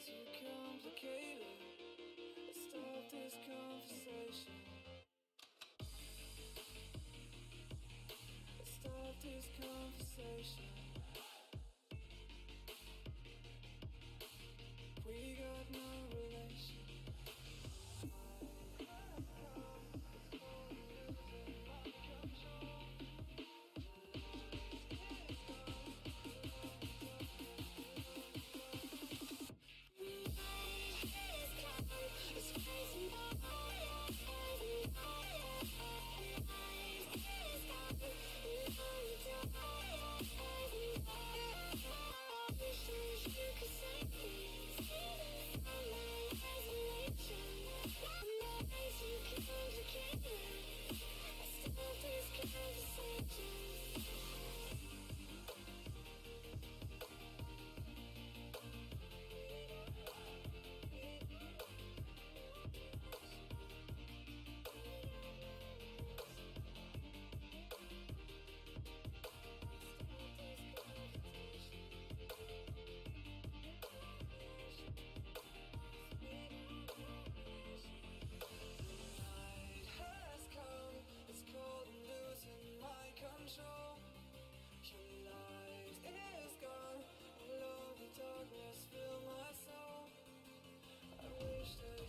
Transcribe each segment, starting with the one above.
too complicated. Stop this conversation. Stop this conversation. We got no relation.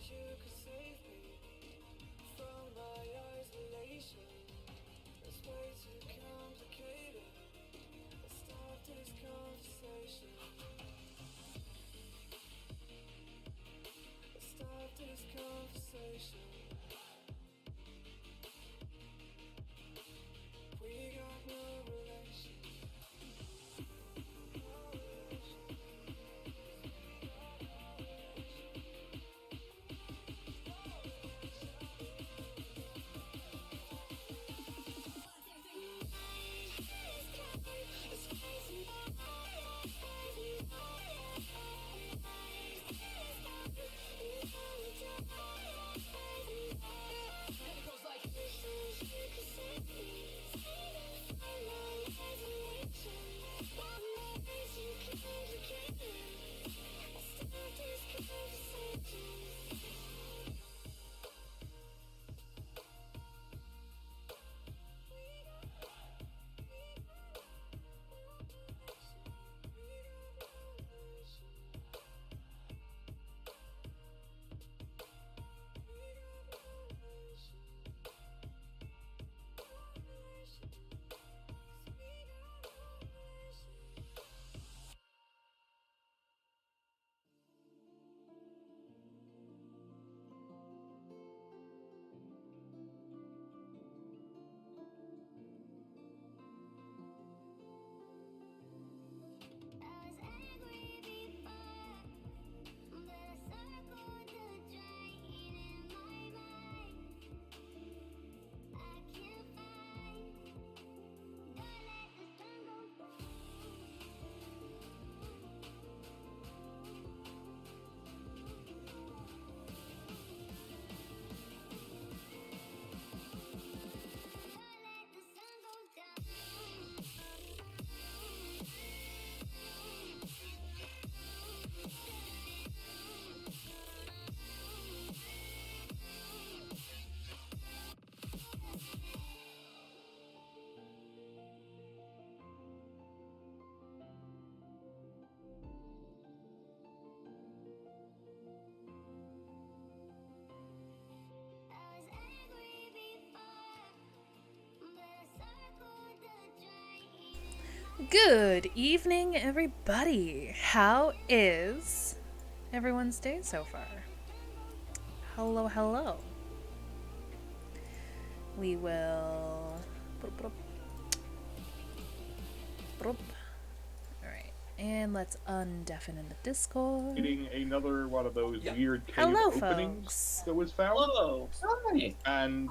You could save me from my isolation. It's way too complicated. Let's stop this conversation. Let's stop this conversation. We got no relation. Good evening, everybody. How is everyone's day so far? Hello, hello. We will... Alright, and let's undeafen in the Discord. Getting another one of those weird cave Hello, openings folks. that was found. Hello. Hi. And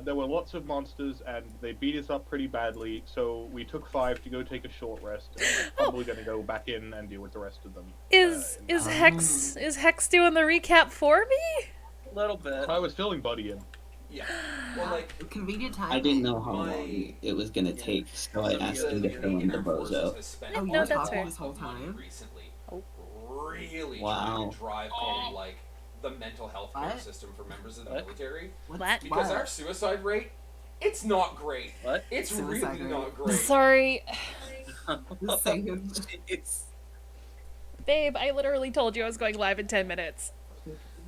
there were lots of monsters, and they beat us up pretty badly, so we took 5 to go take a short rest, and we're probably going to go back in and deal with the rest of them. Is Hex doing the recap for me? A little bit. I was filling Buddy in. Yeah. Well, like, Convenient time. I didn't know how long it was gonna take, so I asked him to fill in the bozo. Oh, you No, were that's talking fair. this whole time? Recently. Oh. really Wow. trying to drive home like the mental health care What? system for members of the What? military What? because our suicide rate, it's not great. What? It's Suicide really rate. not great. Sorry, Same. It's babe. I literally told you I was going live in 10 minutes.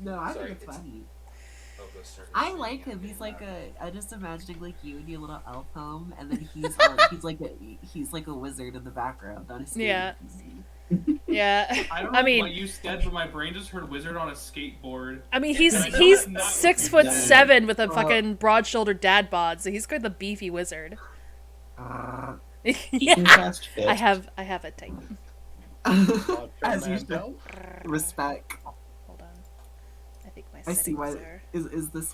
No, I Sorry, think it's it's- funny. Oh, go start I singing like him. again. He's like I'm just imagining like you and your little elf home, and then he's like a wizard in the background on a stage. Yeah. Yeah. I don't know I mean, what you said, but my brain just heard wizard on a skateboard. I mean, he's And I know he's it's not what 6'7" with a Oh. fucking broad-shouldered dad bod, so he's quite the beefy wizard. He can Yeah, cast fist. I have a type. As you Mandel? should. Respect. Hold on, I think my I see why. settings are. Is this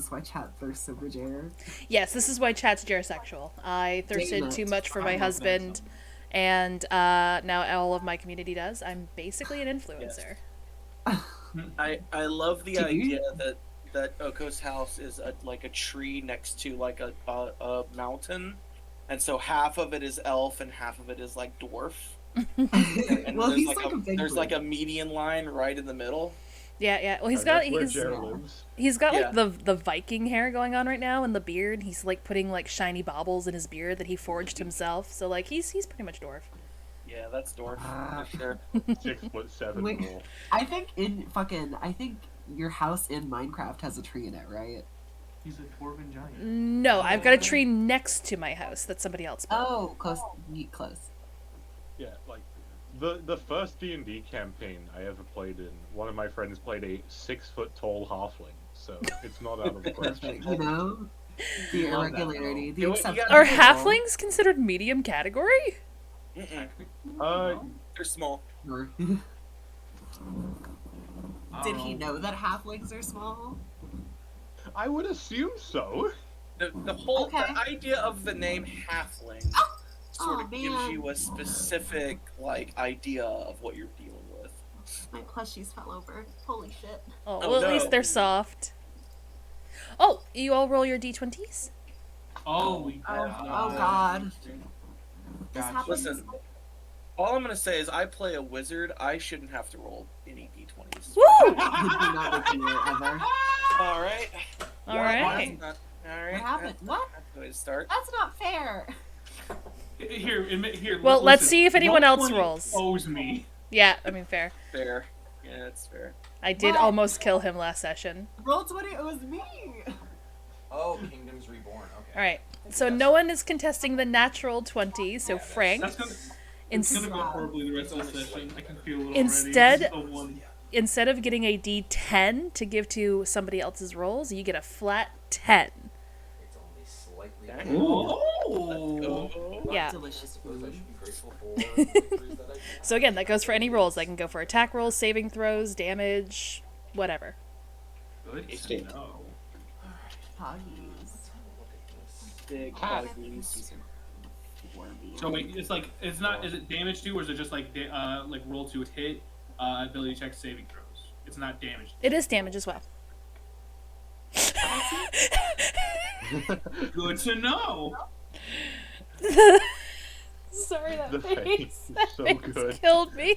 why chat thirsts so much air? Yes, this is why chat's gerosexual. I thirsted Damn it. too much for I my love that husband, song. and now all of my community does. I'm basically an influencer. I love the Do you? idea that Oko's house is like a tree next to like a mountain, and so half of it is elf and half of it is like dwarf. And Well, there's he's like like a big. there's like a median line right in the middle. Yeah, yeah. Well, he's That's got where he's Jared lives. he's got Yeah. like the Viking hair going on right now and the beard. He's like putting like shiny baubles in his beard that he forged himself. So like he's pretty much dwarf. Yeah, that's dwarf Ah. for sure. 6'7" Wait. more. I think your house in Minecraft has a tree in it, right? He's a dwarven giant. No, I've got a tree next to my house that somebody else built. Oh, close. Close. Yeah, like the first D&D campaign I ever played in, one of my friends played a 6-foot-tall halfling, so it's not out of the question. You know, the Love that, irregularity, You the know what, you exception. gotta Are be halflings considered medium category? Mm-mm. They're small. Did he Um, know that halflings are small? I would assume so. The whole Okay. the idea of the name halfling sort Oh, of gives man. you a specific like idea of what you're dealing with. My plushies fell over. Holy shit. Oh, Oh, well, at no. least they're soft. Oh, you all roll your d20s? Oh, we Oh, have oh not. god. This Gotcha. happens. Listen, all I'm gonna say is I play a wizard. I shouldn't have to roll any d20s. Woo! You'd be not making it ever. All right. All right. That's not- all right. What happened? What? That's the way to start. That's not fair. Here. Well, let's listen, see if anyone else 120 rolls. Owes me. Yeah, I mean, fair. Fair. Yeah, that's fair. I did What? almost kill him last session. Roll 20, it was me. Oh, Kingdoms Reborn. Okay. All right. So no one is contesting the natural 20, so Frank. That's gonna, ins- it's gonna go horribly the rest of the session. I can feel it Instead- already. This is the one. Instead of getting a d10 to give to somebody else's rolls, you get a flat 10. It's only slightly. Dang. Oh. Yeah. Delicious I suppose I food. should be grateful for the victories that I get. So again, that goes for any rolls. I can go for attack rolls, saving throws, damage, whatever. Good Tasty. to know. Poggies. Look at this. Big Ah. buggies. So wait, it's not. Is it damage to, or is it just like roll to hit, ability check, saving throws? It's not damage. It is damage as well. Good to know. Sorry, that The face. face is so face good. killed me.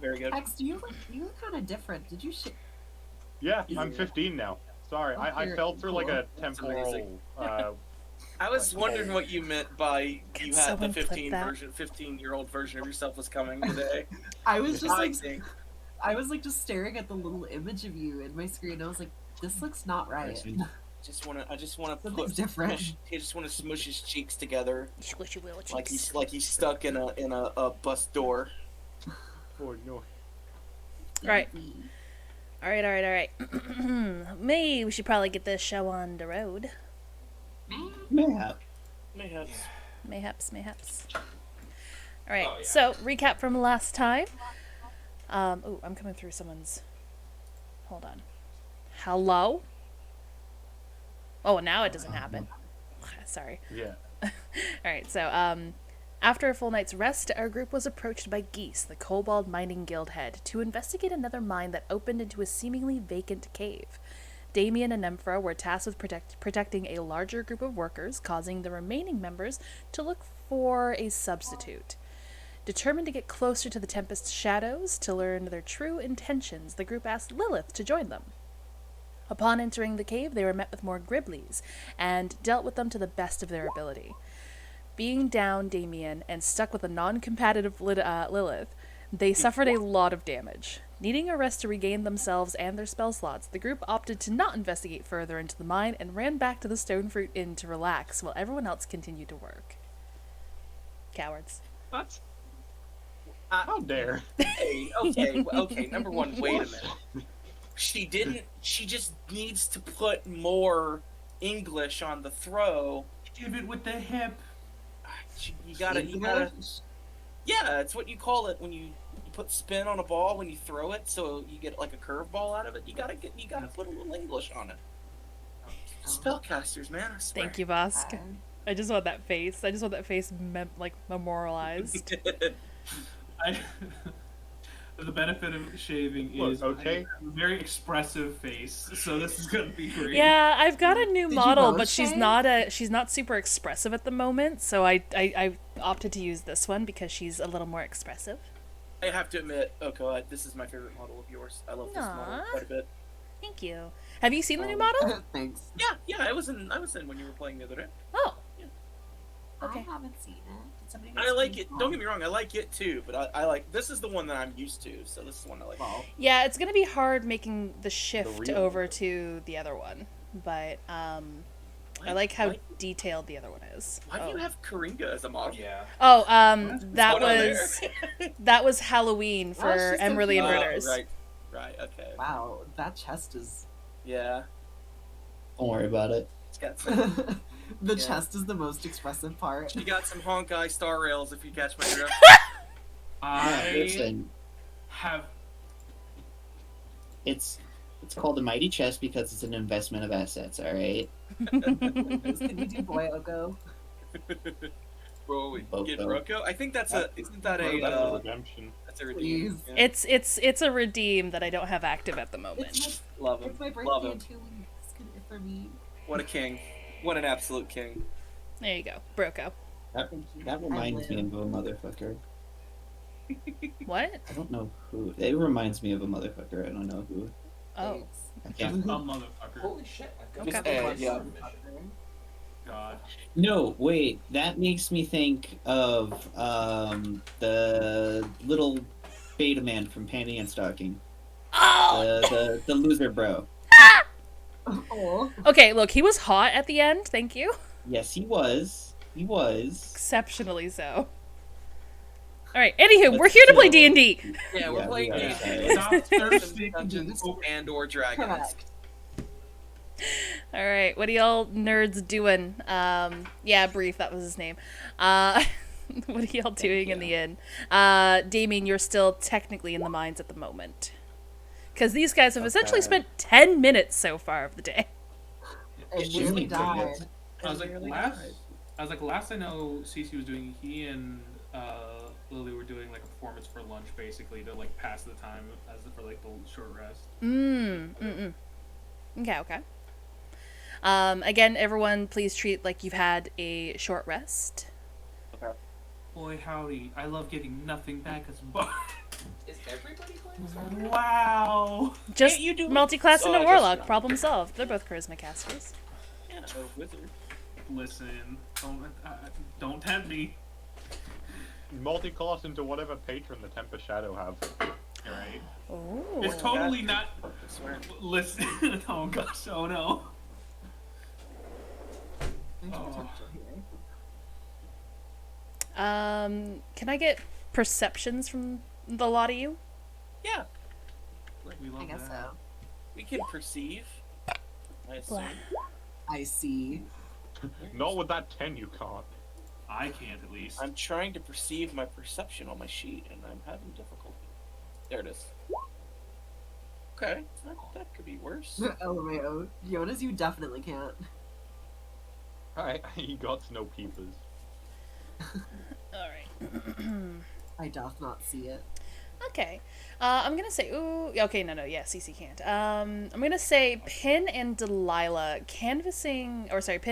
Very good. X, you look kind of different. Did you Yeah, I'm 15 now. Sorry, I You're fell through like a That's temporal. amazing. I was wondering what you meant by Can you had the someone clip 15 that? 15-year-old version of yourself was coming today. I was just I like, think I was like just staring at the little image of you in my screen. I was like, this looks not right. Person. I just want to Something's different. I just want to smush his cheeks together Squishy wheel like cheeks. he's stuck in a bus door. Oh no. Right. All right. Maybe we should probably get this show on the road. Mayhap. Mayhaps. Mayhaps. All right. Oh, yeah. So recap from last time. Oh, I'm coming through someone's. Hold on. Hello. Oh, now it doesn't happen. Sorry. Yeah. All right, so after a full night's rest, our group was approached by Geese, the Kobold Mining Guild head, to investigate another mine that opened into a seemingly vacant cave. Damien and Emphra were tasked with protecting a larger group of workers, causing the remaining members to look for a substitute. Determined to get closer to the Tempest's shadows to learn their true intentions, the group asked Lilith to join them. Upon entering the cave, they were met with more Griblies and dealt with them to the best of their ability. Being down Damien and stuck with a non-competitive Lilith, they suffered a lot of damage. Needing a rest to regain themselves and their spell slots, the group opted to not investigate further into the mine and ran back to the Stonefruit Inn to relax while everyone else continued to work. Cowards. What? How dare? Okay. Number one, wait a minute. She just needs to put more English on the throw. Give it with the hip. You gotta. Yeah, it's what you call it when you put spin on a ball when you throw it, so you get like a curveball out of it. You gotta put a little English on it. Spellcasters, man. I swear. Thank you, Vosk. I just want that face. I just want that face memorialized. The benefit of shaving is a very expressive face, so this is gonna be great. Yeah, I've got a new model, but shave? she's not super expressive at the moment, so I opted to use this one because she's a little more expressive. I have to admit, Oko, this is my favorite model of yours. I love this model quite a bit. Thank you. Have you seen the new model? Thanks. Yeah, I was in when you were playing the other day. Oh. Yeah. Okay. I haven't seen it. Somebody I like it. Don't get me wrong, I like it too, but I like this is the one that I'm used to, so this is the one I like. Well, Yeah, it's gonna be hard making the shift real over to the other one, but I like how detailed the other one is. Why do you have Karinga as a model? Yeah. Oh, What's going on that was Halloween for she's so Emerly and cute. Murders. Right, okay. wow, that chest is. Yeah. Don't worry about it. It's got some, The Yeah. chest is the most expressive part. you got some honk-eye star rails if you catch my drift. I Listen, have it's called a mighty chest because it's an investment of assets. All right. Can you do boy Oko? Bro, get Boko. Roko? I think that's isn't that That's a a redemption. that's a redeem. Please. Yeah. It's a redeem that I don't have active at the moment. It's Love my, him. it's my Love birthday him. in 2 weeks. Can it for me? What a king. What an absolute king. There you go, Broco. That reminds me of a motherfucker. What? I don't know who. It reminds me of a motherfucker. I don't know who. Oh, I a can't. motherfucker. Holy shit! I've got Just, this yeah. mission. God. No, wait. That makes me think of the little beta man from Panty and Stocking. oh! The loser bro. Oh. Okay, look, he was hot at the end. Thank you. Yes, he was. He was. Exceptionally so. All right. Anywho, But we're here to play still- D&D. Yeah, we're Yeah, playing we D&D. are. Stop thirsty. Dungeons and or Dragons. Correct. All right. What are y'all nerds doing? Yeah, Brief. That was his name. What are y'all doing in the inn? Damien, you're still technically in the mines at the moment. Because these guys have essentially spent 10 minutes so far of the day. And It's nearly really died. good. I was like, last I know, Cece was doing. He and Lily were doing like a performance for lunch, basically to like pass the time for like the short rest. Okay. Again, everyone, please treat like you've had a short rest. Boy, howdy! I love getting nothing back as bar. Is everybody playing this one? Wow. Just you do it? multi-class into Oh, I guess Warlock. not. Problem solved. They're both charisma casters. Yeah, a wizard. Listen, don't tempt me. Multi-class into whatever patron the Tempest Shadow have. Right? Oh. It's totally Yeah. not. I swear. Listen. Oh gosh. Oh no. There's Oh. potential here. Can I get perceptions from the lot of you? Yeah, We love I guess that. so. we can perceive. I assume. Blah. I see. Not with that 10, you can't. I can't, at least. I'm trying to perceive my perception on my sheet, and I'm having difficulty. There it is. Okay, that could be worse. LMAO. Jonas, you definitely can't. Alright, he got no peepers. All right. I doth not see it. Okay. I'm gonna say, ooh, okay, yeah, Cece can't. I'm gonna say Pin and Delilah Pin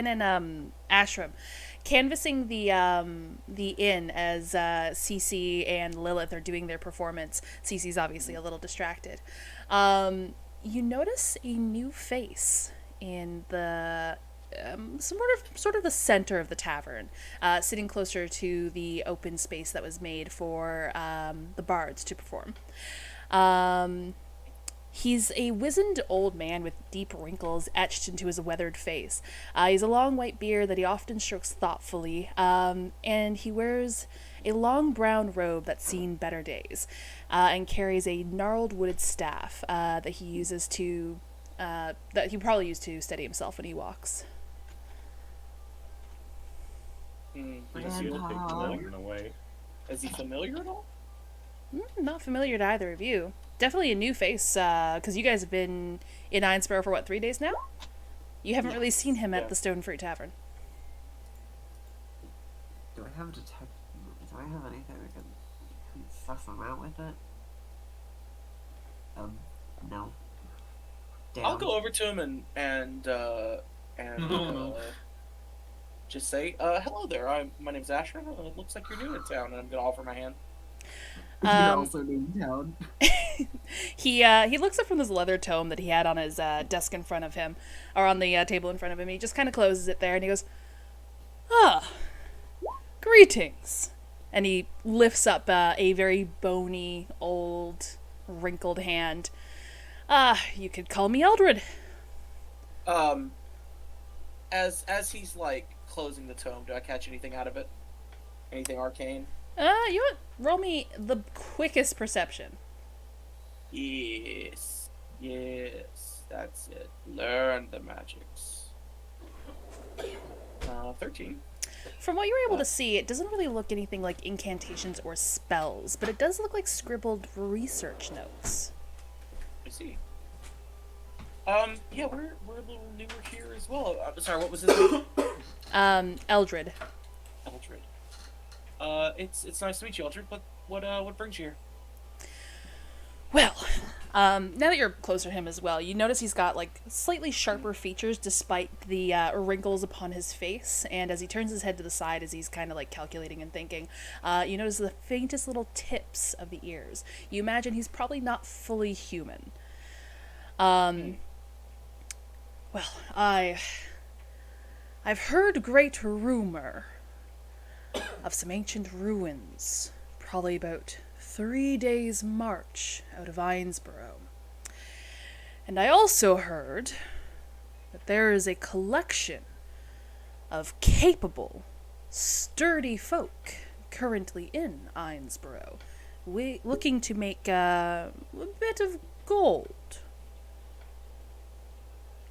and, Ashram canvassing the inn as, Cece and Lilith are doing their performance. Cece's obviously a little distracted. You notice a new face in the sort of the center of the tavern, sitting closer to the open space that was made for the bards to perform. He's a wizened old man with deep wrinkles etched into his weathered face. He's a long white beard that he often strokes thoughtfully, and he wears a long brown robe that's seen better days, and carries a gnarled wooded staff that he probably use to steady himself when he walks. Does he look like in a way? Is he familiar at all? Not familiar to either of you. Definitely a new face, because you guys have been in Inesborough for, 3 days now? You haven't really seen him at the Stone Fruit Tavern. Do I have anything that can suss him out with it? No. Damn. I'll go over to him and just say, hello there. My name's Asher. It looks like you're new in town, and I'm gonna offer my hand. You're also new in town. He looks up from this leather tome that he had on his desk in front of him, or on the table in front of him. He just kind of closes it there, and he goes, greetings. And he lifts up a very bony, old, wrinkled hand. You could call me Eldred. As he's like closing the tome, do I catch anything out of it? Anything arcane? You know what? Roll me the quickest perception. Yes, that's it. Learn the magics. 13. From what you were able to see, it doesn't really look anything like incantations or spells, but it does look like scribbled research notes. I see. Yeah, we're a little newer here as well. Sorry, what was his name? Eldred. Eldred. It's nice to meet you, Eldred. What brings you here? Well, now that you're closer to him as well, you notice he's got like slightly sharper features despite the wrinkles upon his face, and as he turns his head to the side as he's kind of like calculating and thinking, you notice the faintest little tips of the ears. You imagine he's probably not fully human. Well, I've heard great rumor of some ancient ruins, probably about 3 days' march out of Inesborough. And I also heard that there is a collection of capable, sturdy folk currently in Inesborough, looking to make a bit of gold.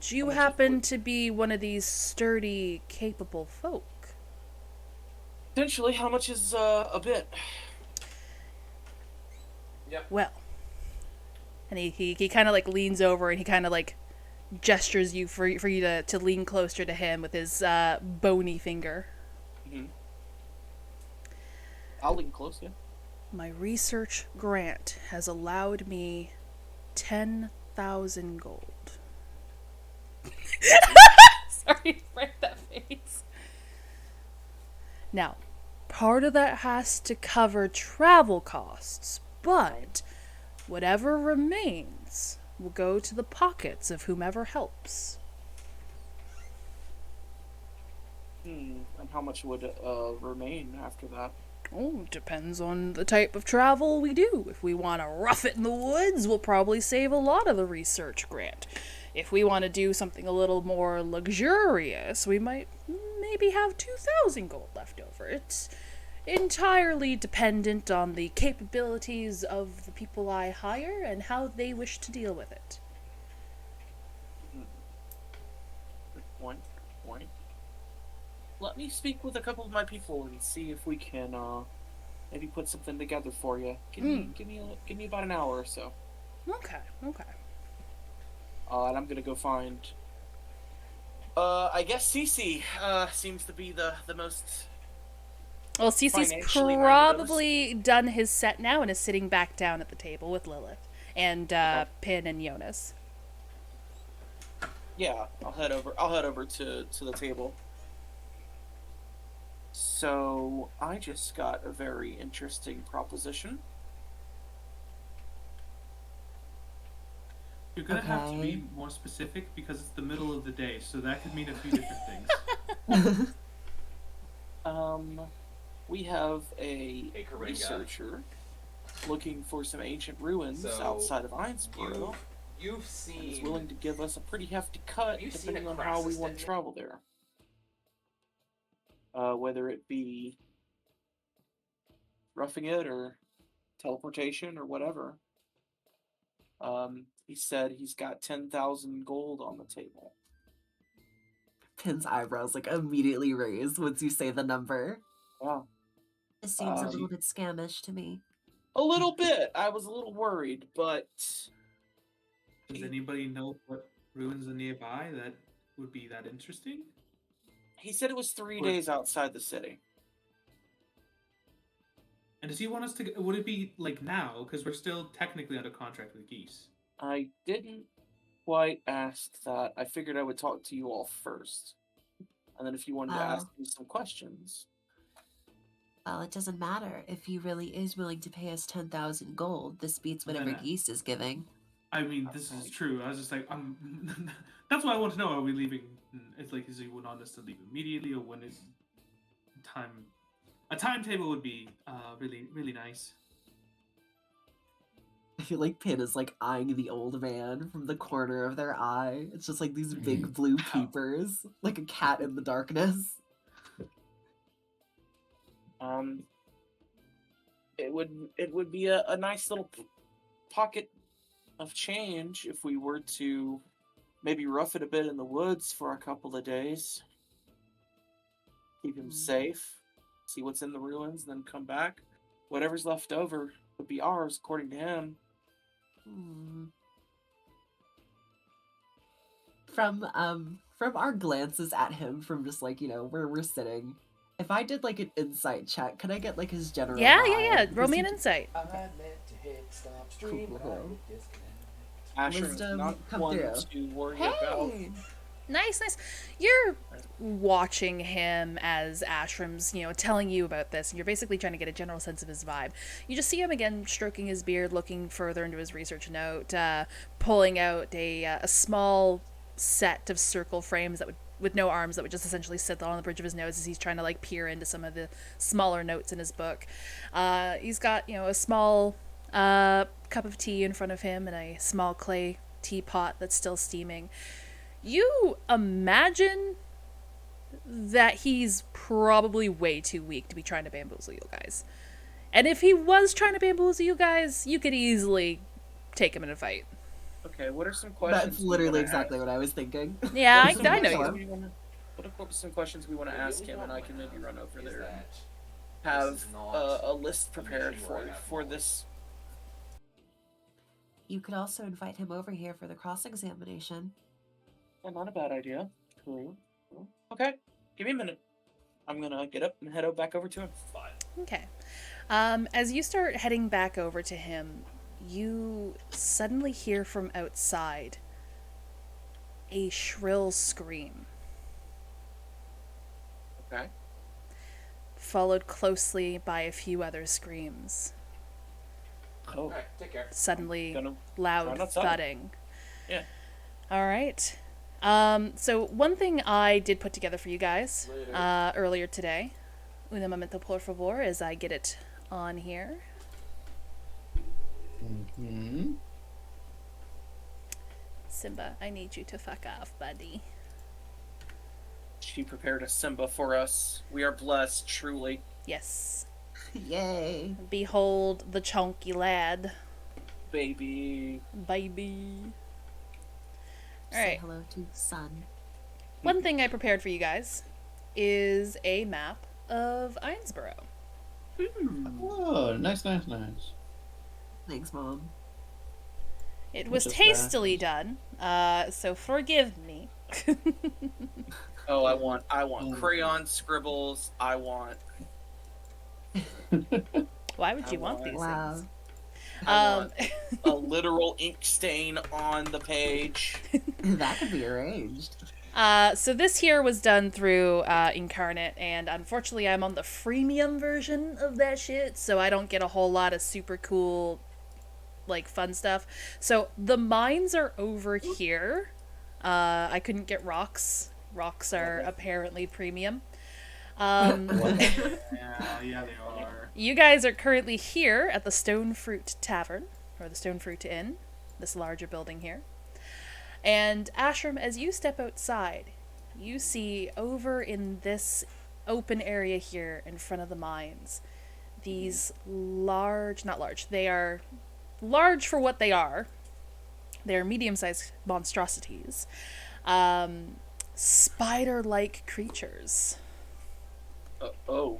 Do you happen to be one of these sturdy, capable folk? Potentially, how much is a bit? Yep. Well, and he kind of like leans over and he kind of like gestures you for you to lean closer to him with his bony finger. Mm-hmm. I'll lean close, yeah. My research grant has allowed me 10,000 gold. Sorry, right that face. Now, part of that has to cover travel costs, but whatever remains will go to the pockets of whomever helps. And how much would remain after that? Oh, depends on the type of travel we do. If we want to rough it in the woods, we'll probably save a lot of the research grant. If we want to do something a little more luxurious, we might maybe have 2,000 gold left over. It's entirely dependent on the capabilities of the people I hire and how they wish to deal with it. Good point. Let me speak with a couple of my people and see if we can maybe put something together for you. Give me about an hour or so. Okay. And I'm gonna go find. I guess Cece seems to be the most Well, Cece's financially minded of us. probably done his set now and is sitting back down at the table with Lilith and Pin and Jonas. Yeah, I'll head over to the table. So I just got a very interesting proposition. You're gonna have to be more specific because it's the middle of the day, so that could mean a few different things. We have a Hey, Coringa. researcher looking for some ancient ruins So, outside of Einsboro. You've And is seen. willing to give us a pretty hefty cut Have you seen depending a on how we Crassus want to detonator? travel there. Whether it be roughing it or teleportation or whatever. He said he's got 10,000 gold on the table. Pin's eyebrows like immediately raise once you say the number. Wow. It seems a little bit scamish to me. A little bit. I was a little worried, but Does anybody know what ruins are nearby that would be that interesting? he said it was 3 What? days outside the city. And does he want us to? Would it be like now? Because we're still technically under contract with Geese. I didn't quite ask that. I figured I would talk to you all first. And then if you wanted to ask me some questions. Well, it doesn't matter. If he really is willing to pay us 10,000 gold, this beats Then whatever Geese is giving. I mean, this is true. I was just like, that's what I want to know. Are we leaving? It's like, is he want us to leave immediately, or when is time? A timetable would be really, really nice. I feel like Pin is like eyeing the old man from the corner of their eye. It's just like these big blue peepers, like a cat in the darkness. It would be a nice little pocket of change if we were to maybe rough it a bit in the woods for a couple of days. Keep him safe, see what's in the ruins, then come back. Whatever's left over would be ours, according to him. From our glances at him from just like, where we're sitting, if I did like an insight check, could I get like his general Yeah. vibe? Roll Because me he- an insight. I meant to hit stop stream, but I Cool. hit disconnect. Asher's Wisdom, not come one through. to worry about. Hey! Nice. You're watching him as Ashram's, telling you about this, and you're basically trying to get a general sense of his vibe. You just see him again stroking his beard, looking further into his research note, pulling out a small set of circle frames that would, with no arms, that would just essentially sit on the bridge of his nose as he's trying to like peer into some of the smaller notes in his book. He's got a small cup of tea in front of him and a small clay teapot that's still steaming. You imagine that he's probably way too weak to be trying to bamboozle you guys. And if he was trying to bamboozle you guys, you could easily take him in a fight. Okay, what are some questions? That's we literally wanna exactly ask? what I was thinking. Yeah, What are some I know questions you. we wanna- What are some questions we want to What I ask really him, and don't I can maybe run over is there and that have this is not a list prepared usually where I have for knowledge. this. You could also invite him over here for the cross-examination. Yeah, not a bad idea. Cool. Okay, give me a minute. I'm gonna get up and head back over to him. Okay. As you start heading back over to him, you suddenly hear from outside a shrill scream, Okay. followed closely by a few other screams. Oh, Alright, take care. Suddenly, gonna loud run outside. thudding. Yeah. All right. So one thing I did put together for you guys earlier today, un momento por favor, as I get it on here. Hmm. Simba, I need you to fuck off, buddy. She prepared a Simba for us. We are blessed, truly. Yes. Yay! Behold the chunky lad, Baby. baby. All Say right. hello to Sun. One thing I prepared for you guys is a map of Einsboro. Oh, nice. Thanks, Mom. It was Just hastily done, so forgive me. Oh, I want crayon scribbles. I want Why would you I want want- these Wow. things? I want a literal ink stain on the page. That could be arranged. So this here was done through Incarnate, and unfortunately I'm on the freemium version of that shit, so I don't get a whole lot of super cool, like, fun stuff. So the mines are over here. I couldn't get rocks. Rocks are apparently premium. Yeah, they are. You guys are currently here at the Stone Fruit Tavern, or the Stone Fruit Inn, this larger building here. And Ashram, as you step outside, you see over in this open area here in front of the mines, these large, not large, they are large for what they are. They're medium-sized monstrosities. Spider-like creatures. Oh.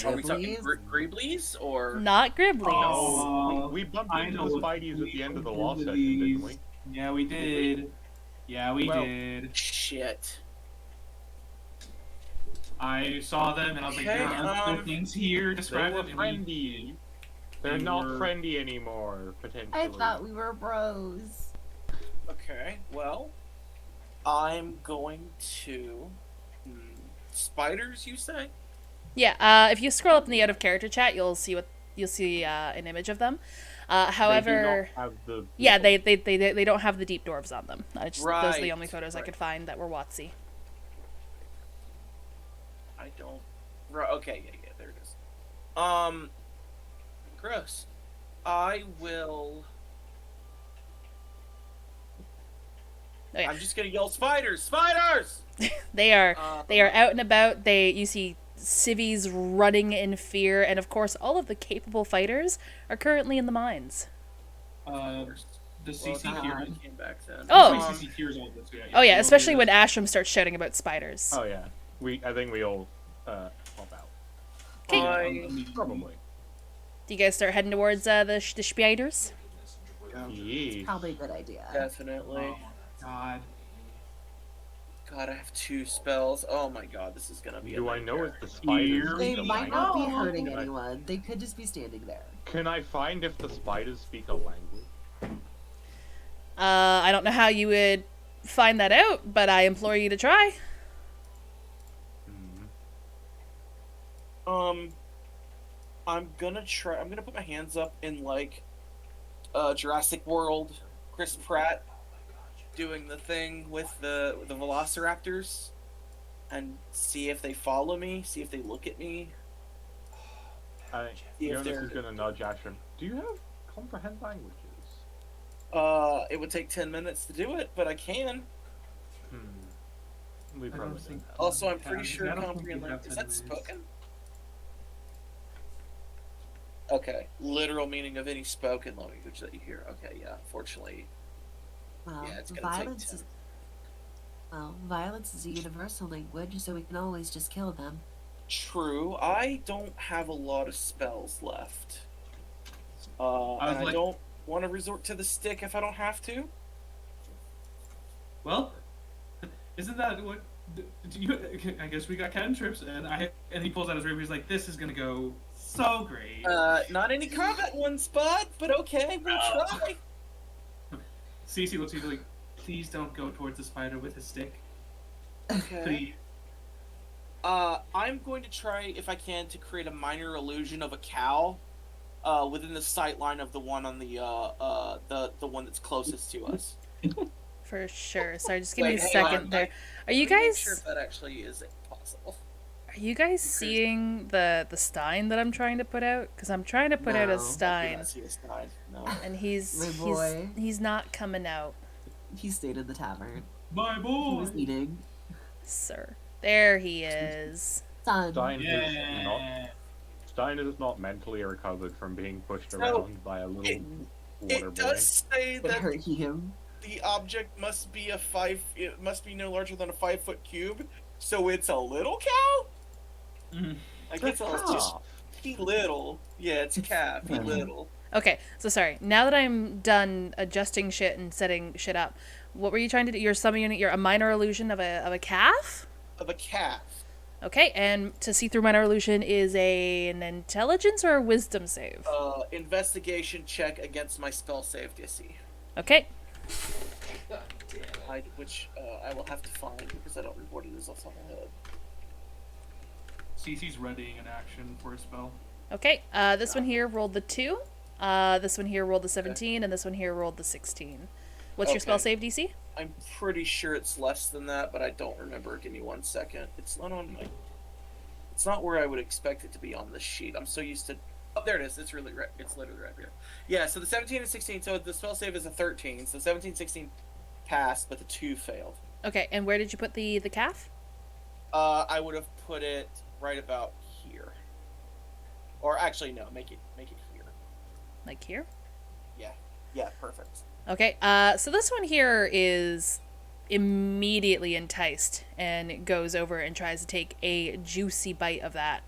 Are we talking Gribblies? Greeblies or? Not Gribblies. Oh, We bumped I into know the what Spideys at the end of the law Greeblies. session, didn't we? Yeah, we did. Yeah, we Well- did. Shit. I saw them and I was like, Okay, there are other things here. They Describe were them. friendly. They're They not were- friendly anymore, potentially. I thought we were bros. Okay, well, I'm going to. Spiders, you say? Yeah, if you scroll up in the out of character chat, you'll see an image of them. However, They do not have the yeah, they don't have the deep dwarves on them. Those are the Right, only photos I right. could find that were Watsy. I don't. Right, okay, yeah, there it is. Gross. I will. Oh, yeah. I'm just gonna yell spiders! Spiders! They are out and about. You see civvies running in fear, and of course, all of the capable fighters are currently in the mines. The CC Well, here. I came back then. Oh! CC hears all this. Yeah, Oh yeah, we all especially hear when this. Ashram starts shouting about spiders. Oh yeah, I think we all pop out. Okay. Probably. Do you guys start heading towards the spiders? Yeah. Probably a good idea. Definitely. Oh my god. God, I have 2 spells. Oh my god, this is gonna be. Do a I know nightmare. if the spiders? They speak a might not be language? hurting Can I- anyone. They could just be standing there. Can I find if the spiders speak a language? I don't know how you would find that out, but I implore you to try. I'm gonna try. I'm gonna put my hands up in like, Jurassic World, Chris Pratt, doing the thing with the Velociraptors, and see if they follow me. See if they look at me. See if Jonas they're. is gonna nudge Ashram. Do you have comprehend languages? It would take 10 minutes to do it, but I can. We I probably don't don't think. have. Also, I'm Yeah, pretty sure I don't think comprehend we have language. Is 10 that minutes. spoken? Okay, literal meaning of any spoken language that you hear. Okay, yeah. Unfortunately, Well, yeah, it's gonna take 10. Violence is a universal language, so we can always just kill them. True. I don't have a lot of spells left. And I like- don't want to resort to the stick if I don't have to. Well, isn't that what? I guess we got cantrips, and he pulls out his rapier. He's like, "This is gonna go so great." Not any combat ones, bud, but okay, we'll try. Cece looks at you like, "Please don't go towards the spider with his stick. Okay. Please." I'm going to try, if I can, to create a minor illusion of a cow, within the sight line of the one on the one that's closest to us. For sure. Sorry, just give me Wait, a hang second on. there. Are you Let me make guys sure if that actually is possible. are you guys seeing the stein that I'm trying to put out? Because I'm trying to put out No. a I I stein, do not see a stein. No. and he's My boy. he's not coming out, He stayed in the tavern. My He boy. was eating. sir. There he is. Son. Stein is not mentally recovered from being pushed So, around by a little water It boy. does say It that hurt him. the object must be it must be no larger than a 5-foot cube, so it's a little cow? Mhm. Like it's just he little. Yeah, it's a calf, he little. Okay, so sorry. Now that I'm done adjusting shit and setting shit up, what were you trying to do? You're summoning. You're a minor illusion of a calf. Of a calf. Okay, and to see through minor illusion is an intelligence or a wisdom save? Investigation check against my spell save DC. Okay. God damn it. Which I will have to find because I don't remember what it is off the top of my head. Cece's readying an action for a spell. Okay, this one here rolled the 2. This one here rolled the 17, and this one here rolled the 16. What's your spell Okay. save DC? I'm pretty sure it's less than that, but I don't remember. Give me 1 second. It's not on my. It's not where I would expect it to be on the sheet. I'm so used to. Oh, there it is. It's really right. It's literally right here. Yeah. So the 17 and 16. So the spell save is a 13. So 17, 16 passed, but the 2 failed. Okay, and where did you put the calf? I would have put it right about here. Or actually, no. Make it here. Like here? Yeah. Perfect. Okay, so this one here is immediately enticed and goes over and tries to take a juicy bite of that.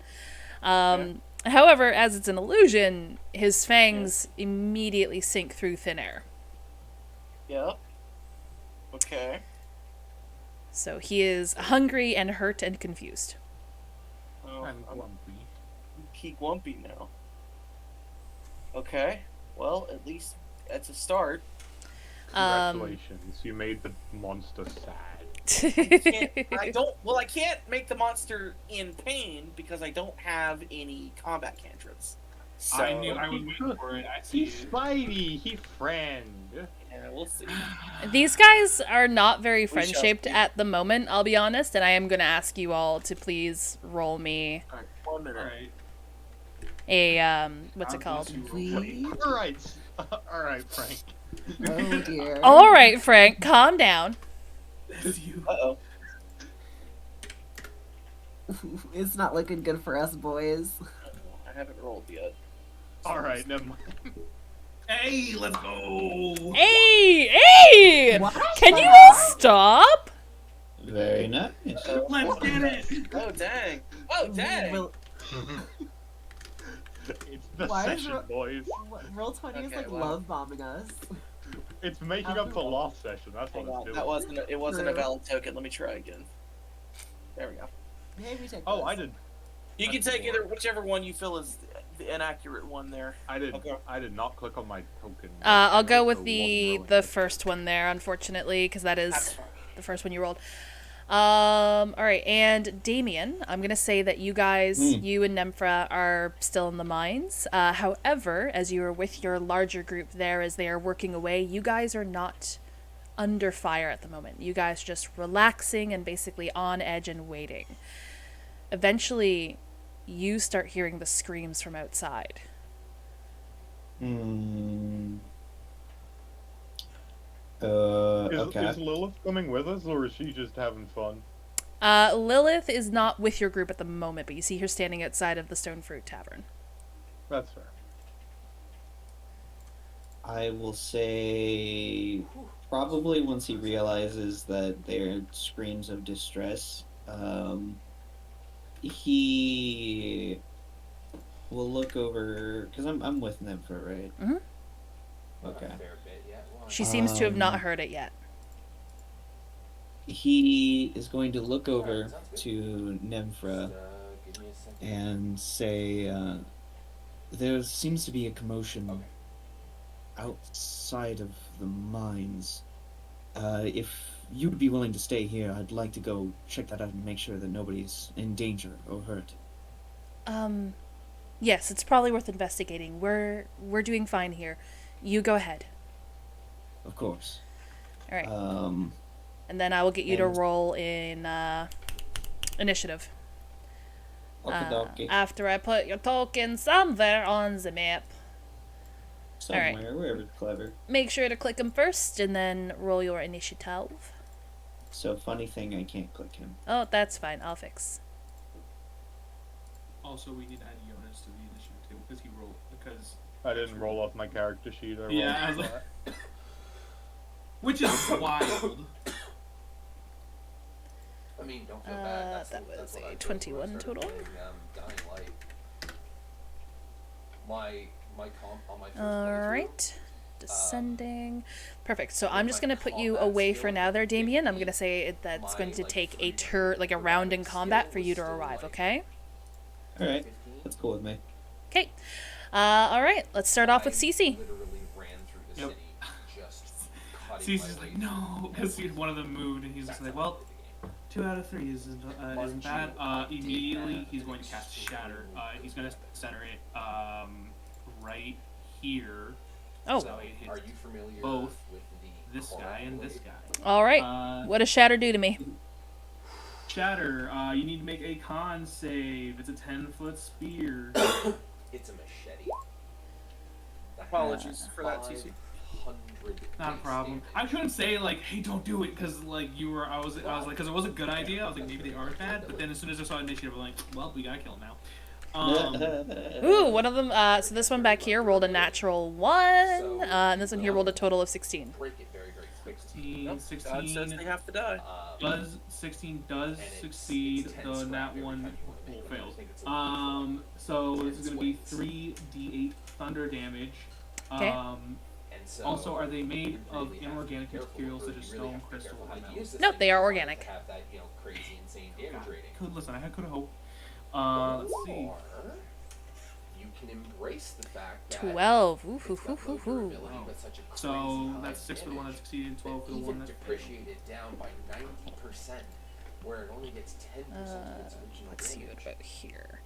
However, as it's an illusion, his fangs immediately sink through thin air. Yep. Okay. So he is hungry and hurt and confused. Oh, And I'm grumpy. key grumpy now. Okay. Well, at least that's a start. Congratulations, you made the monster sad. I can't make the monster in pain because I don't have any combat cantrips. So, I knew I was waiting for it. I see He's it. Spidey, he friend. yeah, we'll see. These guys are not very shall friend-shaped see. at the moment, I'll be honest, and I am going to ask you all to please roll me Alright, 1 minute. Alright. a, what's it God called? bless you, roll. Please? Alright, Frank. Oh dear. All right, Frank, calm down. It's you. Uh-oh. It's not looking good for us, boys. I haven't rolled yet. Alright, never mind. Hey, let's go. Hey! What? Can you all stop? Very nice. Let's get it. Oh, dang. Oh, dang. Well, It's the Why is session, boys. Roll20 is Okay, like well. love bombing us. It's making up for last session, that's what Hang on, it's that doing. wasn't a True. valid token. Let me try again. There we go. Hey, we take Oh, this. I did. You can take either whichever one you feel is the inaccurate one there. Okay. I did not click on my token. I'll go So with one the really. first one there, unfortunately, because that That's is fine. the first one you rolled. All right, and Damien, I'm gonna say that you guys, you and Nemphra, are still in the mines. However, as you are with your larger group there, as they are working away, you guys are not under fire at the moment. You guys just relaxing and basically on edge and waiting. Eventually, you start hearing the screams from outside. Okay. Is Lilith coming with us, or is she just having fun? Lilith is not with your group at the moment, but you see her standing outside of the Stone Fruit Tavern. That's fair. I will say probably once he realizes that they're screams of distress, he will look over because I'm with Nympha, right? Mhm. Okay. A fair bit, yeah. Well, She seems to have not Um, heard it yet. He is going to look over sounds good. to Nympha just, give me a second. and say, there seems to be a commotion Okay. outside of the mines. If you'd be willing to stay here, I'd like to go check that out and make sure that nobody's in danger or hurt. Yes, it's probably worth investigating. We're doing fine here. You go ahead. Of course. All right. And then I will get you to and- roll in initiative. Okie After I put your token somewhere on the map. Somewhere, alright. wherever it's clever. Make sure to click him first and then roll your initiative. So, funny thing, I can't click him. Oh, that's fine. I'll fix. Also, we need to add Jonas to the initiative table because he rolled. Because I didn't roll off my character sheet. I Yeah, I rolled was flat. which is wild. I mean, don't feel bad. That's that that's was what a I did 21 when I started total. playing, Dying Light. My comp on my first All playthrough, right. descending. Perfect. So I'm just gonna put you away for now there, Damien. I'm gonna say that's going to take a turn, like a round in combat for you to arrive, okay? All right, that's cool with me. Okay. Alright, let's start off with Cece. Literally ran through the Yep. city, just cutting Cece's my like, way no, because one of them moved, and he's just like, well, 2 out of 3 isn't bad. Immediately, he's going to cast Shatter. He's going to center it right here. Oh. So it hits Are you familiar both with the this guy and this guy. Alright. What does Shatter do to me? Shatter, you need to make a con save. It's a 10-foot spear. It's a machete. Apologies for that, CC. 500 Not a problem. I couldn't say like, hey, don't do it, because like you were. I was like, because it was a good idea. I was like, maybe they are bad. But then as soon as I saw initiative, I'm like, well, we gotta kill him now. Ooh, one of them, so this one back here rolled a natural 1, and this one here rolled a total of 16. Break it very, very quick. 16, God 16 says they have to die. does 16 does succeed. The nat one fails. So this is gonna be 3d8 thunder damage. Okay. And so Also, are they made you of really have to inorganic be careful, materials but such as you really stone, have to be crystal, careful or how you metal? use this Nope, thing they are to organic. have that, crazy, insane damage rating. Listen, I could hope. Let's see. Or you can embrace the fact that 12. Ooh, it's hoo, got hoo, low hoo, hoo. durability, but such a So crazy that's high 6 for the one that damage succeeded, and 12 for the that one even that failed. depreciated down by 90%, where it only gets 10% of its original Let's see what damage. about here.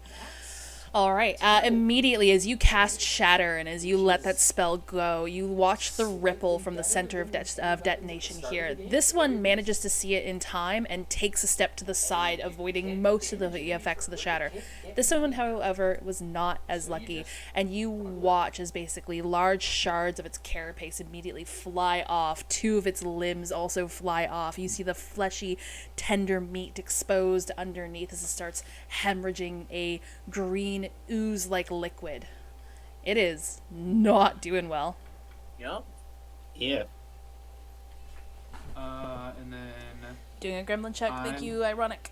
Alright, immediately as you cast Shatter and as you let that spell go, you watch the ripple from the center of detonation here. This one manages to see it in time and takes a step to the side, avoiding most of the effects of the Shatter. This one, however, was not as lucky, and you watch as basically large shards of its carapace immediately fly off. 2 of its limbs also fly off. You see the fleshy, tender meat exposed underneath as it starts hemorrhaging a green ooze-like liquid. It is not doing well. Yep. Yeah. And then Doing a gremlin check, thank you, ironic.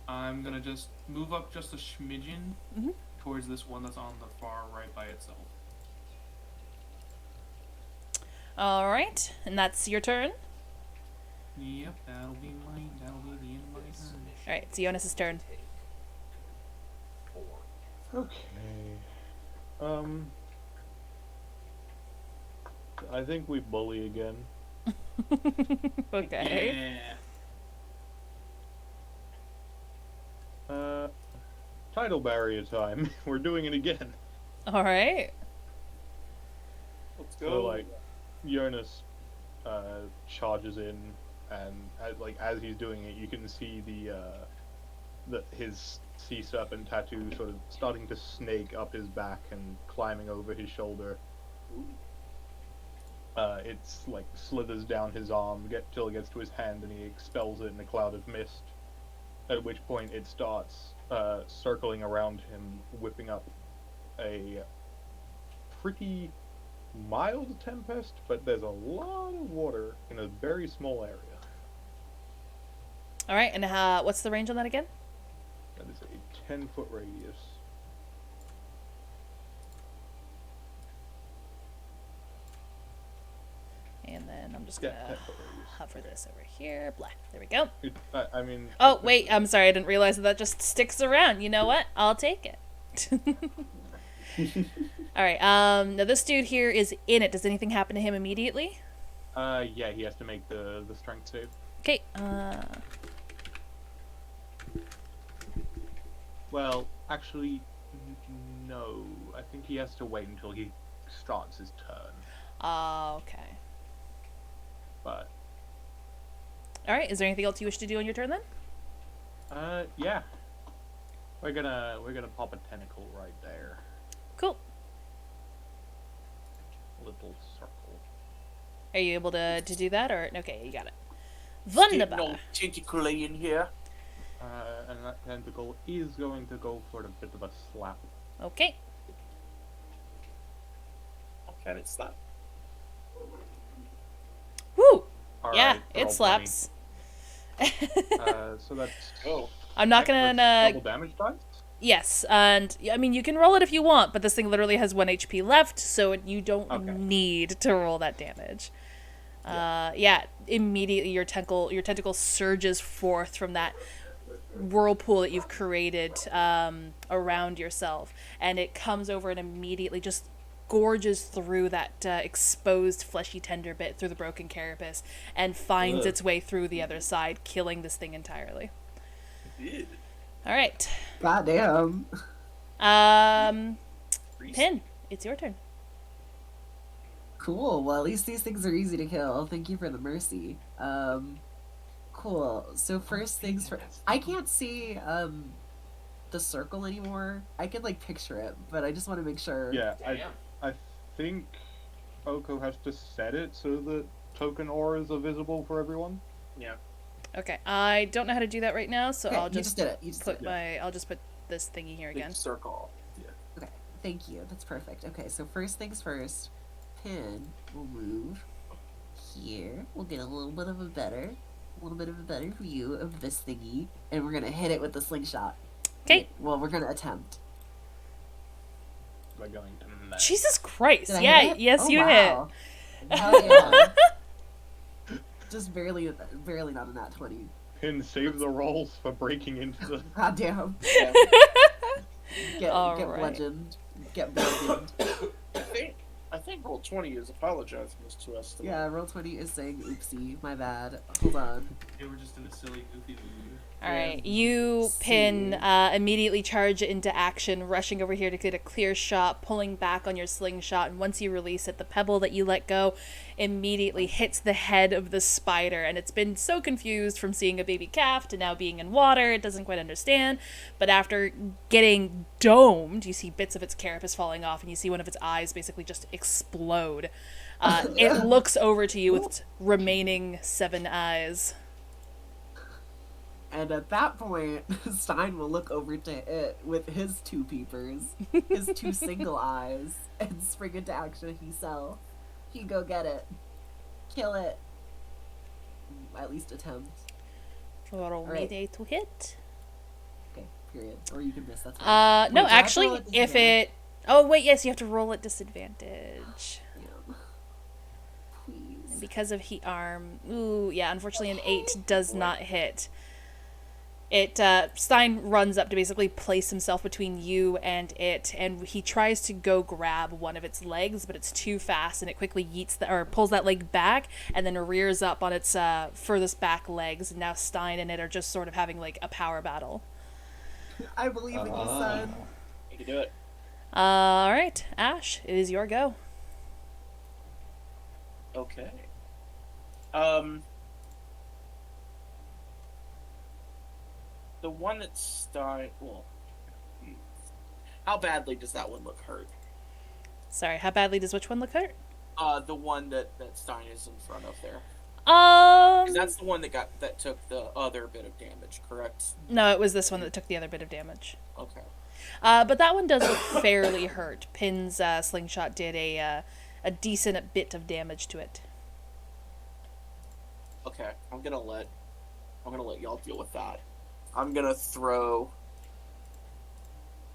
I'm gonna just move up just a smidgen Mhm. towards this one that's on the far right by itself. Alright, and that's your turn. Yep, that'll be mine. That'll be the end of my turn. Alright, it's Jonas' turn. Okay. I think we bully again. Okay. Yeah. Tidal barrier time. We're doing it again. Alright. Let's So go. like, Jonas charges in, and as he's doing it, you can see his sea serpent tattoo sort of starting to snake up his back and climbing over his shoulder. It's like slithers down his arm till it gets to his hand, and he expels it in a cloud of mist. At which point it starts circling around him, whipping up a pretty mild tempest, but there's a lot of water in a very small area. Alright, and what's the range on that again? That is a 10-foot radius. And then I'm just Yeah, gonna 10-foot radius. hover this over here. Blah. There we go. I mean. Oh, wait, I'm sorry, I didn't realize that just sticks around. You know what? I'll take it. Alright, now this dude here is in it. Does anything happen to him immediately? Yeah, he has to make the strength save. Okay, Well, actually, no. I think he has to wait until he starts his turn. okay. But Alright, is there anything else you wish to do on your turn then? yeah, we're gonna pop a tentacle right there. Cool. Little circle. Are you able to do that, or okay, you got it. Getting Wunderbar. all tentacle in here. And that tentacle is going to go for a bit of a slap. Okay. How can it slap? Woo! All Yeah, right, it roll slaps. So that's Oh. I'm not that's gonna double damage dice. Yes, and I mean you can roll it if you want, but this thing literally has 1 HP left, so you don't Okay. need to roll that damage. Yeah, immediately your tentacle surges forth from that whirlpool that you've created around yourself, and it comes over and immediately just gorges through that exposed fleshy tender bit through the broken carapace and finds its way through the other side, killing this thing entirely. Ew. All right. Goddamn. Pin, it's your turn. Cool. Well, at least these things are easy to kill. Thank you for the mercy. Cool. So first things first. I can't see the circle anymore. I can like picture it, but I just want to make sure. Yeah, Damn. I think Oko has to set it so that token auras are visible for everyone. Yeah. Okay, I don't know how to do that right now, so Okay, I'll you just just did it. You just put did it. I'll just put this thingy here again. Big circle. Okay. Thank you. That's perfect. Okay. So first things first. Pin will move here. We'll get a little bit of a better view of this thingy, and we're gonna hit it with the slingshot. Okay. Well, we're gonna attempt. We're going to mess. Jesus Christ! Did I Yeah, hit it? yes, Oh, you wow. Hell yeah. Just barely not a nat 20. Pin, save the rolls for breaking into the. God damn. Yeah. Get All get right. bludgeoned. Get bludgeoned. I think roll 20 is apologizing to us. Today. Yeah, roll 20 is saying oopsie, my bad. Hold on. They were just in a silly, goofy mood. All right, you Pin immediately charge into action, rushing over here to get a clear shot, pulling back on your slingshot, and once you release it, the pebble that you let go immediately hits the head of the spider, and it's been so confused from seeing a baby calf to now being in water, it doesn't quite understand, but after getting domed, you see bits of its carapace falling off, and you see one of its eyes basically just explode. It looks over to you with its remaining 7 eyes. And at that point, Stein will look over to it with his 2 peepers, his 2 single eyes, and spring into action himself. He go get it. Kill it. At least attempt. Roll me right. day to hit. Okay, period. Or you can miss, that's fine. No, Wait, do I have to roll actually, at if disadvantage? it... Oh, wait, yes, you have to roll at disadvantage. Damn. Please. Because of heat arm. Ooh, yeah, unfortunately an 8 does not hit. Stein runs up to basically place himself between you and it, and he tries to go grab one of its legs, but it's too fast, and it quickly pulls that leg back, and then rears up on its furthest back legs, and now Stein and it are just sort of having, like, a power battle. I believe in you, son. You can do it. Alright, Ash, it is your go. Okay. The one that's Stein. Well, how badly does that one look hurt? Sorry, how badly does which one look hurt? The one that Stein is in front of there. 'Cause that's the one that took the other bit of damage, correct? No, it was this one that took the other bit of damage. Okay. But that one does look fairly hurt. Pin's slingshot did a decent bit of damage to it. Okay. I'm gonna let y'all deal with that. I'm gonna throw.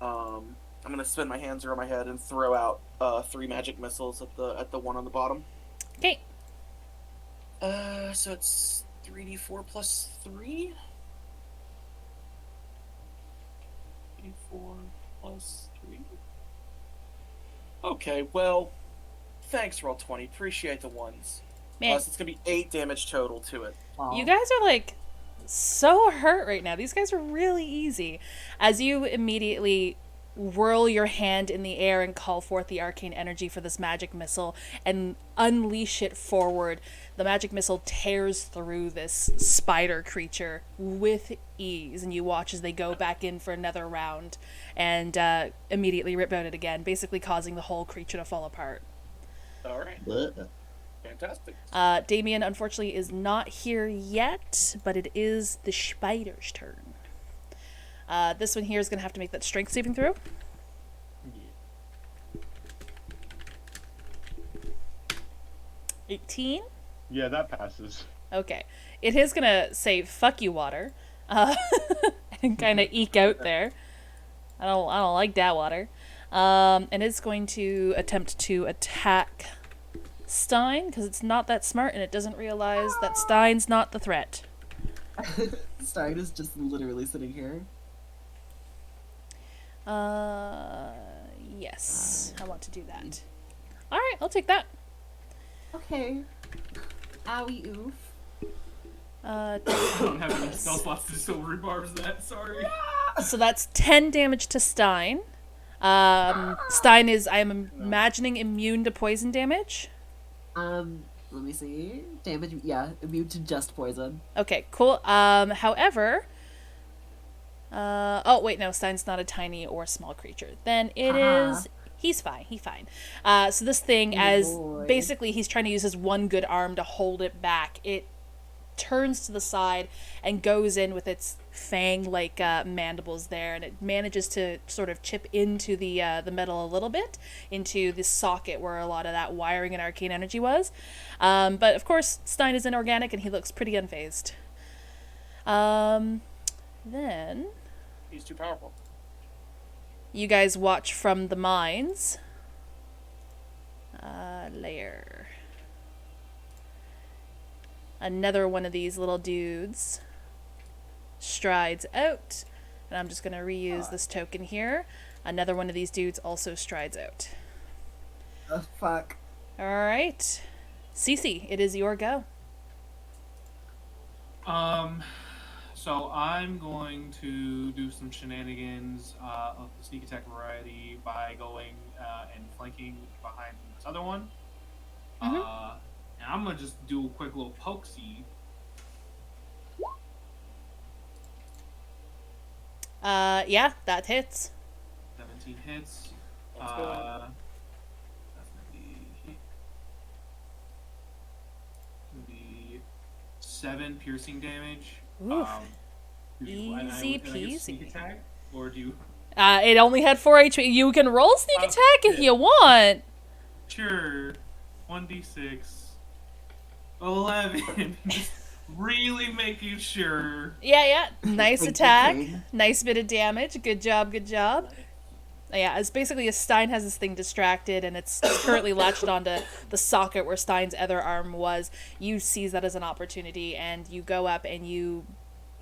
I'm gonna spin my hands around my head and throw out 3 magic missiles at the one on the bottom. Okay. So it's 3d4 plus 3. 3d4 plus 3. Okay, well, thanks, roll 20. Appreciate the ones. Man, So it's gonna be 8 damage total to it. Wow. you guys are like so hurt right now. These guys are really easy. As you immediately whirl your hand in the air and call forth the arcane energy for this magic missile and unleash it forward, the magic missile tears through this spider creature with ease, and you watch as they go back in for another round and immediately rip out it again, basically causing the whole creature to fall apart. All right, Bleh. fantastic. Damien, unfortunately, is not here yet, but it is the spider's turn. This one here is going to have to make that strength saving throw. Yeah. 18. Yeah, that passes. Okay. It is going to say, fuck you, water, and kind of eke out there. I don't like that water. And it's going to attempt to attack Stein because it's not that smart and it doesn't realize that Stein's not the threat. Stein is just literally sitting here. Yes, I want to do that. All right, I'll take that. Okay. Owie oof. I don't have any spell slots to silvery barbs that, sorry. So that's 10 damage to Stein. Stein is, I am imagining, immune to poison damage. Let me see. Damage, yeah, immune to just poison. Okay, cool. However, oh wait, no, Stein's not a tiny or small creature. Then it is. He's fine. He's fine. So this thing, basically he's trying to use his one good arm to hold it back. It turns to the side and goes in with its fang-like mandibles there, and it manages to sort of chip into the metal a little bit, into the socket where a lot of that wiring and arcane energy was. But of course, Stein is inorganic and he looks pretty unfazed. Then He's too powerful. you guys watch from the mines. Lair. Another one of these little dudes strides out, and I'm just going to reuse this token here. Another one of these dudes also strides out. Oh, fuck. All right. Cece, it is your go. So I'm going to do some shenanigans of the sneak attack variety by going and flanking behind this other one. And I'm gonna just do a quick little pokesy. Yeah, that hits. 17 hits. Let's go. Definitely. Be 7 piercing damage. Oof. Can I Easy get peasy. sneak attack, or do you? It only had 4 HP. You can roll sneak attack if you want. Sure. 1d6. 11. Just really making sure. Yeah. Nice Thank you, attack. King. Nice bit of damage. Good job. Yeah, it's basically Stein has this thing distracted and it's currently latched onto the socket where Stein's other arm was. You seize that as an opportunity and you go up and you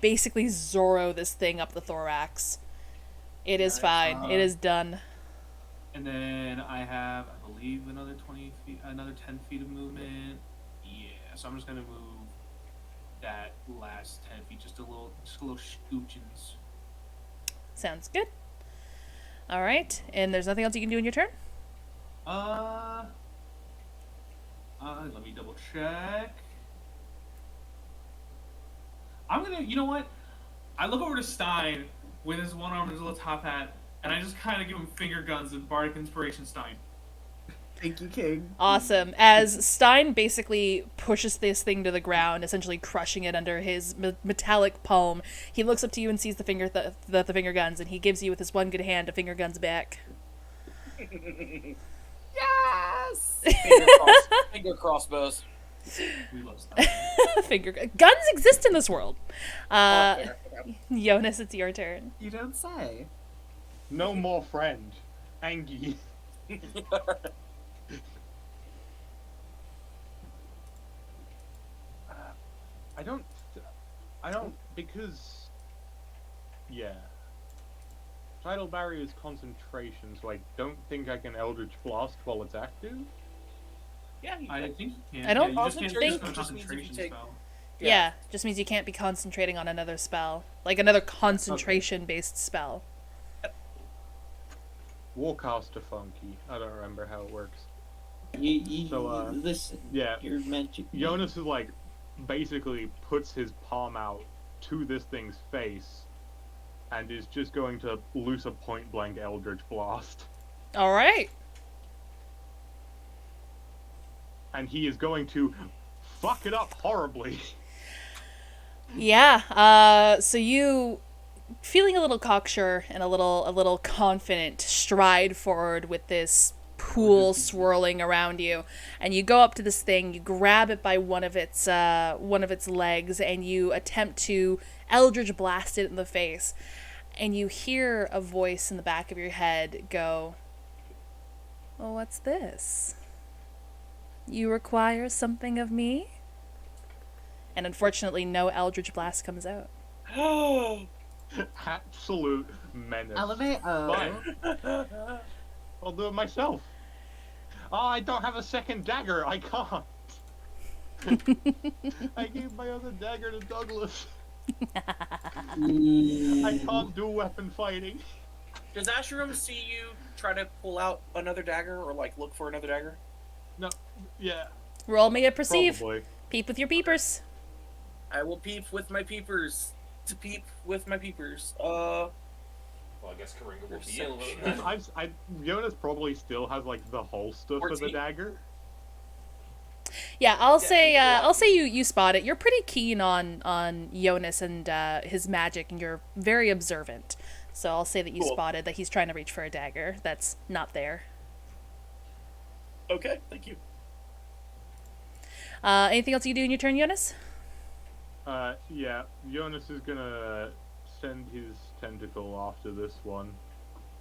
basically Zorro this thing up the thorax. It is fine. It is done. And then I have, I believe, another 20 feet, another 10 feet of movement. Yeah, so I'm just gonna move that last 10 feet, just a little scoochins. Sounds good. All right, and there's nothing else you can do in your turn? Let me double check. I'm gonna, you know what? I look over to Stein with his one arm and his little top hat, and I just kind of give him finger guns and Bardic Inspiration Stein. Thank you, King. Awesome. As Stein basically pushes this thing to the ground, essentially crushing it under his metallic palm, he looks up to you and sees the finger finger guns, and he gives you with his one good hand a finger guns back. Yes! Finger crossbows. We love Stein. Guns exist in this world. Fair. Jonas, it's your turn. You don't say. No more friend. Angie. I don't, because, yeah. Tidal Barrier is concentration, so I don't think I can Eldritch Blast while it's active. Yeah, you I can. think you can. I don't yeah, you just can't think- use a just means if you concentration take- spell. Yeah, just means you can't be concentrating on another spell. Like another concentration-based spell. Warcaster Funky. I don't remember how it works. So, So, listen. Yeah, You're magic. Jonas is like, basically puts his palm out to this thing's face and is just going to loose a point-blank Eldritch Blast. All right. And he is going to fuck it up horribly. Yeah. So you, feeling a little cocksure and a little confident, stride forward with this pool swirling around you, and you go up to this thing. You grab it by one of its legs, and you attempt to Eldritch blast it in the face. and you hear a voice in the back of your head go, "Well, what's this? You require something of me?" And unfortunately, no Eldritch Blast comes out. Absolute menace. LMAO. Fine. I'll do it myself. Oh, I don't have a second dagger. I can't. I gave my other dagger to Douglas. I can't do weapon fighting. Does Asherum see you try to pull out another dagger or like look for another dagger? No, yeah. Roll me a perceive. Probably. Peep with your peepers. I will peep with my peepers. To peep with my peepers. Well, I guess Karinga will be in a little bit. Jonas probably still has like the holster for the 14. dagger. Yeah, I'll say you spot it. You're pretty keen on Jonas and his magic, and you're very observant. So I'll say that you Cool. spotted that he's trying to reach for a dagger that's not there. Okay, thank you. Anything else you do in your turn, Jonas? Yeah. Jonas is gonna send his tentacle after this one.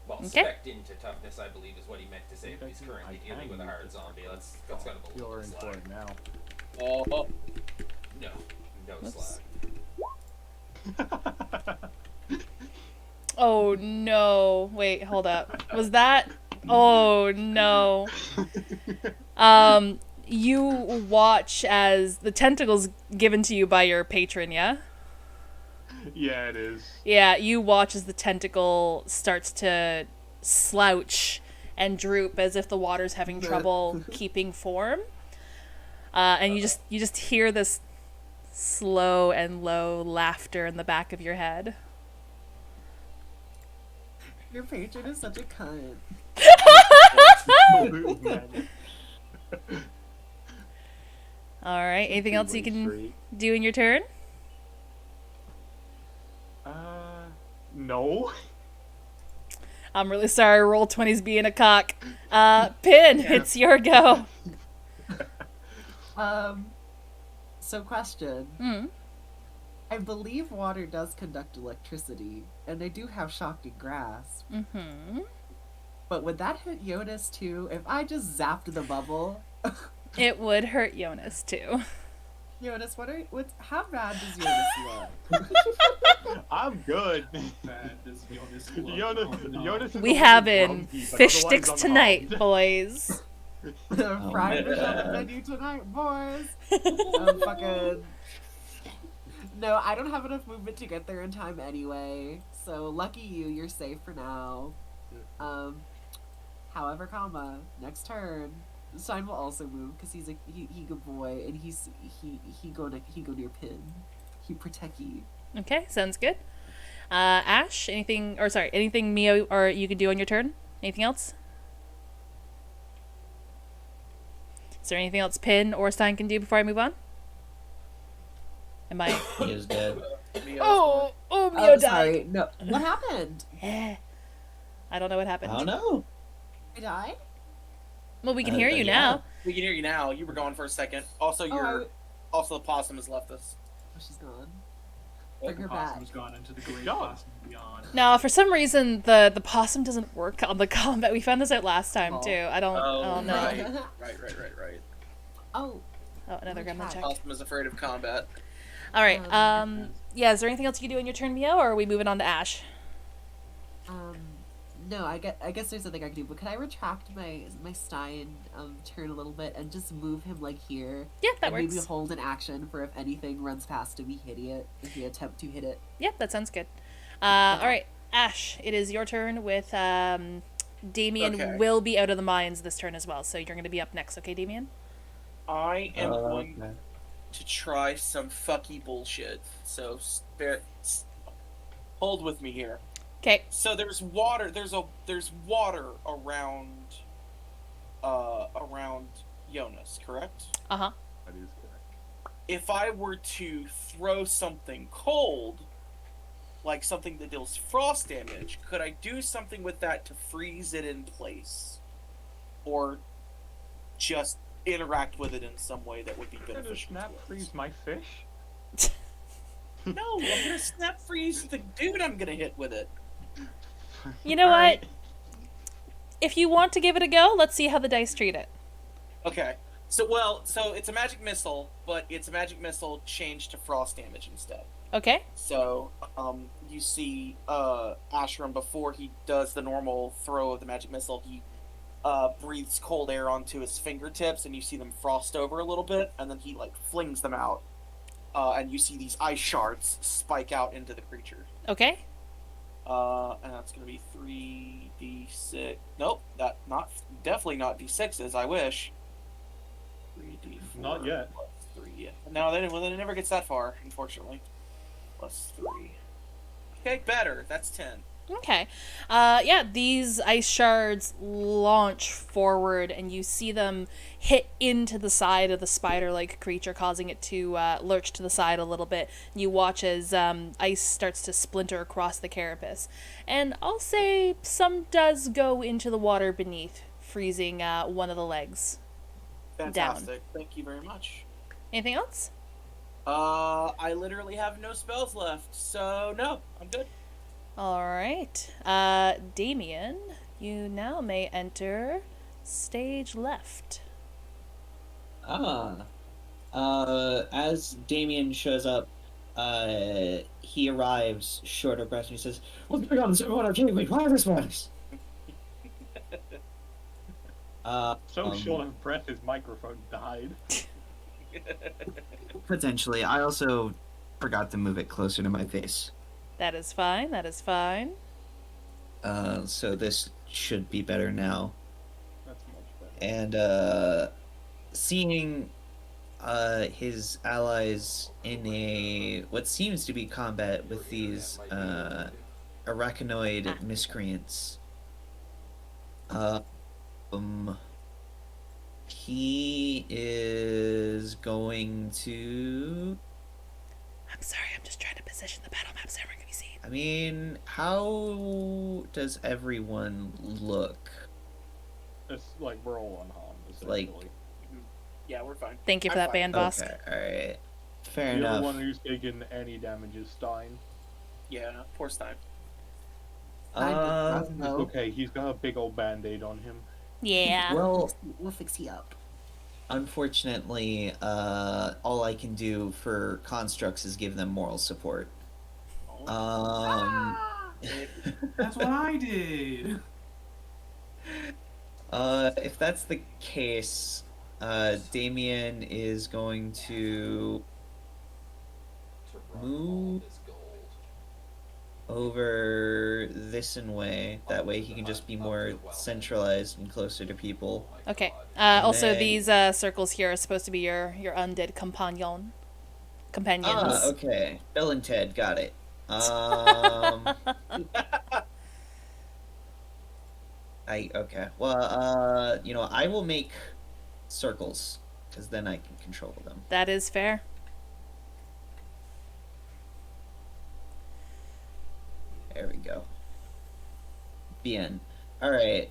Well, Okay. spec into toughness, I believe, is what he meant to say, but he's currently I dealing can with a use hard it. zombie. That's kind of a You're little in for slag. it now. Oh, No Whoops. slag. Oh no! Wait, hold up. Was that? Oh no! You watch as the tentacle's given to you by your patron, yeah? Yeah, it is. Yeah, you watch as the tentacle starts to slouch and droop as if the water's having trouble keeping form. And you just hear this slow and low laughter in the back of your head. Your patron is such a cunt. Absolute menace. All right. Anything else you Two-way can street. do in your turn? No. I'm really sorry. Roll 20's being a cock. Pin, it's your go. So question. Mm. I believe water does conduct electricity, and I do have shocking grasp. Mm-hmm. But would that hit Jonas too? If I just zapped the bubble? It would hurt Jonas too. Jonas, how bad does Jonas look? I'm good. Bad does Jonas Jonas is We the one having who's grumpy, but fish otherwise sticks unharmed. tonight, boys. Fried fish on the menu tonight, boys. I'm fucking... No, I don't have enough movement to get there in time anyway. So lucky you, you're safe for now. However, next turn, Stein will also move because he's he good boy and he go near Pin. He protect you. Okay, sounds good. Ash, anything Mio or you can do on your turn? Anything else? Is there anything else Pin or Stein can do before I move on? Am I? He is dead. Oh, Mio Oh, died. sorry. No, what happened? I don't know what happened. I don't know. I died. Well, we can hear you yeah. now. we can hear you now. You were gone for a second. Also, also the possum has left us. Oh, she's gone. Oh, Bring her Possum back. has gone into the great Dog. possum beyond. No, for some reason the possum doesn't work on the combat. We found this out last time Oh. too. I don't know. Right. Oh, Oh, another Okay. gremlin check. Possum is afraid of combat. All right. Yeah. Is there anything else you can do in your turn, Mio, or are we moving on to Ash? no, I guess there's something I can do, but can I retract my Stein turn a little bit and just move him like here? Yeah, that and works. maybe hold an action for if anything runs past him, if we attempt to hit it. Yeah, that sounds good. All right, Ash, it is your turn with Damien Okay. will be out of the mines this turn as well, so you're going to be up next, okay, Damien? I am going Okay. to try some fucky bullshit. So hold with me here. Okay. So there's water. There's water around Jonas, correct? Uh-huh. That is correct. If I were to throw something cold, like something that deals frost damage, could I do something with that to freeze it in place, or just interact with it in some way that would be I'm gonna beneficial? snap to us? freeze my fish. No, I'm gonna snap freeze the dude I'm gonna hit with it. You know what? Alright. If you want to give it a go, let's see how the dice treat it. Okay. So it's a magic missile, but it's a magic missile changed to frost damage instead. Okay. So, you see, Ashram, before he does the normal throw of the magic missile, he breathes cold air onto his fingertips, and you see them frost over a little bit, and then he flings them out, and you see these ice shards spike out into the creature. Okay. And that's gonna be 3d6. Nope, definitely not d6s. I wish. 3d4. Not yet. Plus 3. Yeah. No, they never gets that far, unfortunately. Plus 3. Okay, better. That's 10. Okay. Yeah, these ice shards launch forward, and you see them hit into the side of the spider-like creature, causing it to lurch to the side a little bit. You watch as ice starts to splinter across the carapace. And I'll say some does go into the water beneath, freezing one of the legs. Fantastic. Down. Thank you very much. Anything else? I literally have no spells left, so no, I'm good. Alright. Damien, you now may enter stage left. As Damien shows up, he arrives short of breath and he says, "What's going on? Is everyone okay? Wait, why are there spiders?" So short of breath, his microphone died. Potentially. I also forgot to move it closer to my face. That is fine, that is fine. So this should be better now. That's much better. And seeing his allies in what seems to be combat with these arachnoid miscreants, he is going to... I'm sorry, I'm just trying to position the battle map so everyone can be seen. I mean, how does everyone look? It's like we're all unharmed, Like- essentially. Yeah, we're fine. Thank you for I'm that fine. band, boss. Okay, alright. Fair The enough. only one who's taken any damage is Stein. Yeah, poor Stein. It's No. okay, he's got a big old band-aid on him. Yeah. Well, We'll fix you up. unfortunately, all I can do for constructs is give them moral support. That's what I did. If that's the case, Damien is going to move over this and way. That way he can just be more centralized and closer to people. Okay. Also, then- these circles here are supposed to be your undead companions. Okay. Bill and Ted, got it. Okay. Well, I will make circles, because then I can control them. That is fair. There we go. Bien. Alright.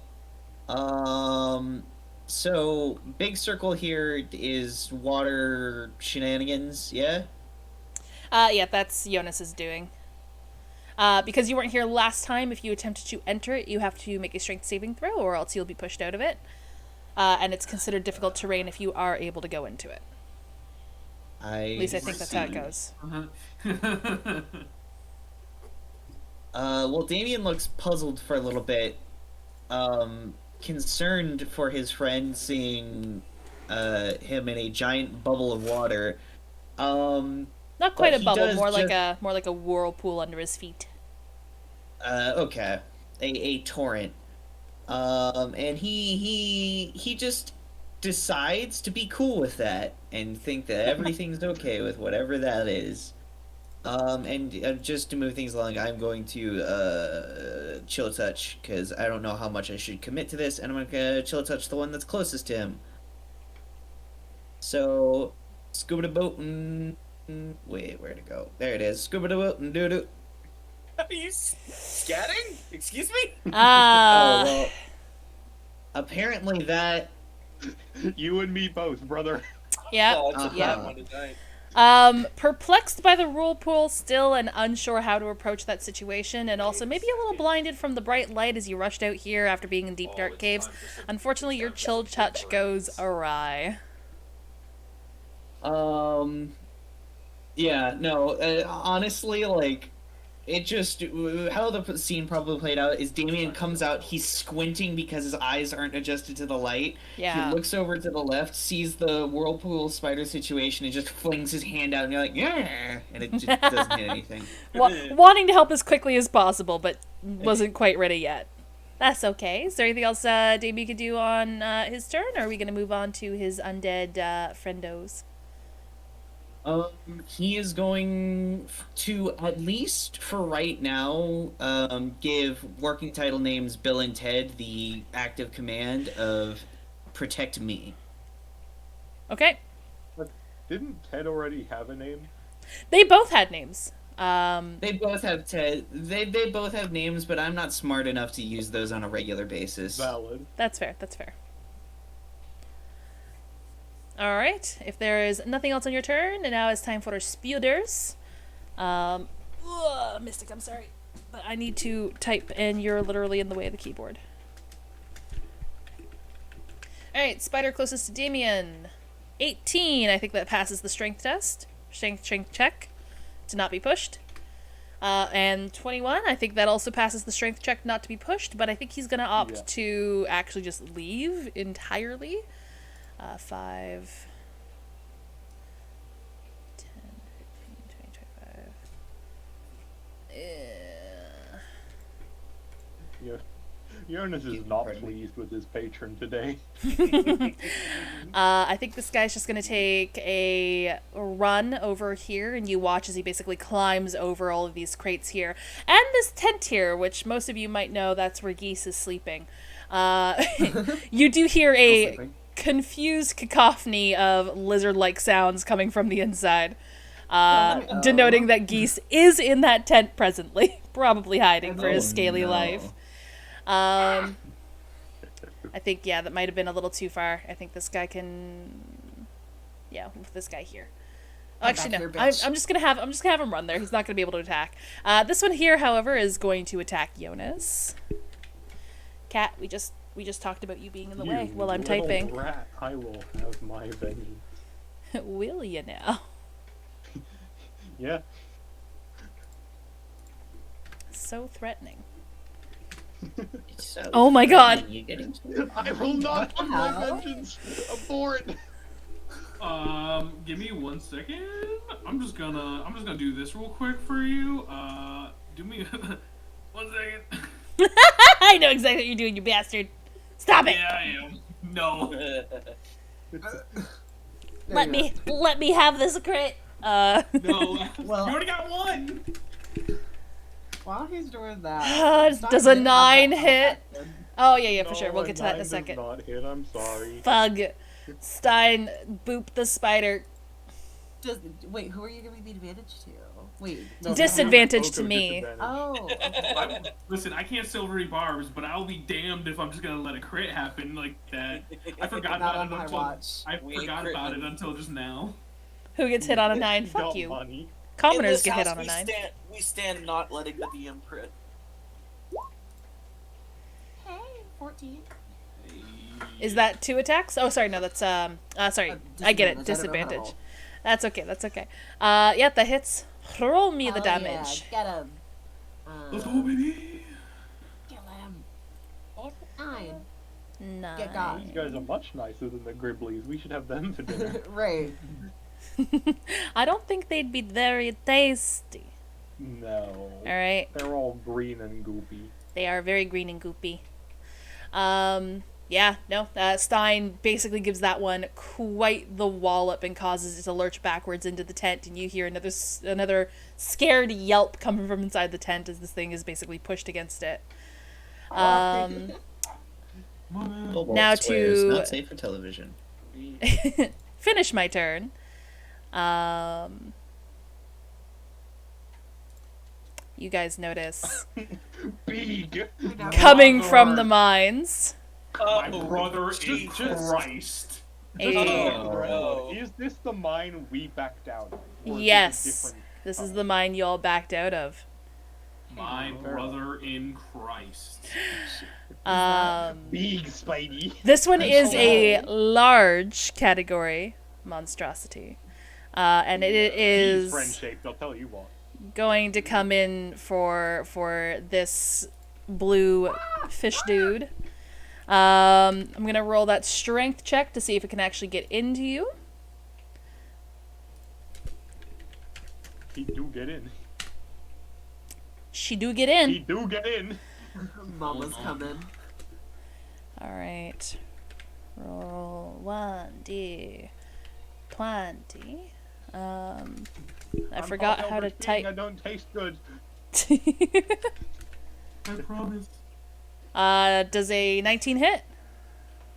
So, big circle here is water shenanigans, yeah? Yeah, that's Jonas's doing. Because you weren't here last time, if you attempted to enter it, you have to make a strength saving throw, or else you'll be pushed out of it. And it's considered difficult terrain if you are able to go into it. At least I think that's how it goes. Well, Damien looks puzzled for a little bit, concerned for his friend seeing him in a giant bubble of water. Not quite But a he bubble, does more like a whirlpool under his feet. Okay, a torrent. And he just decides to be cool with that and think that everything's okay with whatever that is. And just to move things along, I'm going to chill touch, because I don't know how much I should commit to this, and I'm gonna chill touch the one that's closest to him. So, scuba the boat and wait, where'd it go? There it is. Scuba the boat and doo doo. Are you scatting? Excuse me? Oh well. Apparently that. You and me both, brother. Yeah. Oh, it's a Uh-huh. bad one tonight. Perplexed by the rule pool still and unsure how to approach that situation, and also maybe a little blinded from the bright light as you rushed out here after being in deep dark caves, unfortunately your chill touch goes awry. Yeah, no, honestly, like, it just, how the scene probably played out is Damien comes out, he's squinting because his eyes aren't adjusted to the light. Yeah. He looks over to the left, sees the whirlpool spider situation, and just flings his hand out, and you're like, yeah, and it just doesn't hit anything. Wanting to help as quickly as possible, but wasn't quite ready yet. That's okay. Is there anything else Damien could do on his turn, or are we going to move on to his undead friendos? He is going to, at least for right now, give working title names Bill and Ted the active command of protect me. Okay. But didn't Ted already have a name? They both had names. They both have Ted. They both have names, but I'm not smart enough to use those on a regular basis. Valid. That's fair. That's fair. All right. If there is nothing else on your turn, and now it's time for our Spielers. Mystic, I'm sorry, but I need to type, and you're literally in the way of the keyboard. All right, spider closest to Damien. 18. I think that passes the strength test. Strength check to not be pushed. And 21. I think that also passes the strength check not to be pushed, but I think he's gonna opt to actually just leave entirely. 5, 10, 15, 20, 25. Jonas is not pleased with his patron today. I think this guy's just going to take a run over here, and you watch as he basically climbs over all of these crates here. And this tent here, which most of you might know that's where Geese is sleeping. You do hear a confused cacophony of lizard-like sounds coming from the inside, denoting that Geese is in that tent presently, probably hiding for his scaly life. I think, that might have been a little too far. I think this guy can, with this guy here. Oh, actually, no. I'm just gonna have him run there. He's not gonna be able to attack. This one here, however, is going to attack Jonas. Cat, we just talked about you being in the way while I'm typing. Rat, I will have my vengeance. Will you now? Yeah. So threatening. So oh my god! I will not have my vengeance. Abort. Give me 1 second. I'm just gonna do this real quick for you. Do me 1 second. I know exactly what you're doing, you bastard. Stop it. Yeah, I am. No. let me have this crit. No. Well, you already got one. While he's doing that, does a 9 hit? Oh yeah, for sure. No, We'll get to that in a does second. not hit. I'm sorry. Fug. Stein, boop the spider. Wait, who are you giving the advantage to? Wait. No, Disadvantage to Oko me. disadvantage. Oh. Okay. Listen, I can't silvery barbs, but I'll be damned if I'm just gonna let a crit happen like that. I forgot Not about on it my until watch. I forgot about it until just now. Who gets hit on a 9? Fuck Got you. money. Commoners get hit on a 9. We stand not letting the DM crit. Hey, 14. Is that 2 attacks? Oh, sorry, no, that's sorry. I get it. Disadvantage. I don't know how to Disadvantage. roll. That's okay. That's okay. That hits. Roll me the Oh, damage. Yeah, get him. Let's go, baby. Kill him. 9. 9. Get got. These guys are much nicer than the Gribblies. We should have them for dinner. Right. I don't think they'd be very tasty. No. Alright. They're all green and goopy. They are very green and goopy. Stein basically gives that one quite the wallop and causes it to lurch backwards into the tent, and you hear another scared yelp coming from inside the tent as this thing is basically pushed against it. Now to not safe for television. finish my turn. You guys notice Big. coming from the mines. My brother in Christ. A- bro. Is this the mine we backed out of? Or is Yes. this a different This is tunnel? the mine you all backed out of. My brother in Christ. Big Spidey. This one is a large category monstrosity. And it He's friend is shaped, I'll tell you what. going to come in for this blue fish dude. I'm gonna roll that strength check to see if it can actually get into you. He do get in. She do get He in. do get in. Mama's coming. All right. Roll 1d20. I I'm forgot hot how to over king, I type. don't taste good. I promise. Does a 19 hit?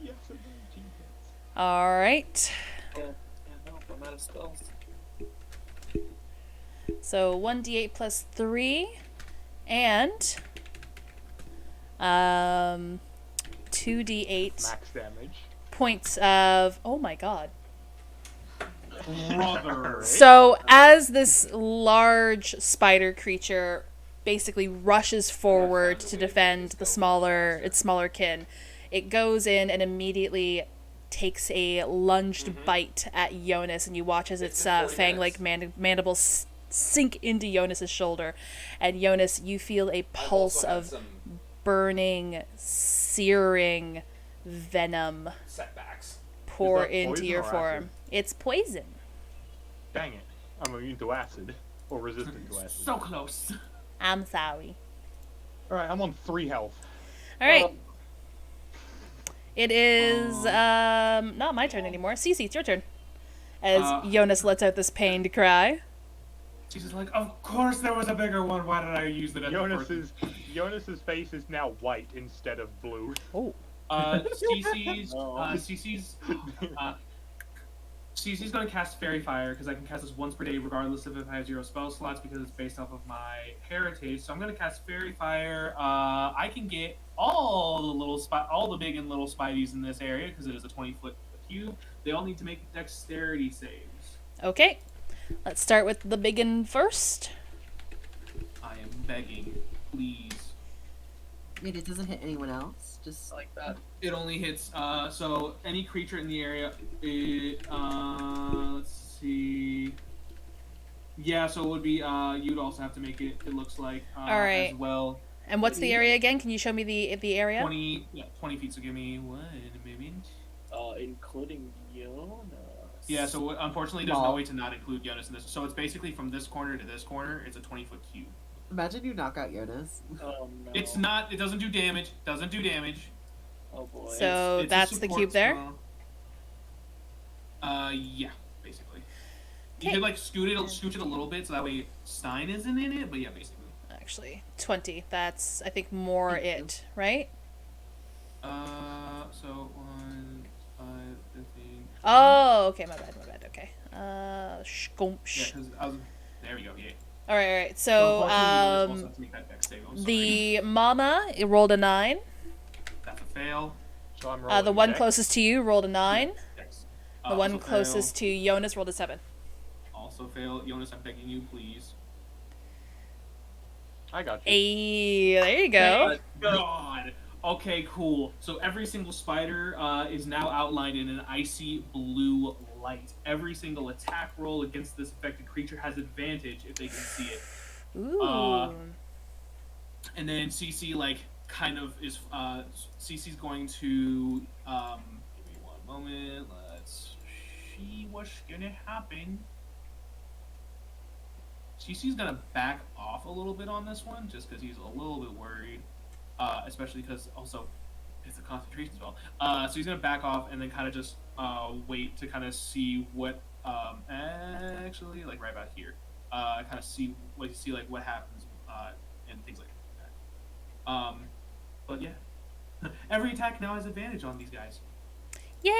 Yes, a 19 hits. All right. Yeah, no, I'm out of spells. So 1d8 plus 3 and 2d8 Max damage. points of, oh my god. Brother. So as this large spider creature basically rushes forward to defend its smaller kin, it goes in and immediately takes a lunged bite at Jonas, and you watch as its fang-like mandibles sink into Jonas's shoulder, and Jonas, you feel a pulse of burning, searing venom setbacks. pour Is that into poison your or acid? form. It's poison. Dang it. I'm immune to acid. Or resistant to acid. So close. I'm sorry. Alright, I'm on 3 health. All right. It is not my turn anymore. Cece, it's your turn. As Jonas lets out this pained cry. She's just like, of course there was a bigger one. Why did I use the Jonas's face is now white instead of blue. Oh. Cece's going to cast Fairy Fire because I can cast this once per day regardless of if I have 0 spell slots because it's based off of my heritage. So I'm going to cast Fairy Fire. I can get all the big and little Spideys in this area because it is a 20-foot cube. They all need to make dexterity saves. Okay. Let's start with the biggin first. I am begging, please. Wait, it doesn't hit anyone else? Just Like that. It only hits, so any creature in the area, let's see. Yeah, so it would be, you'd also have to make it, it looks like, All right. as well. And what's the area again? Can you show me the area? 20 feet, so give me 1 moment. Including Jonas. Yeah, so unfortunately there's Well- no way to not include Jonas in this. So it's basically from this corner to this corner, it's a 20-foot cube. imagine you knock out Jonas. Oh no. It's not, it doesn't do damage, Oh boy. So It's a that's the support cube there? spell. Yeah, basically. You Okay. could like scooch it a little bit so that way Stein isn't in it, but yeah, basically. Actually, 20. That's, I think, more it, right? So 1, 5, 15. Oh, okay, my bad, okay. Yeah, Shkoomsh. because there we go. Yeah. All right. So, unfortunately, you also have to make that dex save. I'm sorry. the mama it rolled a 9. That's a fail. So I'm rolling The one dex. closest to you rolled a 9. Dex. The one Also closest to Jonas rolled a 7. Fail. Also fail. Jonas, I'm begging you, please. I got you. Hey, there you go. Thank God. Okay, cool. So every single spider is now outlined in an icy blue light. Every single attack roll against this affected creature has advantage if they can see it. Ooh. And then CC kind of is CC's going to give me 1 moment. Let's see what's gonna happen. CC's gonna back off a little bit on this one just because he's a little bit worried. Especially because also it's a concentration spell. So he's gonna back off and then kind of just wait to kind of see what actually right about here. Kind of see what happens and things like that. But yeah, every attack now has advantage on these guys. Yay!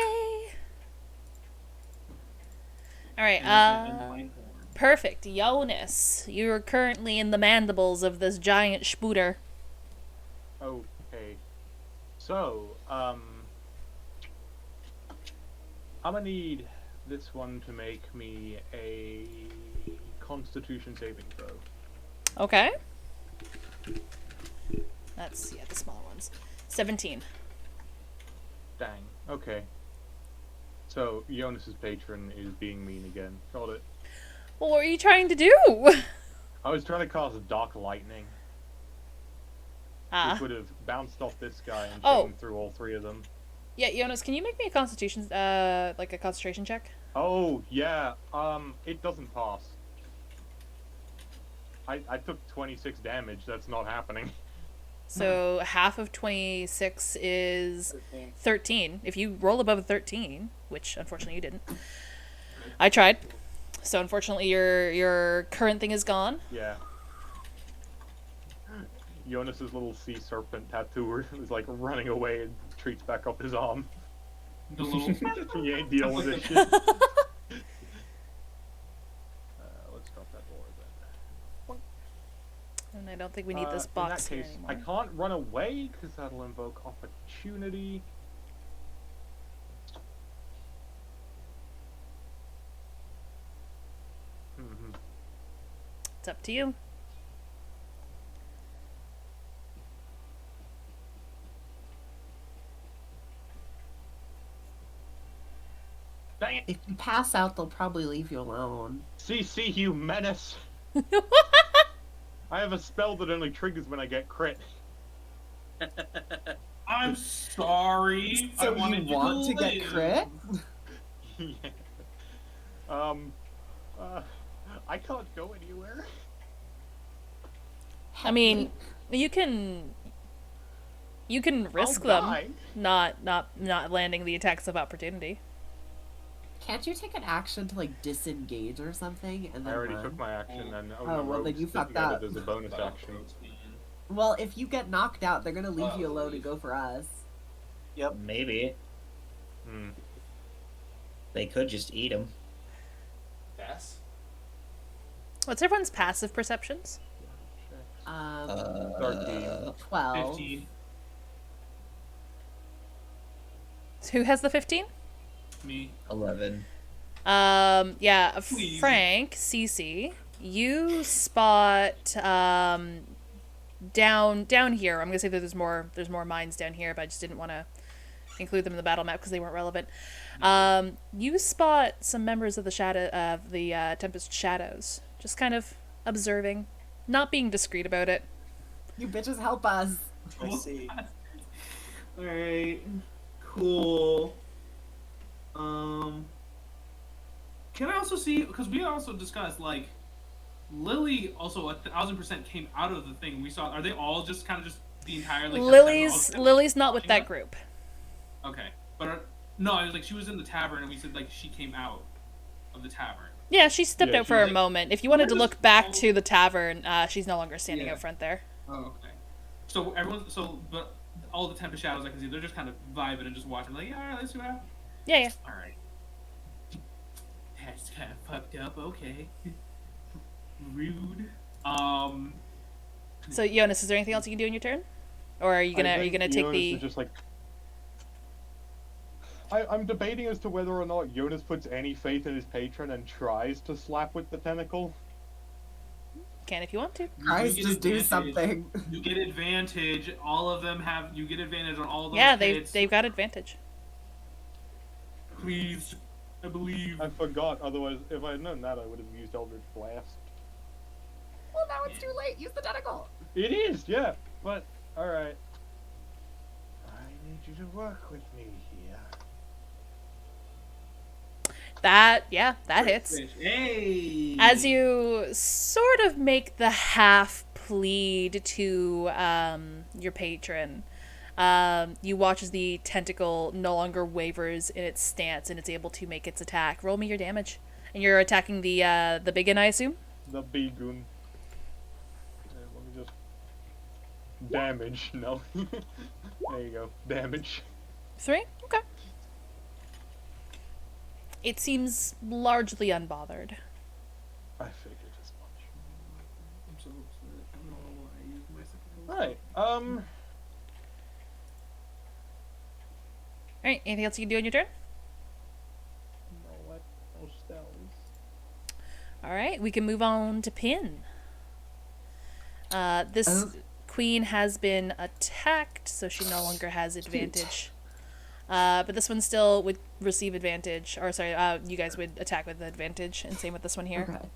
All right. And the line horn. Perfect. Jonas, you are currently in the mandibles of this giant spooter. Okay. So, I'm gonna need this one to make me a Constitution saving throw. Okay. That's, yeah, the smaller ones. 17. Dang. Okay. So Jonas's patron is being mean again. Got it. Well, what are you trying to do? I was trying to cast Dark Lightning, Ah. which would have bounced off this guy and Oh. shone through all three of them. Yeah, Jonas, can you make me a constitution, like a concentration check? Oh, yeah. It doesn't pass. I took 26 damage. That's not happening. So half of 26 is 13. 13. If you roll above a 13, which unfortunately you didn't, I tried. So unfortunately your current thing is gone. Yeah. Jonas's little sea serpent tattooer is like running away and treats back up his arm. The little. He ain't dealing with this shit. Let's drop that door then. And I don't think we need this box in here that case, anymore. I can't run away because that'll invoke opportunity. Mm-hmm. It's up to you. Dang it! If you pass out, they'll probably leave you alone. CC, you menace! I have a spell that only triggers when I get crit. I'm sorry. I So wanted you want to get live. crit? Yeah. I can't go anywhere. I mean, you can risk I'll them die. not landing the attacks of opportunity. Can't you take an action to like disengage or something and then I already run? took my action, and Oh, well, then you fucked up. As a bonus action. Well, if you get knocked out, they're gonna leave you alone and go for us. Maybe. Hmm. They could just eat him. Bess? What's everyone's passive perceptions? 13. 12. 15. Who has the 15? Me. 11. Yeah, Please. Frank, Cece, you spot down here. I'm gonna say that there's more mines down here, but I just didn't want to include them in the battle map because they weren't relevant. You spot some members of the Tempest Shadows, just kind of observing, not being discreet about it. You bitches help us. I see. Alright. Cool. Can I also see, because we also discussed, like, Lily also 1,000% came out of the thing. We saw, are they all just kind of just the entire, like, Lily's not with that group. Okay. But, no, I was like, she was in the tavern, and we said, like, she came out of the tavern. Yeah, she stepped Yeah, out she for a was- moment. If you wanted to Where look does back all- to the tavern, she's no longer standing Yeah. out front there. Oh, okay. So but all the Tempest Shadows I can see, they're just kind of vibing and just watching, like, yeah, alright, let's see what happens. Yeah, yeah. Alright. That's kind of fucked up, okay. Rude. So, Jonas, is there anything else you can do in your turn? Or are you gonna take Jonas the... is just like... I'm debating as to whether or not Jonas puts any faith in his patron and tries to slap with the tentacle. Can if you want to. Guys, You just get do advantage. something. You get advantage. All of them have. You get advantage on all those Yeah, hits. they've got advantage. Please, I believe. I forgot, otherwise, if I had known that, I would have used Eldritch Blast. Well, now it's too late. Use the tentacle. It is, yeah, but, alright. I need you to work with me here. That hits. Hey. As you sort of make the half plead to your patron, you watch as the tentacle no longer wavers in its stance and it's able to make its attack. Roll me your damage, and you're attacking the big one, I assume. The Begoon. Let me just... Damage, no. There you go, damage. 3? Okay. It seems largely unbothered. I figured as much. I'm so upset. I don't know why I used my second. Right, Alright, anything else you can do on your turn? All right, we can move on to Pin. This Oh. queen has been attacked, so she no longer has advantage. But this one still would receive advantage. Or sorry, you guys would attack with advantage, and same with this one here. Okay.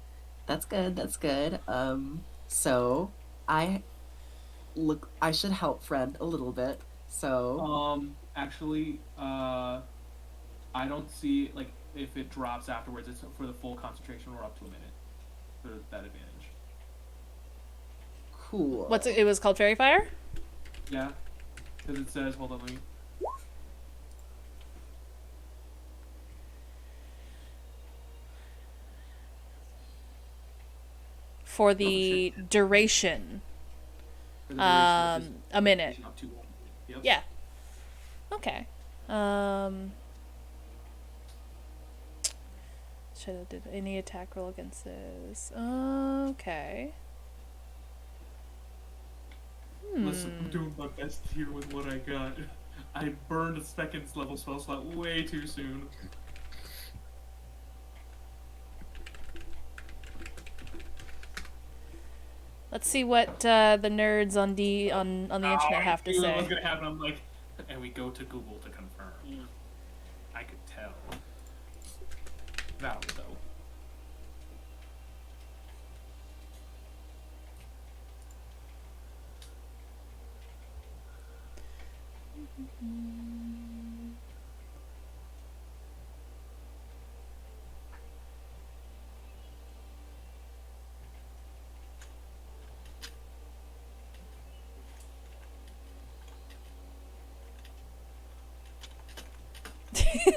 That's good. That's good. So I should help Fred a little bit. So Actually, I don't see, like, if it drops afterwards, it's for the full concentration or up to a minute for that advantage. cool. What's it? It was called Fairy Fire? Yeah, because it says, hold on, let me. For the duration. For the duration, it's A minute. up to 1 minute. Yep. Yeah. Okay. Should have did any attack roll against this. Okay. Listen, I'm doing my best here with what I got. I burned a second level spell slot way too soon. Let's see what the nerds on the internet have to I knew say. What's gonna happen? I'm like, and we go to Google to confirm. I could tell. Valid though.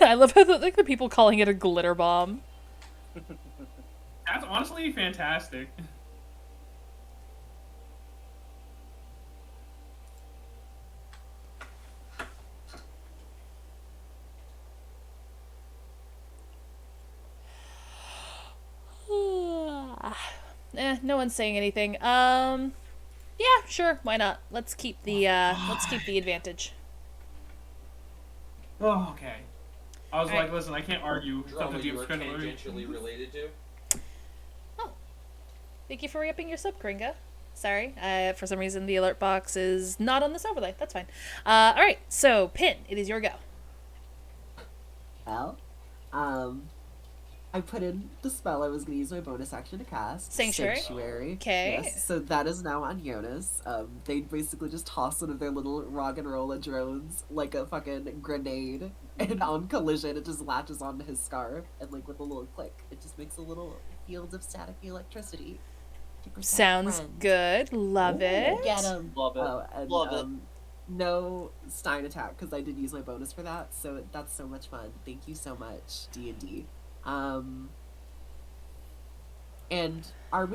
I love how the people calling it a glitter bomb. That's honestly fantastic. No one's saying anything. Yeah, sure, why not? Let's keep the advantage. Oh, okay. I was Alright. like, listen, I can't argue. Drama Something you deep were screen. tangentially related to? Thank you for re-upping your sub, Kringa. Sorry, for some reason the alert box is not on this overlay. That's fine. Alright, so, Pin, it is your go. Well, I put in the spell I was going to use my bonus action to cast. Sanctuary. Sanctuary. 'Kay. Yes, so that is now on Jonas. They basically just toss one of their little rock and roller drones like a fucking grenade, and on collision it just latches onto his scarf, and like with a little click, it just makes a little field of static electricity. to protect Sounds friends. good. Love it. Get him. Love it. Oh, and, Love it. No Stein attack because I did use my bonus for that, so that's so much fun. Thank you so much, D&D. And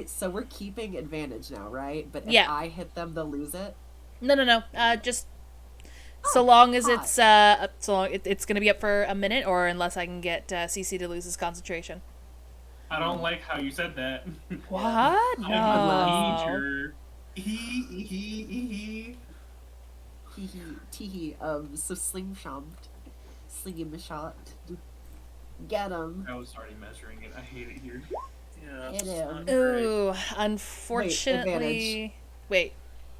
so we're keeping advantage now, right? But if Yeah. I hit them, they'll lose it. No. Just so long as hot. it's gonna be up for a minute, or unless I can get CC to lose his concentration. I don't like how you said that. What? I'm a No. teacher. He. Teehee. So slingshot. Sling him a shot. Get him. I was already measuring it. I hate it here. Yeah. Hit it's him. not great. Ooh, unfortunately. Wait,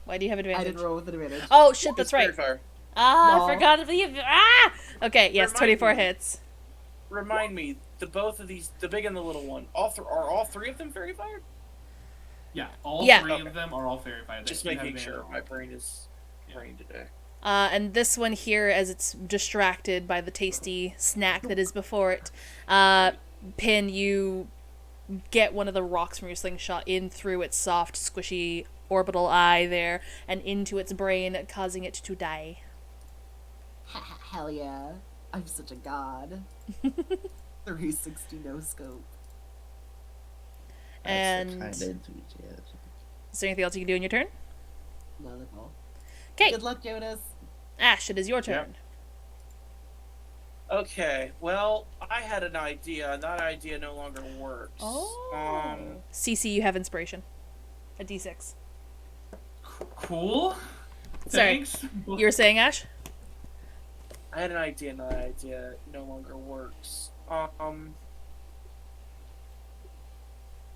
why do you have I advantage? didn't roll with advantage. Oh shit, that's It's right. Fairy Fire. Ah, No. I forgot Okay, yes, Remind 24 me. hits. Remind me, both of these, the big and the little one, are all three of them Fairy Fire? Yeah, all Yeah. three Okay. of them are all fairy fire. Just You have making advantage sure. on My all. brain is brain today. And this one here, as it's distracted by the tasty snack that is before it, Pin, you get one of the rocks from your slingshot in through its soft, squishy orbital eye there, and into its brain, causing it to die. Hell yeah. I'm such a god. 360 no scope. And That's is the kind of enthusiasm. there anything else you can do in your turn? None at all. Okay, Good luck, Jonas. Ash, it is your turn. Okay, well, I had an idea, and that idea no longer works. Oh. CC, you have inspiration. A d6. Cool. Sorry. Thanks. You were saying, Ash? I had an idea, and that idea no longer works.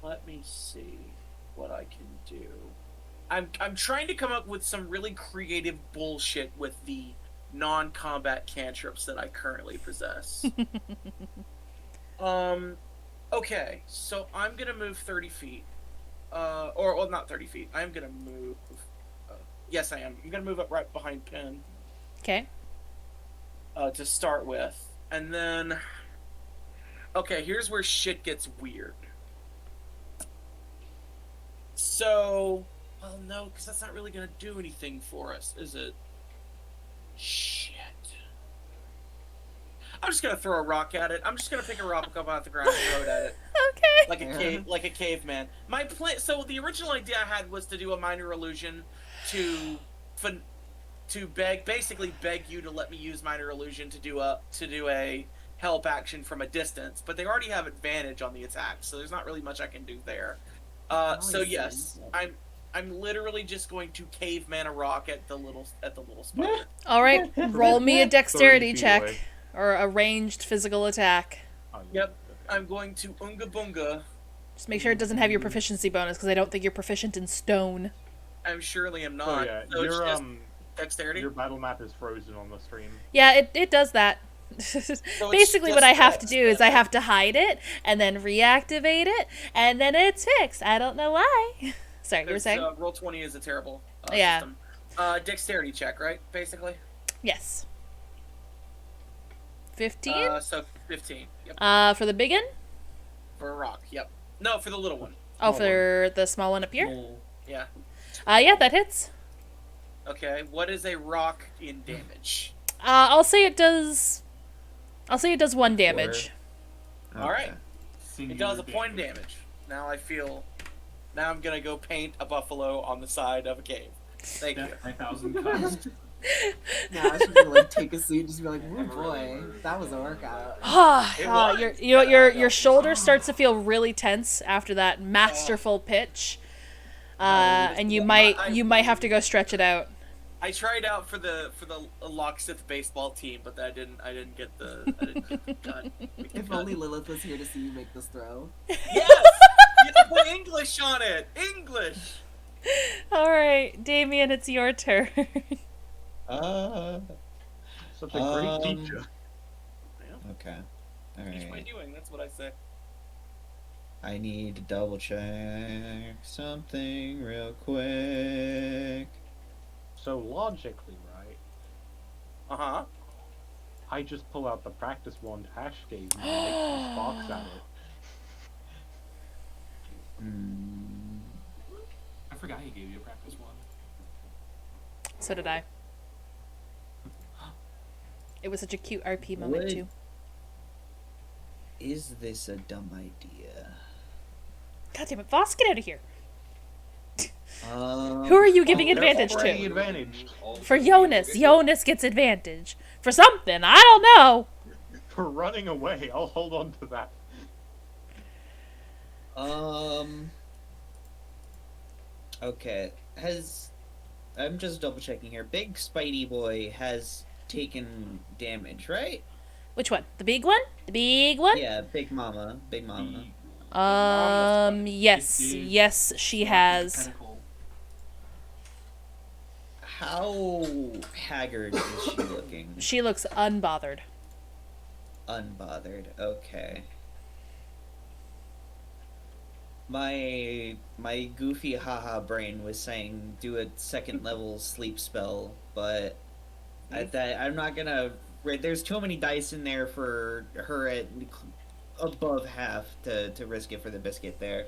Let me see what I can do. I'm trying to come up with some really creative bullshit with the non-combat cantrips that I currently possess. Okay, so I'm gonna move 30 feet. Or well, not 30 feet. I'm gonna move. Yes, I am. I'm gonna move up right behind Pin. Okay. To start with, and then. Okay, here's where shit gets weird. So, well, no, because that's not really gonna do anything for us, is it? Shit. I'm just gonna throw a rock at it. I'm just gonna pick a rock up out the ground and throw it at it. Okay. Like a caveman. My plan. So the original idea I had was to do a minor illusion to basically beg you to let me use minor illusion to do a help action from a distance. But they already have advantage on the attack, so there's not really much I can do there. So yes, I'm literally just going to caveman a rock at the little spider. All right. Roll me a 30 dexterity feet check away. or a ranged physical attack. Yep, I'm going to Unga Bunga. Just make sure it doesn't have your proficiency bonus because I don't think you're proficient in stone. I surely am Oh not. yeah, So it's your just dexterity. your battle map is frozen on the stream. Yeah, it does that. Basically, what just I have to dex, do is I have to hide it and then reactivate it, and then it's fixed. I don't know why. Sorry, you were saying? Roll 20 is a terrible Yeah. system. Dexterity check, right? Basically. Yes. 15? So 15. Yep. For the big one? For a rock. Yep. No, for the little one. Oh, for the small one up here? Oh, Yeah. Yeah, that hits. Okay. What is a rock in damage? I'll say it does 1 damage. All right. Okay. It does a point of damage. Now I'm gonna go paint a buffalo on the side of a cave. Thank you. Death by 1,000 cuts. Now I should like take a seat and just be like, oh boy, that was a workout. It was. Your shoulder starts to feel really tense after that masterful pitch, and you might have to go stretch it out. I tried out for the Locksmith baseball team, but I didn't get God. If only Lilith was here to see you make this throw. Yes! You have to put English on it! English! All right, Damien, it's your turn. Such a great teacher. Okay. Teach my Alright. doing, that's what I say. I need to double check something real quick. So logically, right? Uh-huh. I just pull out the practice wand Ash gave me and make some sparks at it. Hmm. I forgot he gave you a practice one. So did I. It was such a cute RP moment, Would- too. Is this a dumb idea? God damn it, Voss, get out of here. Um, Who are you giving They're advantage already to? advantaged. For Jonas. Jonas gets advantage. For something, I don't know. For running away, I'll hold on to that. Okay. I'm just double checking here. Big Spidey Boy has taken damage, right? Which one? The big one? The big one? Yeah, Big Mama. Big Mama. Yes. It did. Yes, she Like has. tentacle. How haggard is she looking? She looks unbothered. Unbothered. Okay. My goofy haha brain was saying do a second level sleep spell, but I'm not gonna. There's too many dice in there for her at above half to risk it for the biscuit there.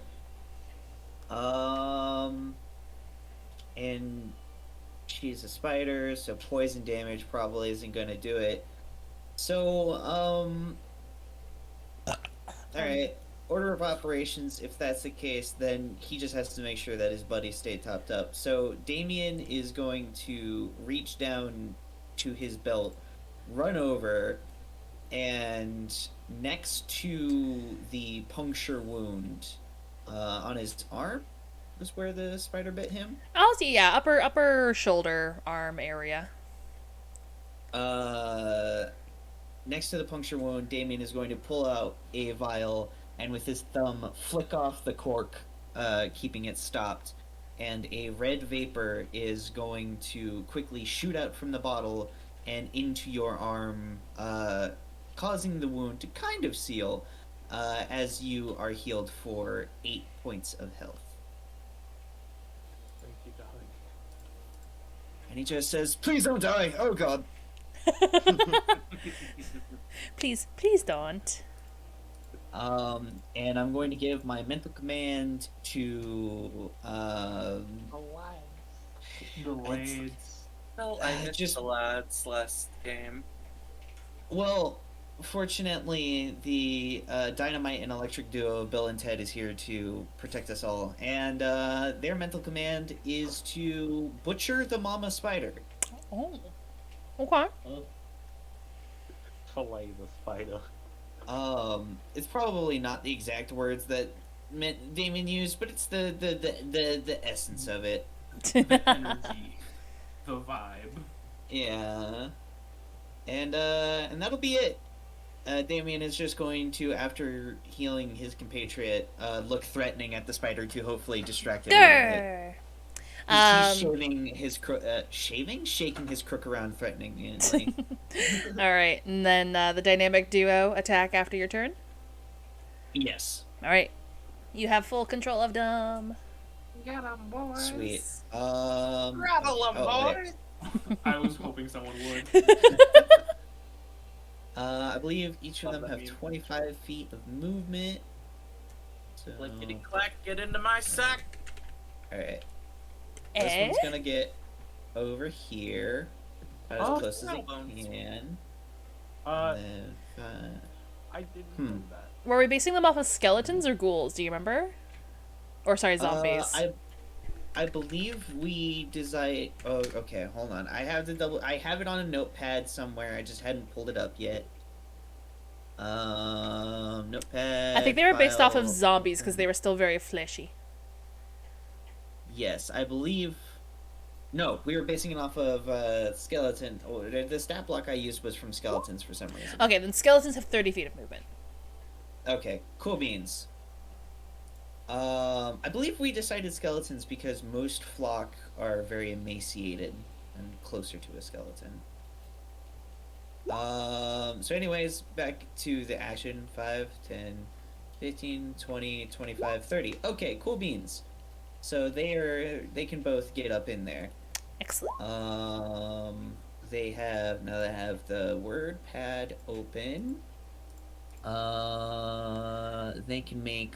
And she's a spider, so poison damage probably isn't gonna do it. So, alright. Order of operations, if that's the case, then he just has to make sure that his buddies stay topped up. So, Damien is going to reach down to his belt, run over, and next to the puncture wound on his arm was where the spider bit him. Oh, see, yeah, upper shoulder, arm area. Next to the puncture wound, Damien is going to pull out a vial and with his thumb flick off the cork, keeping it stopped. And a red vapor is going to quickly shoot out from the bottle and into your arm, causing the wound to kind of seal, as you are healed for 8 points of health. Thank you, darling. And he just says, "Please don't die! Oh god!" Please don't. And I'm going to give my mental command to, The lads. Well, I missed just- the lads last game. well, fortunately, the Dynamite and Electric duo, Bill and Ted, is here to protect us all. And their mental command is to butcher the mama spider. Oh. Okay. Fillet the spider. It's probably not the exact words that Damon used, but it's the essence of it. The energy. The vibe. Yeah. And that'll be it. Damien is just going to, after healing his compatriot, look threatening at the spider to hopefully distract it a little bit. Grr. He's shaving his shaking his crook around threateningly. All right, and then the dynamic duo attack after your turn. Yes. All right, you have full control of them. Get 'em, boys. Sweet. Rattle 'em, oh, wait. boys. I was hoping someone would. I believe each of them Love that have music. 25 feet of movement. So, Lickety clack, get into my sack. all right. This Eh? one's gonna get over here, about as close as it bones. can. Uh, And then, I didn't Hmm. do that. Were we basing them off of skeletons or ghouls? Do you remember? Or sorry, zombies. I believe we decided. Oh, okay. Hold on. I have it on a notepad somewhere. I just hadn't pulled it up yet. Notepad. I think they were based off of file. zombies because they were still very fleshy. Yes, I believe. No, we were basing it off of skeleton. Oh, the stat block I used was from skeletons for some reason. Okay, then skeletons have 30 feet of movement. Okay, cool beans. I believe we decided skeletons because most flock are very emaciated and closer to a skeleton. So anyways, back to the action. 5, 10, 15, 20, 25, 30. Okay, cool beans. So they can both get up in there. Excellent. They have the word pad open. They can make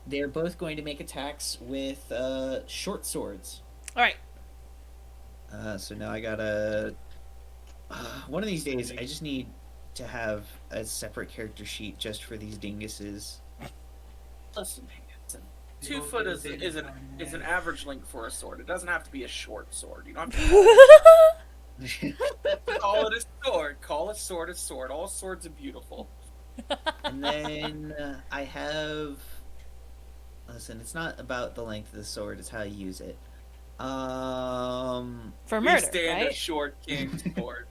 they're both going to make attacks with short swords. All right. So now I gotta. One of these days, I just need to have a separate character sheet just for these dinguses. Listen, Hanson. 2 foot is an average length for a sword. It doesn't have to be a short sword. You don't have to call it a sword. Call a sword a sword. All swords are beautiful. And then I have. Listen, it's not about the length of the sword; it's how you use it. For We murder, stand a right? short king's sword.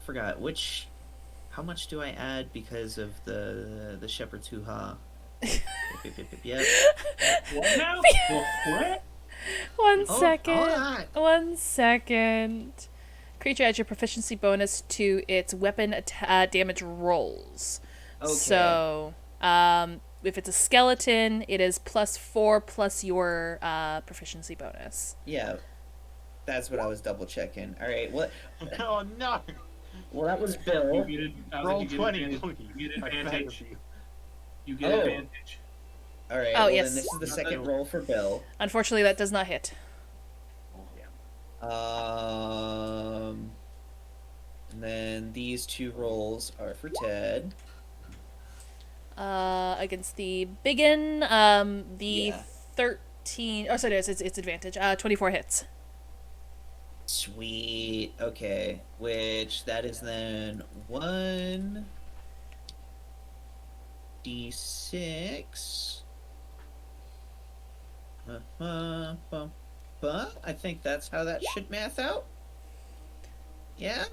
Forgot which. How much do I add because of the shepherd's hoo-ha? Yep. What now? What? One Oh, second. alright. 1 second. Creature adds your proficiency bonus to its weapon damage rolls. Okay. So, if it's a skeleton, it is +4 plus your proficiency bonus. Yeah, that's what I was double checking. All right, what? Oh no! Well, that was You Bill. get it. Roll You get 20, advantage. please. You get I beg of advantage. you. You get Oh. advantage. All right. Oh, well, yes. Then this is the second roll for Bill. Unfortunately, that does not hit. And then these 2 rolls are for Ted. Against the biggin, the Yeah. 13. Oh, sorry, it's advantage. 24 hits. Sweet. Okay. Which that is then 1d6. I think that's how that should math out. Yeah.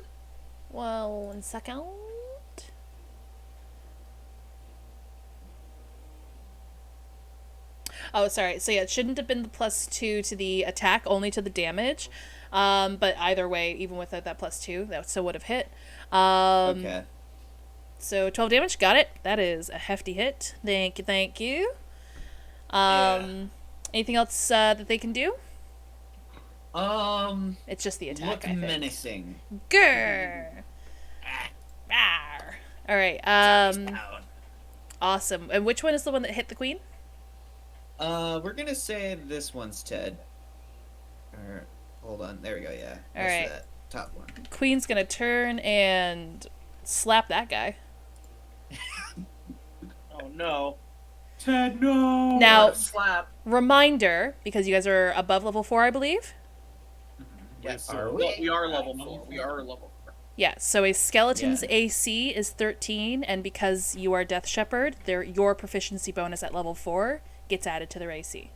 Well, 1 second. Oh, sorry. So yeah, it shouldn't have been the +2 to the attack, only to the damage. But either way, even without that +2, that still would have hit. Okay. So 12 damage, got it. That is a hefty hit. Thank you, thank you. Anything else that they can do? It's just the attack, Look I think. menacing. Grr. Rawr. All right. Awesome. And which one is the one that hit the queen? We're gonna say this one's Ted. Or, hold on, there we go. Yeah. All What's right. that top one? Queen's gonna turn and slap that guy. Oh no. Ted, no. Now, Slap. reminder, because you guys are above level 4, I believe. Yes. Are Well, we? we are level 4. We are level 4. Yeah, so a skeleton's Yeah. AC is 13, and because you are Death Shepherd, your proficiency bonus at level 4 gets added to their AC.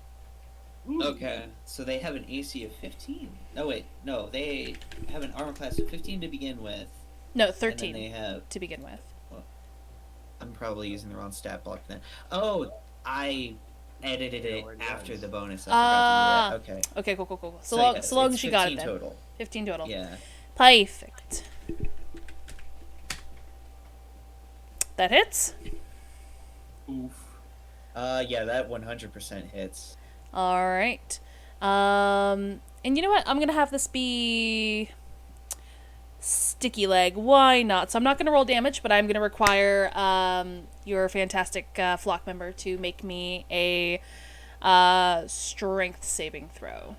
Okay, so they have an AC of 15. No, wait, no, they have an armor class of 15 to begin with. No, And 13 then they have. to begin with. I'm probably using the wrong stat block then. Oh, I edited it after the bonus. I forgot to do that. Okay. Okay, cool. So, yeah, so long it's as you got it 15 then. total. 15 total. Yeah. Perfect. That hits. Oof. Yeah, that 100% hits. All right. And you know what? I'm going to have this be sticky leg. Why not? So I'm not going to roll damage, but I'm going to require your fantastic flock member to make me a strength saving throw.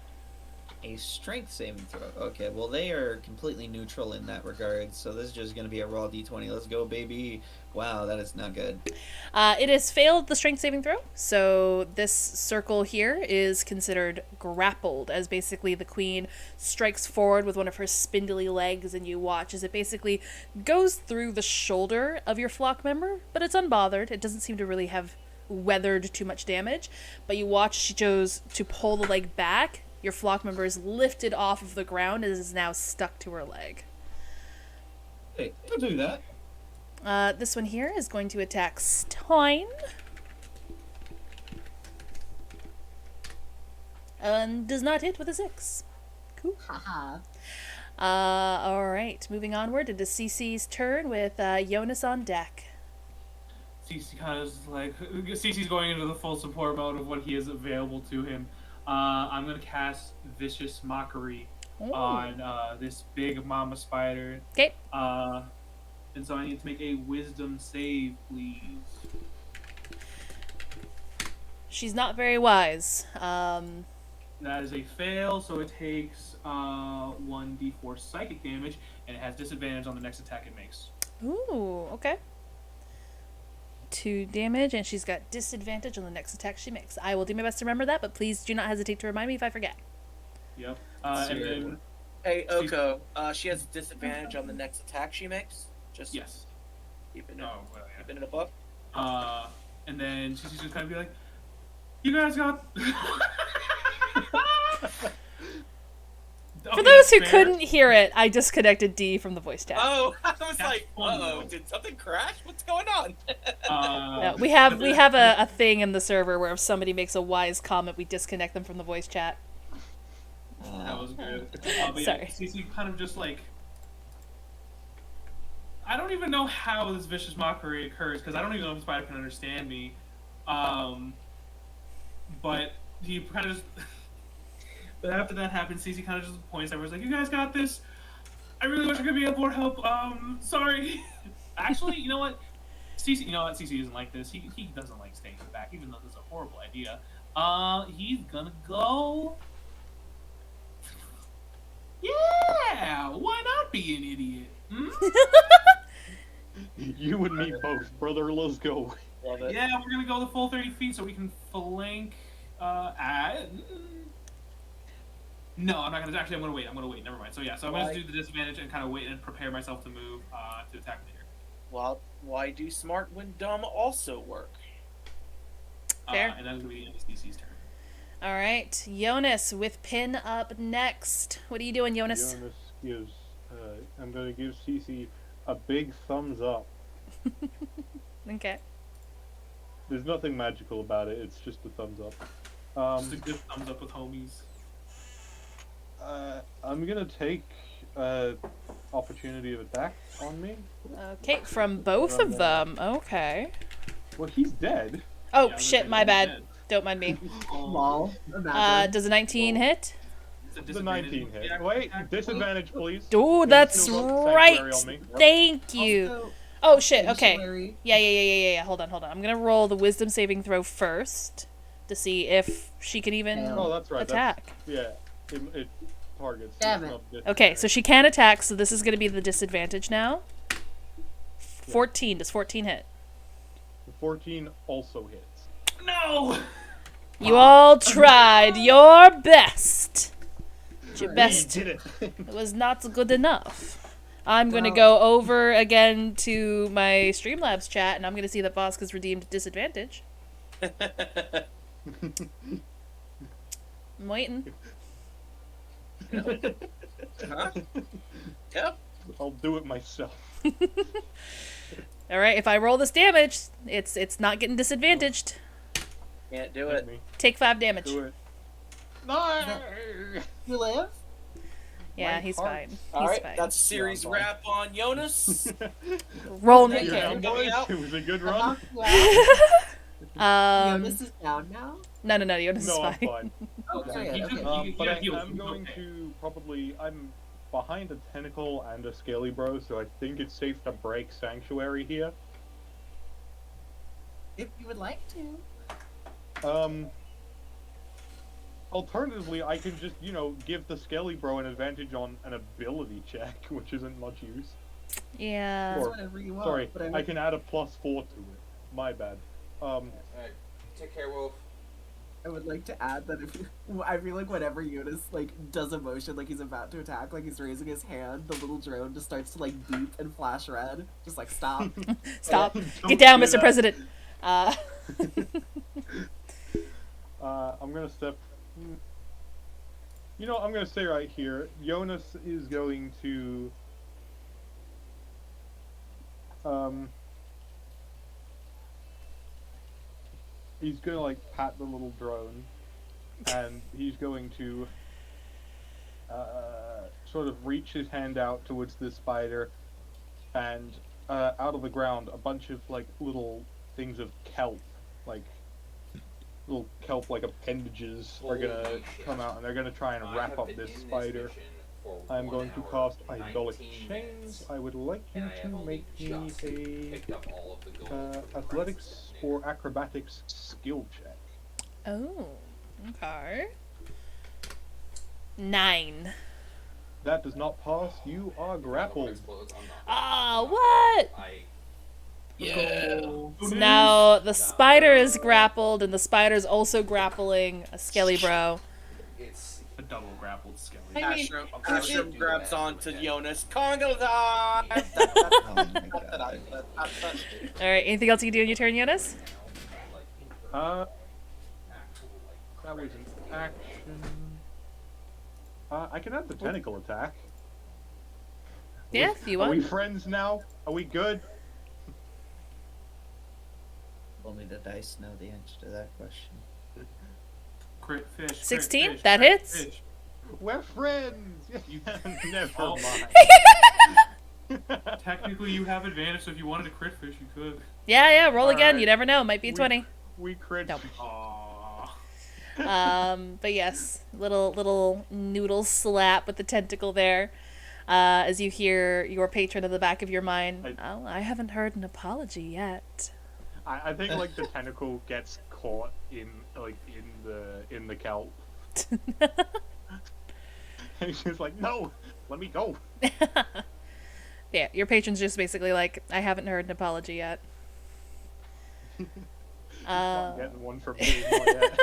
A strength saving throw. Okay, well, they are completely neutral in that regard, so this is just going to be a raw d20. Let's go, baby. Wow, that is not good. It has failed the strength saving throw, so this circle here is considered grappled, as basically the queen strikes forward with one of her spindly legs, and you watch as it basically goes through the shoulder of your flock member, but it's unbothered. It doesn't seem to really have weathered too much damage, but you watch she goes to pull the leg back. Your flock member is lifted off of the ground and is now stuck to her leg. Hey, don't do that. This one here is going to attack Stein. And does not hit with a 6. Cool. Haha. Alright, moving onward. It is CC's turn with Jonas on deck. CC kind of is like CC's going into the full support mode of what he has available to him. I'm gonna cast Vicious Mockery on this big mama spider. Okay. And so I need to make a Wisdom save, please. She's not very wise. That is a fail, so it takes 1d4 psychic damage, and it has disadvantage on the next attack it makes. Ooh, okay. 2 damage, and she's got disadvantage on the next attack she makes. I will do my best to remember that, but please do not hesitate to remind me if I forget. Yep. And then Hey, Oko, she has disadvantage on the next attack she makes. Just yes. keeping it, Oh, well, yeah. keeping it above. And then she's just kind of be like, "You guys got." For those who couldn't hear it, I disconnected D from the voice chat. Oh, I was That's like, fun, uh-oh, though. did something crash? What's going on? No, we have a thing in the server where if somebody makes a wise comment, we disconnect them from the voice chat. That was good. But Sorry. Yeah, CC kind of just like. I don't even know how this vicious mockery occurs because I don't even know if Spider can understand me. But he kind of just. But after that happens, CC kind of just points. Everyone's like, "You guys got this. I really wish I could be of more help. Sorry." Actually, you know what? CC, CC isn't like this. He doesn't like staying back, even though this is a horrible idea. He's gonna go. Yeah, why not be an idiot? Hmm? You and me both, brother. Let's go. Love it. Yeah, we're gonna go the full 30 feet so we can flank. No, I'm not gonna. Actually, I'm gonna wait. Never mind. So yeah, so I'm gonna Why? do the disadvantage and kind of wait and prepare myself to move to attack later. Well, why do smart when dumb also work? Fair. And that's gonna be NSDC's turn. All right, Jonas with Pin up next. What are you doing, Jonas? Jonas gives I'm gonna give Cece a big thumbs up. Okay. There's nothing magical about it. It's just a thumbs up. Just a good thumbs up with homies. I'm gonna take opportunity of attack on me. Okay, from both of them. Okay. Well, he's dead. Oh Yeah, shit, they're my bad. dead. Don't mind me. Lol. Imagine. Does a 19 hit? It's a The disadvantage 19 with hit. the action Wait, attack. disadvantage, please. Ooh, Yeah, that's still got right. sanctuary on me. Thank you. Also, Oh shit. Okay. sanctuary- Yeah. Hold on. I'm gonna roll the wisdom saving throw first to see if she can even Damn. Oh, that's right. attack. Yeah, it targets. Damn it's it. not Okay, so disadvantage. she can attack. So this is gonna be the disadvantage now. 14. Does 14 hit? 14 also hits. No! You all tried your best. But your best We did it. it was not good enough. I'm going to Well- go over again to my Streamlabs chat, and I'm going to see that Voska's redeemed disadvantage. I'm waiting. Huh? Yep. I'll do it myself. All right, if I roll this damage, it's not getting disadvantaged. Can't do Hit it. me. Take 5 damage. Do it. No. You live? Yeah, My he's heart. fine. He's All right, fine. that's a series fine. wrap on Jonas. Roll Thank me. you. Yeah, Okay. boys, Out. it was a good Uh-huh. run. Yeah. Um, Jonas is down now? no, Jonas is No, I'm fine. fine. Oh, Okay. good. You Okay. can- But Yeah, heal. I'm going Okay. to probably. I'm behind a tentacle and a scaly bro, so I think it's safe to break sanctuary here. If you would like to. Alternatively, I can just, give the scaly bro an advantage on an ability check, which isn't much use. Yeah. It's Or- whatever you want. Sorry, but I can add a +4 to it. My bad. Alright, take care, Wolf. I would like to add that if you, I feel like whenever Jonas does a motion like he's about to attack, like he's raising his hand, the little drone just starts to beep and flash red. Just stop. Stop. Don't Get down, do Mr. that. President. I'm gonna step. I'm gonna say right here, Jonas is going to. He's gonna pat the little drone, and he's going to sort of reach his hand out towards the spider, and out of the ground a bunch of little things of kelp, little kelp appendages are gonna Holy come shit. out, and they're gonna try and I wrap have up been this in spider. mission for I'm 1 going to hour, cast Idolic 19 Chains. minutes, I would like you and I to have only make me just a picked up all of the gold. athletics or acrobatics skill check. Oh, okay. 9. That does not pass. You are grappled. Ah, what? Yeah. So now the spider is grappled, and the spider's also grappling a skelly bro. It's A double grappled skelly. I mean, Ashram grabs onto Jonas. Congo time! Oh my god. All right, anything else you can do in your turn, Jonas? That was an action. I can have the tentacle attack. Yeah, if you Are we want. friends now? Are we good? Only the dice know the answer to that question. Crit fish. crit 16? fish, That crit hits? fish. We're friends. Never Oh. mind. Technically, you have advantage, so if you wanted to crit fish, you could. Yeah, roll again. Alright. You never know. Might be a 20. We crit. Nope. Aww. But yes, little noodle slap with the tentacle there. As you hear your patron in the back of your mind. Oh, I haven't heard an apology yet. I think the tentacle gets caught in the kelp. And he's just like, no, let me go. Yeah, your patron's just basically like, I haven't heard an apology yet. Not getting one from me. Not yet.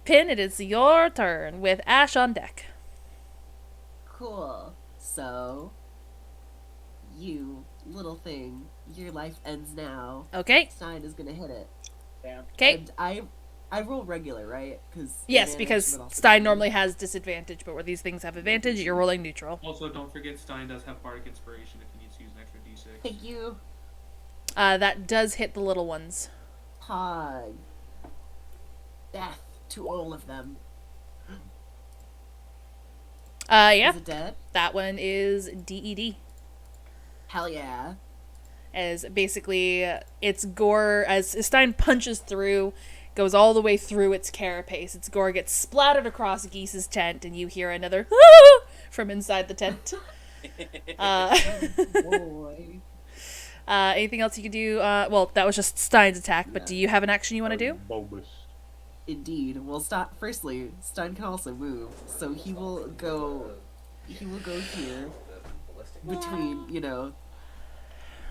Pin, it is your turn with Ash on deck. Cool. So, you little thing, your life ends now. Okay, Stein is gonna hit it. Damn. okay. And I I roll regular, right? Yes, because Stein normally has disadvantage, but where these things have advantage, you're rolling neutral. Also, don't forget Stein does have Bardic Inspiration if he needs to use an extra D6. Thank you. That does hit the little ones. Pog. Death to all of them. Yeah, Is it dead? that one is DED. Hell yeah. As basically its gore, as Stein punches through, goes all the way through its carapace. Its gore gets splattered across Geese's tent, and you hear another from inside the tent. Boy. Anything else you can do? Well, that was just Stein's attack, but do you have an action you want to do? Bulbous. Indeed. Well, firstly, Stein can also move, so he will go here between,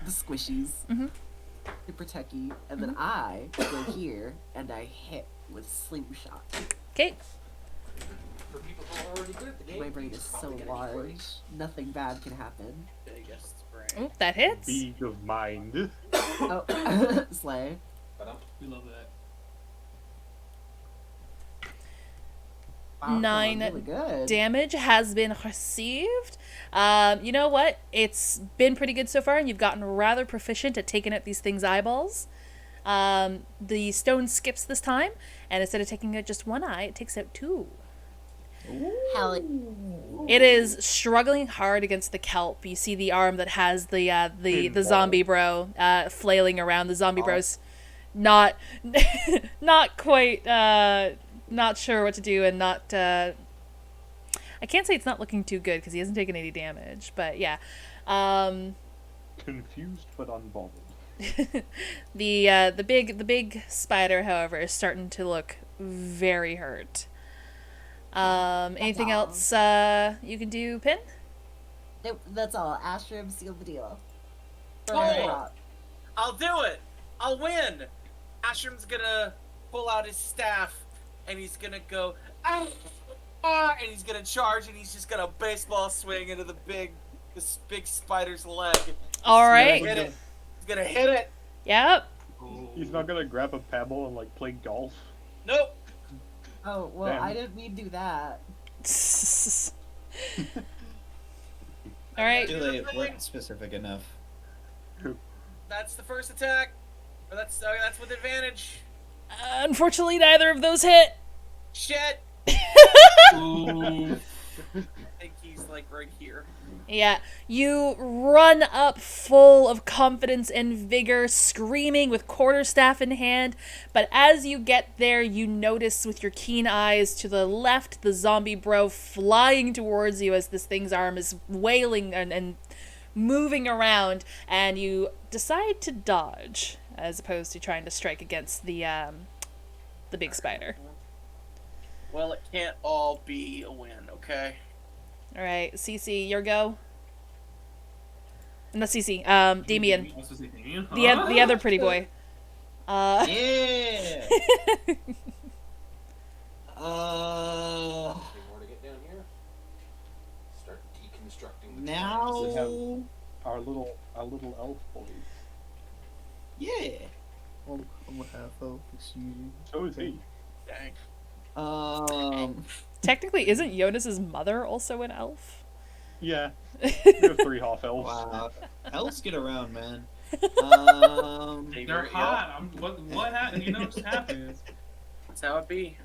the squishies to protect you, and then I go here and I hit with slingshot. Okay. For people who are already good at the game, My brain is so large, nothing bad can happen. Biggest brain. Oh, that hits. Beak of mind. Oh, slay. We love that. Wow, 9 really good. damage has been received. You know what? It's been pretty good so far, and you've gotten rather proficient at taking out these things' eyeballs. The stone skips this time, and instead of taking out just one eye, it takes out 2. Hell, It is struggling hard against the kelp. You see the arm that has the zombie bro flailing around. The zombie bro's not not quite not sure what to do, and not I can't say it's not looking too good because he hasn't taken any damage, but yeah. Confused but unbothered. The big spider, however, is starting to look very hurt. Anything else you can do, Pin? Nope, that's all. Astrum sealed the deal. Oh! I'll do it! I'll win! Ashrum's gonna pull out his staff, and he's gonna go, ah, and he's gonna charge, and he's just gonna baseball swing into this big spider's leg. All right. He's gonna hit it. Yep. He's not gonna grab a pebble and like play golf. Nope. Oh, well, Damn. I didn't mean to do that. All right. Too late. Weren't specific enough. That's the first attack. Or that's with advantage. Unfortunately, neither of those hit. Shit. Ooh. I think he's like right here. Yeah, you run up full of confidence and vigor, screaming with quarterstaff in hand, but as you get there, you notice with your keen eyes to the left the zombie bro flying towards you as this thing's arm is wailing and moving around, and you decide to dodge as opposed to trying to strike against the big spider. Well, it can't all be a win, okay? All right, Cece, your go. Not Cece, Damien, What's his name? the other pretty boy. Yeah. Anything more to get down here? Start deconstructing the We Now. have our little elf boys. Yeah. I'm a half elf, excuse me. So is he. Dang. Technically, isn't Jonas's mother also an elf? Yeah. We have 3 half elves. Wow. Elves get around, man. They're hot. What happened? You know what's happening. That's how it be.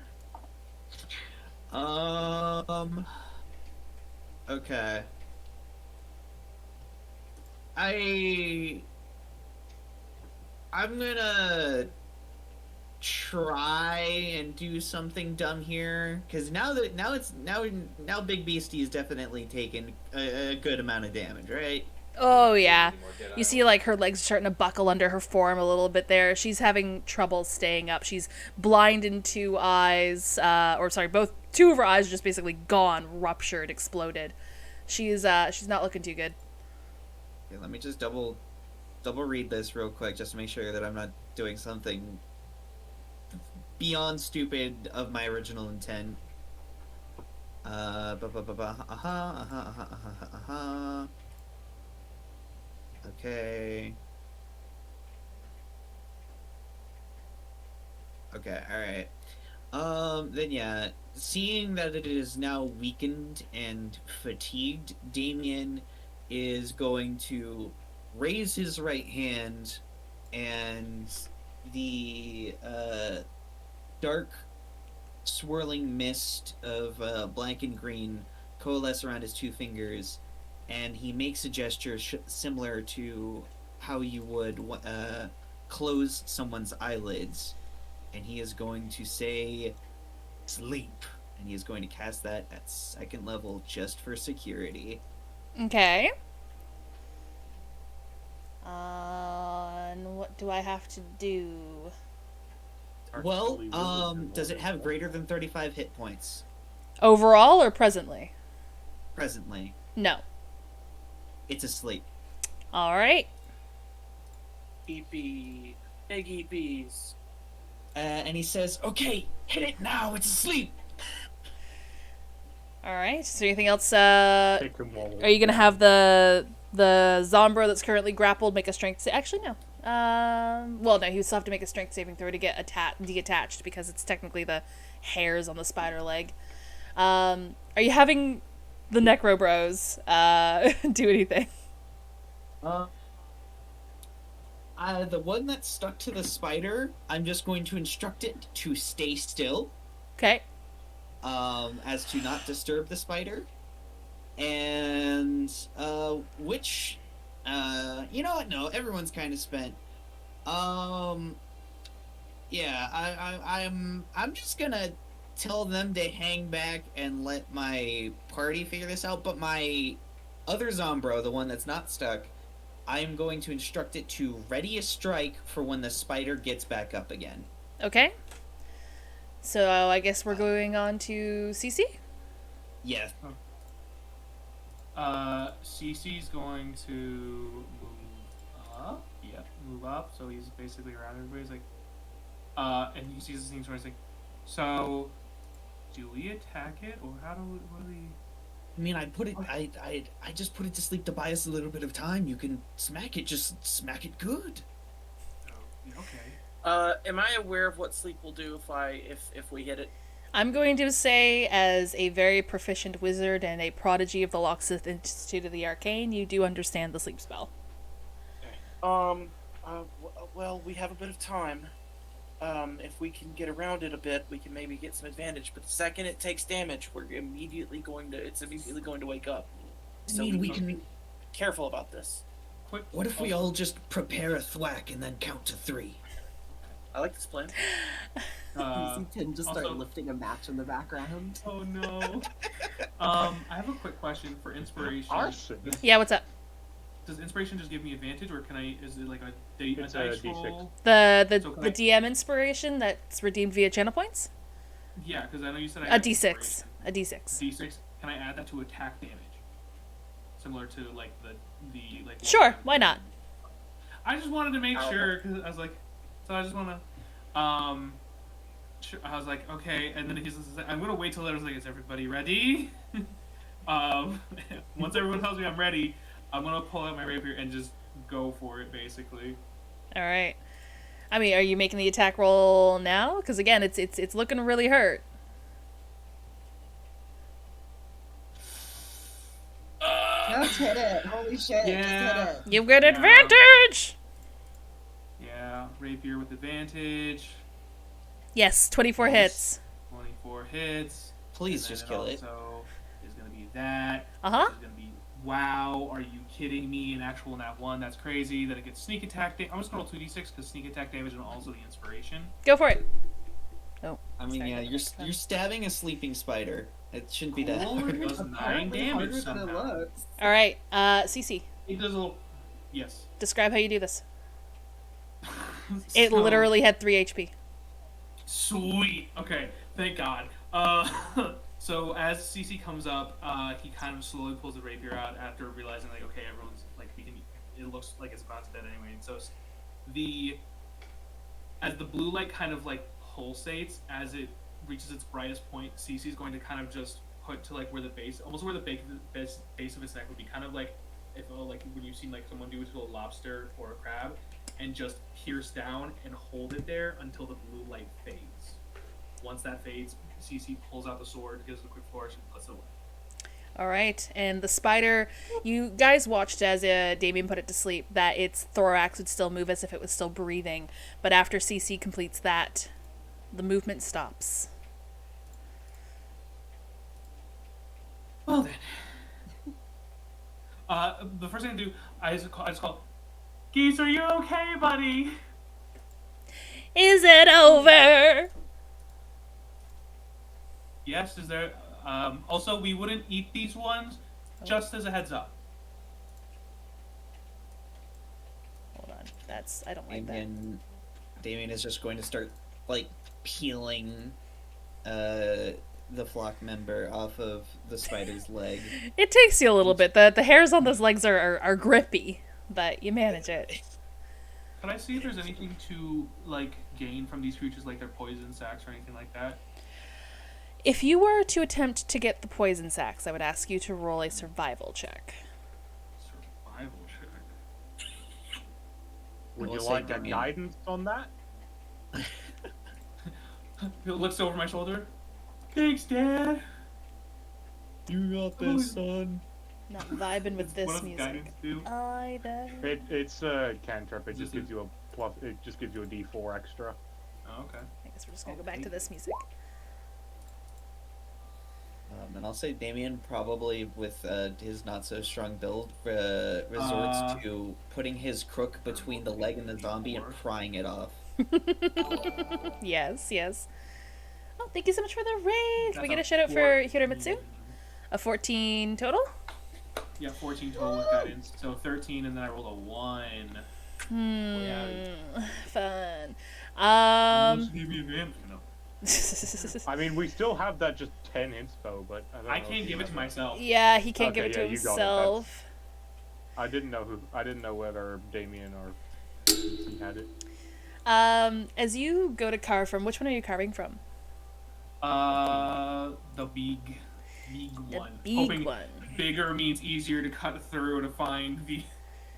Okay. I'm gonna try and do something dumb here, because now Big Beastie has definitely taken a good amount of damage, right? Oh yeah. You see like her legs starting to buckle under her form a little bit there. She's having trouble staying up. She's blind in 2 eyes, two of her eyes are just basically gone, ruptured, exploded. She's not looking too good. Okay, let me just double read this real quick just to make sure that I'm not doing something beyond stupid of my original intent. Okay. Okay, alright. Then yeah, seeing that it is now weakened and fatigued, Damien is going to raise his right hand, and the dark swirling mist of black and green coalesce around his two fingers, and he makes a gesture similar to how you would close someone's eyelids, and he is going to say sleep, and he is going to cast that at 2nd level just for security. Okay. And what do I have to do? Well, does it have greater than 35 hit points Overall or presently? presently? No. It's asleep. All right. EP. Big EPs. And he says, okay, hit it now, it's asleep. All right. Is there anything else? Take him while Are you gonna have the Zombro that's currently grappled make a strength? Actually, no. Well, no. He would still have to make a strength saving throw to get detached because it's technically the hairs on the spider leg. Are you having the Necro Bros do anything? The one that's stuck to the spider, I'm just going to instruct it to stay still. Okay. As to not disturb the spider. And, which, you know what? No, everyone's kind of spent. Yeah, I'm just gonna tell them to hang back and let my party figure this out, but my other Zombro, the one that's not stuck, I'm going to instruct it to ready a strike for when the spider gets back up again. Okay. So I guess we're going on to CC? Yeah. CC's going to move up. Yeah, move up. So he's basically around everybody. He's like, and he sees the thing, so he's like, so do we attack it, or what do we? I mean, I just put it to sleep to buy us a little bit of time. You can smack it, just smack it good. Oh, okay. Am I aware of what sleep will do if we hit it? I'm going to say, as a very proficient wizard and a prodigy of the Locksmith Institute of the Arcane, you do understand the sleep spell. Well, we have a bit of time. If we can get around it a bit, we can maybe get some advantage. But the second it takes damage, it's immediately going to wake up. So we can be careful about this. What if we all just prepare a thwack and then count to 3? I like this plan. You see Tim just start also- lifting a match in the background. Oh no. I have a quick question for inspiration. Arson. Yeah, what's up? Does inspiration just give me advantage, or can I? Is it like a It's a dice D6. roll? The So can the I- DM inspiration that's redeemed via channel points? Yeah, because I know you said I A had D6. inspiration. A D6. D6. Can I add that to attack damage? Similar to like the like. Sure, why not? I just wanted to make sure because I was like, so I just want to, I was like, okay, and then he's like, I'm gonna wait till there's like, is everybody ready? Once everyone tells me I'm ready, I'm gonna pull out my rapier and just go for it, basically. All right. I mean, are you making the attack roll now? Because again, it's looking really hurt. Just hit it. Holy shit. Yeah. Just hit it. You've got Yeah. advantage. Yeah, rapier with advantage. Yes, 24 Nice. hits. 24 hits. Please And just then kill it. Also, is gonna be that. Uh-huh. It's gonna be wow. Are you kidding me? An actual nat 1. That's crazy. Then it gets sneak attack. I'm just gonna roll 2d6 because sneak attack damage and also the inspiration. Go for it. Oh. I mean, sorry, yeah, that you're makes sense. you're stabbing a sleeping spider. It shouldn't be that Cool. hard. It does 9 Apparently damage harder than it somehow. looks. All right. CC, It does a little. Yes. describe how you do this. It So- literally had 3 HP. Sweet. Okay. Thank God. So as CC comes up, he kind of slowly pulls the rapier out after realizing like, okay, everyone's like, we can. It looks like it's about to dead anyway. And so as the blue light kind of like pulsates as it reaches its brightest point, CC's going to kind of just put to like where the base, almost where the base of its neck would be, kind of like if like when you've seen like someone do it to a lobster or a crab, and just pierce down and hold it there until the blue light fades. Once that fades, CC pulls out the sword, gives it a quick flourish, and puts it away. All right, and the spider, you guys watched as Damien put it to sleep that its thorax would still move as if it was still breathing, but after CC completes that, the movement stops. Well then. The first thing I do, I just call, Geese, are you okay, buddy? Is it over? Yes, is there... also, we wouldn't eat these ones, just as a heads up. Hold on, I don't like that. And Damien is just going to start, like, peeling the flock member off of the spider's leg. It takes you a little bit. The hairs on those legs are grippy, but you manage it. Can I see if there's anything to, like, gain from these creatures, like their poison sacs or anything like that? If you were to attempt to get the poison sacs, I would ask you to roll a survival check. Survival check. Would We'll you say like a Damien. guidance on that? He looks over my shoulder. Thanks, Dad. You got this, son. Not vibing with What this does music. guidance do? Either. It's a cantrip. It Is just it- gives you a plus. It just gives you a D4 extra. Oh, okay. I guess we're just gonna go back to this music. And I'll say Damien probably with his not so strong build resorts to putting his crook between the leg and the zombie and prying it off. Yes, yes. Oh, thank you so much for the raid. Can we That's get a a shout out for 14. Hiromitsu? A 14 total? Yeah, 14 total with guidance. So 13, and then I rolled a 1. Fun. Let's give you advantage. No. I mean, we still have that just 10 inspo, but I don't I know can't if give you it to have myself. Yeah, he can't Okay, give it yeah, to you got it. himself. I didn't know whether Damien or he had it. As you go to carve from, which one are you carving from? The big The one. big Hoping one. bigger means easier to cut through to find the.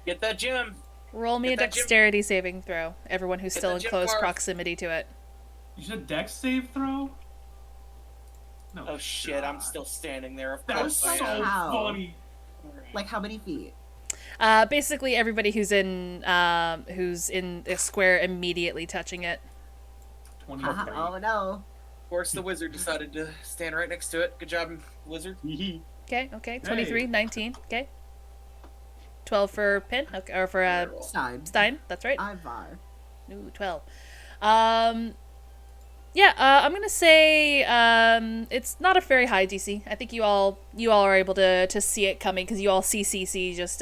Get that gem. Roll me a Get that gem- dexterity saving throw. Everyone who's Get still that in gem close carve. proximity to it. You said dex save throw? No. Oh shit, I'm still standing there. Of That was course so I am. How? funny. Like how many feet? Basically everybody who's in a square immediately touching it. 20. Okay. Oh no. Of course, the wizard decided to stand right next to it. Good job, wizard. Hee Okay. 23, 19, okay. 12 for Pin, okay, or for Stein. Stein, that's right. Ivar. Ooh, 12. I'm gonna say it's not a very high DC. I think you all are able to see it coming because you all see CC just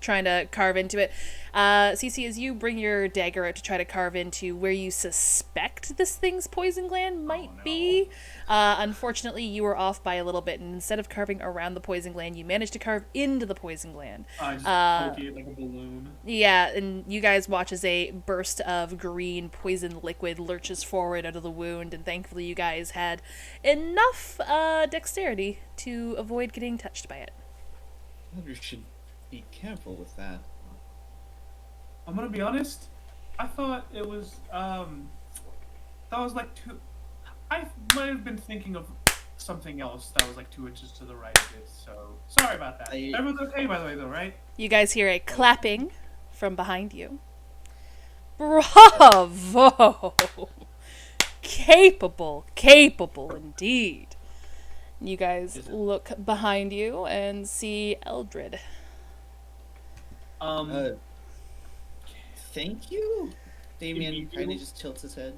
trying to carve into it. CC, as you bring your dagger out to try to carve into where you suspect this thing's poison gland might be, unfortunately you were off by a little bit, and instead of carving around the poison gland, you managed to carve into the poison gland. Just poke it like a balloon. Yeah, and you guys watch as a burst of green poison liquid lurches forward out of the wound, and thankfully you guys had enough dexterity to avoid getting touched by it. You should be careful with that. I'm gonna be honest. I thought it was like two. I might have been thinking of something else that was like 2 inches to the right of it. So sorry about that. Everyone's okay, by the way, though, right? You guys hear a clapping from behind you. Bravo! Capable indeed. You guys look behind you and see Eldred. Thank you. Damien Thank you. kind of just tilts his head.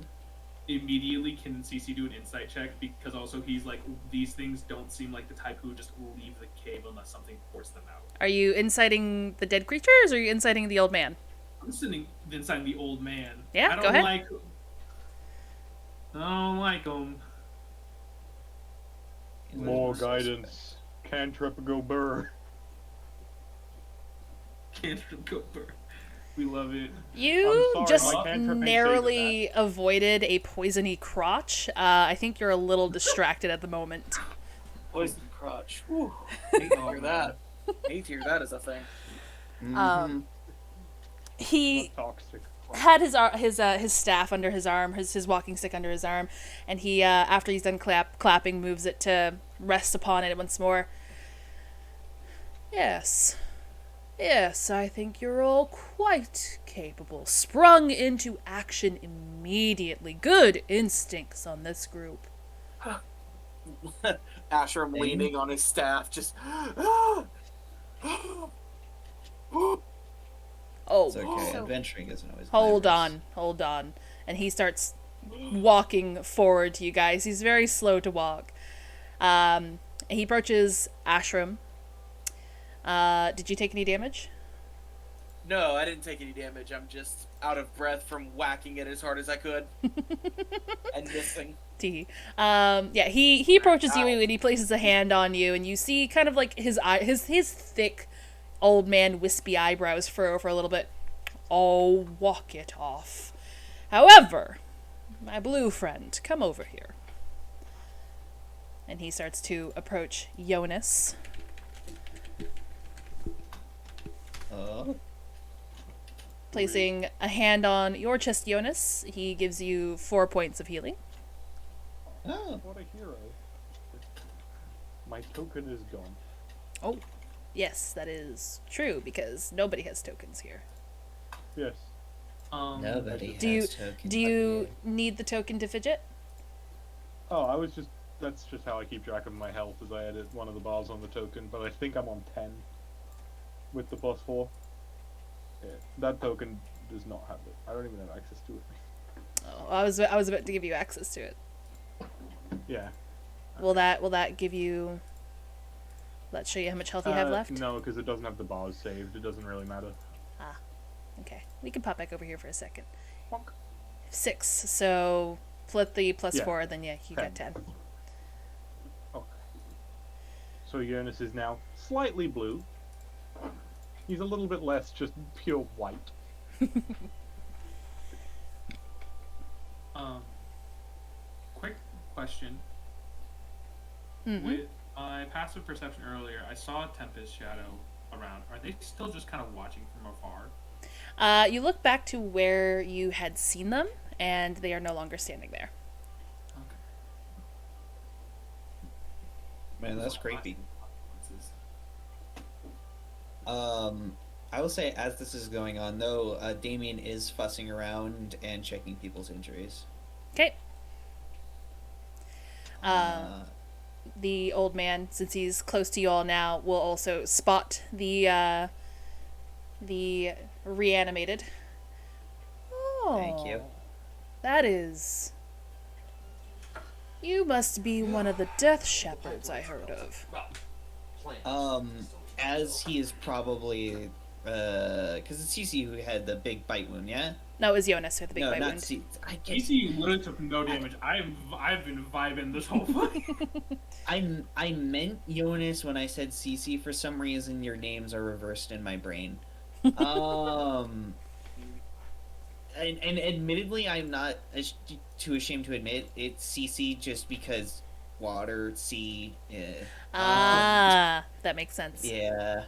Immediately, can CC do an insight check? Because also he's like, these things don't seem like the type who would just leave the cave unless something forced them out. Are you inciting the dead creatures, or are you inciting the old man? I'm sitting inside the old man. Yeah, I don't go ahead. I don't like him. More guidance. Cantrip go burr. Can't go burn. We love it. You I'm sorry, just my cantrip ain't narrowly avoided a poisony crotch. I think you're a little distracted at the moment. Poison crotch. Whew. Hate to hear that. Hate to hear that as a thing. He Toxic had his staff under his arm, his walking stick under his arm, and he after he's done clapping, moves it to rest upon it once more. Yes, I think you're all quite capable. Sprung into action immediately. Good instincts on this group. Ashram leaning on his staff, just. Oh, It's okay. Adventuring isn't always. hold glamorous. on. And he starts walking forward to you guys. He's very slow to walk. He approaches Ashram. Did you take any damage? No, I didn't take any damage. I'm just out of breath from whacking it as hard as I could and missing. Yeah, he approaches you Ow. and he places a hand on you, and you see kind of like his thick old man wispy eyebrows furrow for a little bit. Oh, walk it off. However, my blue friend, come over here. And he starts to approach Jonas. Placing a hand on your chest, Jonas, he gives you 4 points of healing. Oh. What a hero. My token is gone. Oh, yes, that is true, because nobody has tokens here. Yes. Nobody Do you has tokens. do you need the token to fidget? Oh, that's just how I keep track of my health, is I edit one of the bars on the token, but I think I'm on 10 with the +4. Yeah, that token does not have it. I don't even have access to it. Oh, I was about to give you access to it. Yeah. Will that give you? Let's show you how much health you have left. No, because it doesn't have the bars saved. It doesn't really matter. Okay, we can pop back over here for a second. Bonk. 6. So split the plus Yeah. 4, then yeah, you got 10. Okay. So Jonas is now slightly blue. He's a little bit less just pure white. Quick question. Mm-hmm. With my passive perception earlier, I saw a Tempest shadow around. Are they still just kind of watching from afar? You look back to where you had seen them, and they are no longer standing there. Okay. Man, that's creepy. I will say, as this is going on, though, Damien is fussing around and checking people's injuries. Okay. The old man, since he's close to you all now, will also spot the reanimated. Oh, Thank you. That is. You must be one of the Death Shepherds I heard of. As he is probably, because it's CC who had the big bite wound, yeah? No, it was Jonas who had the big No, bite not wound. C. I get. DC literally took no damage. I've been vibing this whole fight. I meant Jonas when I said CC. For some reason, your names are reversed in my brain. And admittedly, I'm not too ashamed to admit it's CC just because water, sea. That makes sense. Yeah.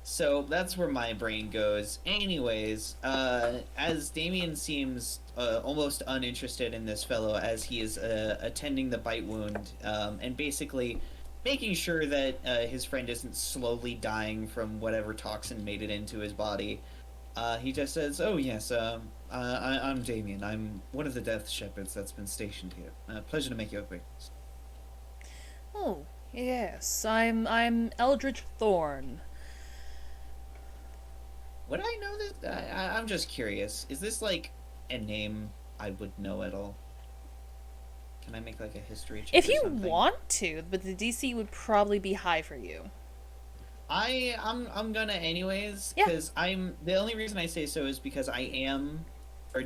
So that's where my brain goes. Anyways, as Damien seems almost uninterested in this fellow as he is attending the bite wound and basically making sure that his friend isn't slowly dying from whatever toxin made it into his body, he just says, "Oh yes, I'm Damien. I'm one of the Death Shepherds that's been stationed here. Pleasure to make your acquaintance." Oh, yes, I'm Eldritch Thorn. Would I know this? I'm just curious. Is this like a name I would know at all? Can I make like a history check? If or you something? want to, but the DC would probably be high for you. I'm gonna anyways, Yeah. because the only reason I say so is because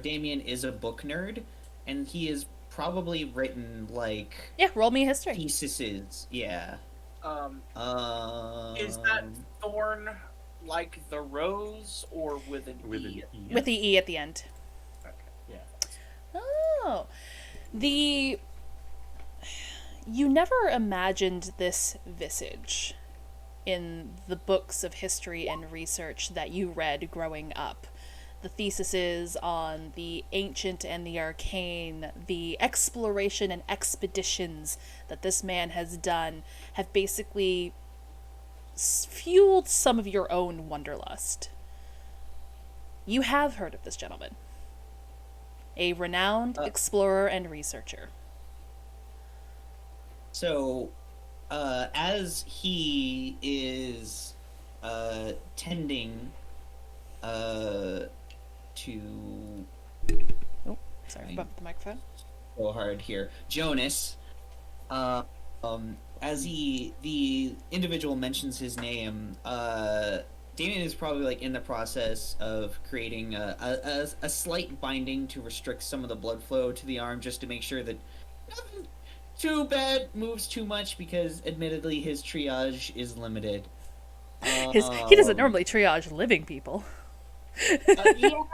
Damien is a book nerd, and he has probably written like Yeah, roll me a history. theses. Yeah. Is that thorn like the rose or with an With E? an E. With the E at the end. Yeah. Oh. You never imagined this visage in the books of history and research that you read growing up. the theses on the ancient and the arcane, the exploration and expeditions that this man has done have basically fueled some of your own wanderlust. You have heard of this gentleman, a renowned explorer and researcher. So, as he is tending to Oh, sorry, bumped the microphone. go hard here, Jonas. As the individual mentions his name, Damien is probably like in the process of creating a slight binding to restrict some of the blood flow to the arm, just to make sure that nothing too bad moves too much, because admittedly his triage is limited. He doesn't normally triage living people. Yeah.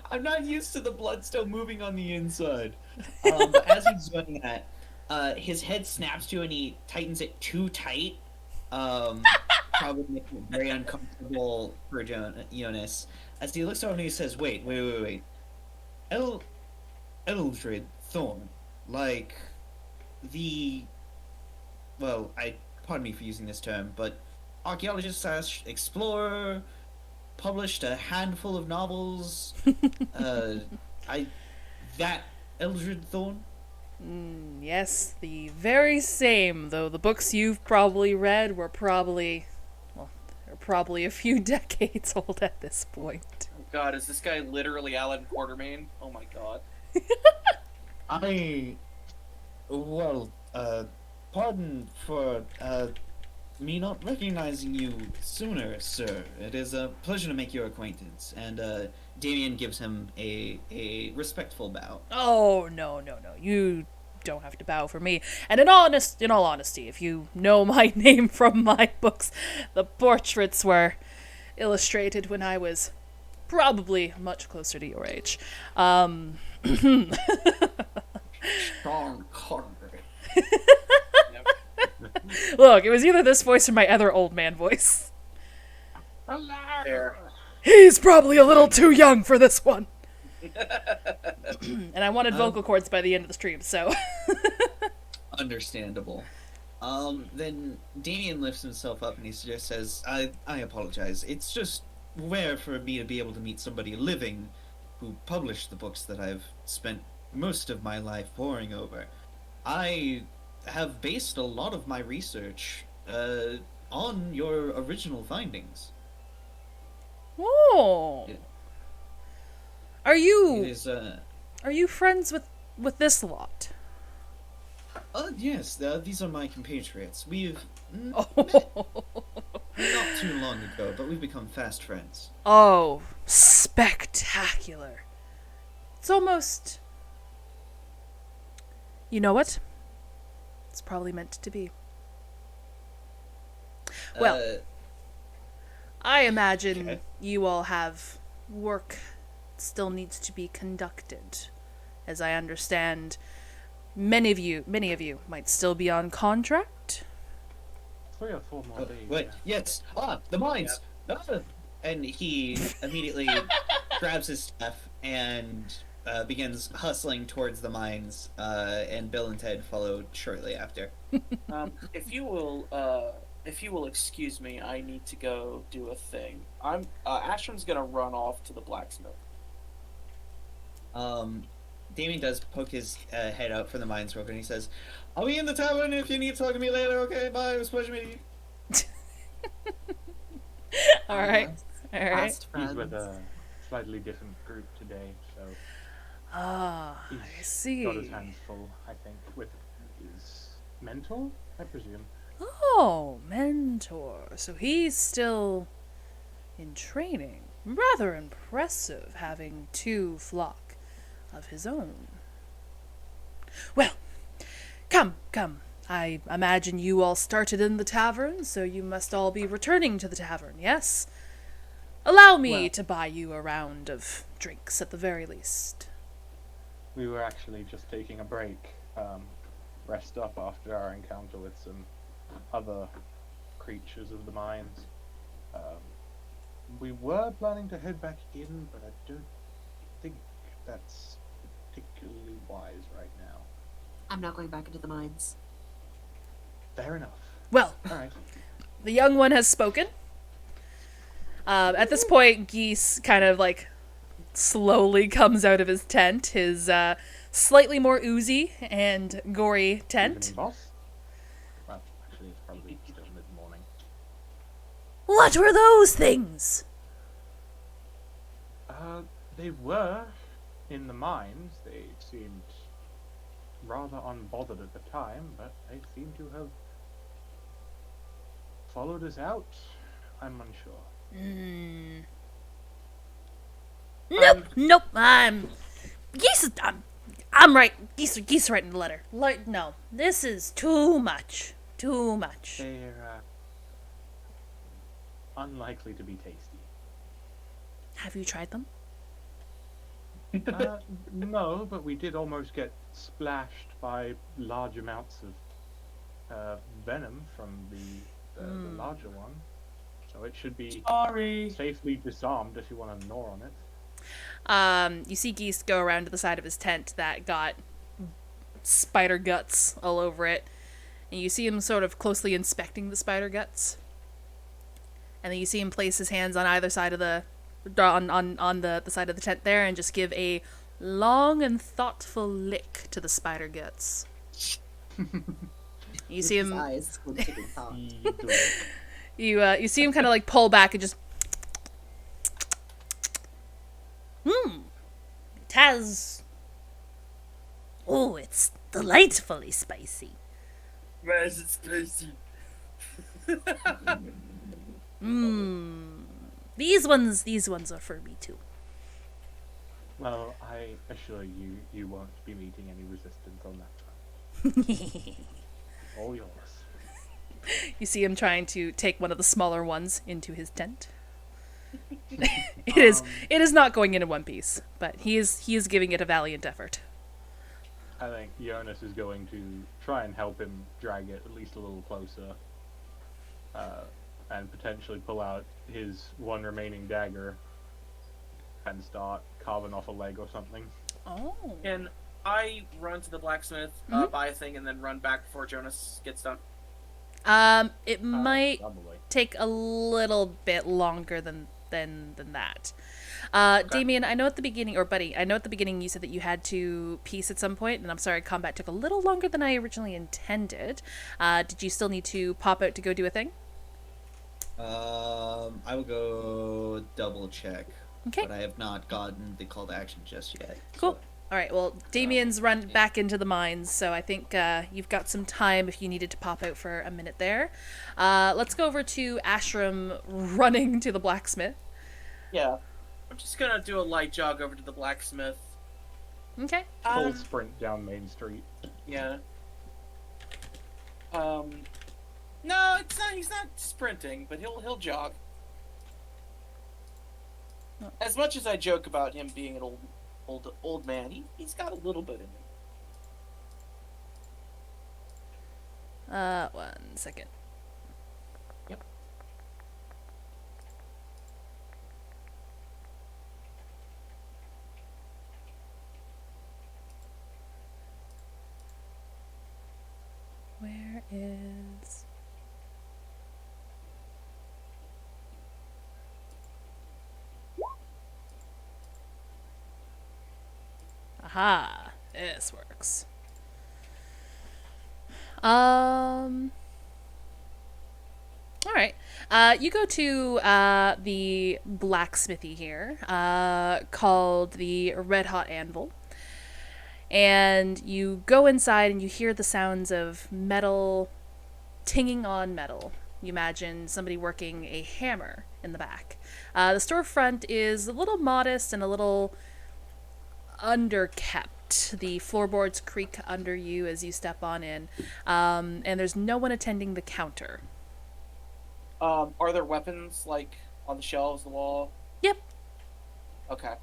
I'm not used to the blood still moving on the inside. But as he's doing that, his head snaps to and he tightens it too tight. Probably making it very uncomfortable for Jonas. As he looks over and he says, wait. Eldred Thorn. Like, pardon me for using this term, but archaeologist / explorer, published a handful of novels. That Eldred Thorn? Yes, the very same, though the books you've probably read were probably a few decades old at this point. Oh God, is this guy literally Alan Quartermain? Oh my God. Pardon for me not recognizing you sooner, sir. It is a pleasure to make your acquaintance. And Damien gives him a respectful bow. Oh, no. You don't have to bow for me. And in all honesty, if you know my name from my books, the portraits were illustrated when I was probably much closer to your age. Strong Carter. Look, it was either this voice or my other old man voice. There. He's probably a little too young for this one. And I wanted vocal cords by the end of the stream, so. Understandable. Then Damien lifts himself up and he just says, I apologize. It's just rare for me to be able to meet somebody living who published the books that I've spent most of my life poring over. I have based a lot of my research on your original findings. Oh. It Are you is, friends with this lot? yes, these are my compatriots. We've met Oh. not too long ago, but we've become fast friends. Oh, spectacular. It's almost... You know what? It's probably meant to be. Well, I imagine okay. you all have work that still needs to be conducted. As I understand, many of you might still be on contract. 3 or 4 more days. Wait, yes. The mines! And he immediately grabs his staff and begins hustling towards the mines, and Bill and Ted followed shortly after. If you will excuse me, I need to go do a thing. Ashram's gonna run off to the blacksmith. Damien does poke his head out from the mines real quick, and he says, I'll be in the tavern if you need to talk to me later, okay? Bye, it was a pleasure meeting you. Alright. Fast He's friends. with a slightly different group today, so Ah, I he's see. got his hands full, I think, with his mentor, I presume. Oh, mentor. So he's still in training. Rather impressive, having 2 flock of his own. Well, come. I imagine you all started in the tavern, so you must all be returning to the tavern, yes? Allow me to buy you a round of drinks at the very least. We were actually just taking a break, rest up after our encounter with some other creatures of the mines. We were planning to head back in, but I don't think that's particularly wise right now. I'm not going back into the mines. Fair enough. Well, All right. the young one has spoken. At this point, Geese kind of like slowly comes out of his tent, his slightly more oozy and gory tent. Evening, boss. Well, actually, it's probably still mid-morning. What were those things? They were in the mines. They seemed rather unbothered at the time, but they seem to have followed us out. I'm unsure. Nope. Geese. I'm right. Geese writing the letter. No, this is too much. Too much. They're unlikely to be tasty. Have you tried them? No, but we did almost get splashed by large amounts of venom from the larger one. So it should be Sorry. safely disarmed if you want to gnaw on it. You see Geese go around to the side of his tent that got spider guts all over it. And you see him sort of closely inspecting the spider guts. And then you see him place his hands on either side of the on the side of the tent there and just give a long and thoughtful lick to the spider guts. You see His him eyes squinting in thought. you see him kind of like pull back and just it has it's delightfully spicy. Where is it spicy? These ones are for me too. Well, I assure you, you won't be meeting any resistance on that front. All yours. You see him trying to take one of the smaller ones into his tent. It is not going in one piece, but he is giving it a valiant effort. I think Jonas is going to try and help him drag it at least a little closer, and potentially pull out his one remaining dagger and start carving off a leg or something. Oh. Can I run to the blacksmith, buy a thing, and then run back before Jonas gets done? It might Probably. take a little bit longer than that. Damien, I know at the beginning, or Buddy, I know at the beginning you said that you had to piece at some point, and I'm sorry, combat took a little longer than I originally intended. Did you still need to pop out to go do a thing? I will go double check. Okay. But I have not gotten the call to action just yet. Cool. so- All right, well, Damien's run back into the mines, so I think you've got some time if you needed to pop out for a minute there. Let's go over to Ashram running to the blacksmith. Yeah. I'm just gonna do a light jog over to the blacksmith. Okay. Full sprint down Main Street. Yeah. No, it's not. He's not sprinting, but he'll jog. Oh. As much as I joke about him being an old man, he's got a little bit in him. 1 second. Yep. Where is... Aha, this works. All right. You go to the blacksmithy here, called the Red Hot Anvil. And you go inside and you hear the sounds of metal tinging on metal. You imagine somebody working a hammer in the back. The storefront is a little modest and a little underkept. The floorboards creak under you as you step on in, and there's no one attending the counter. Are there weapons like on the shelves, the wall? Yep. Okay.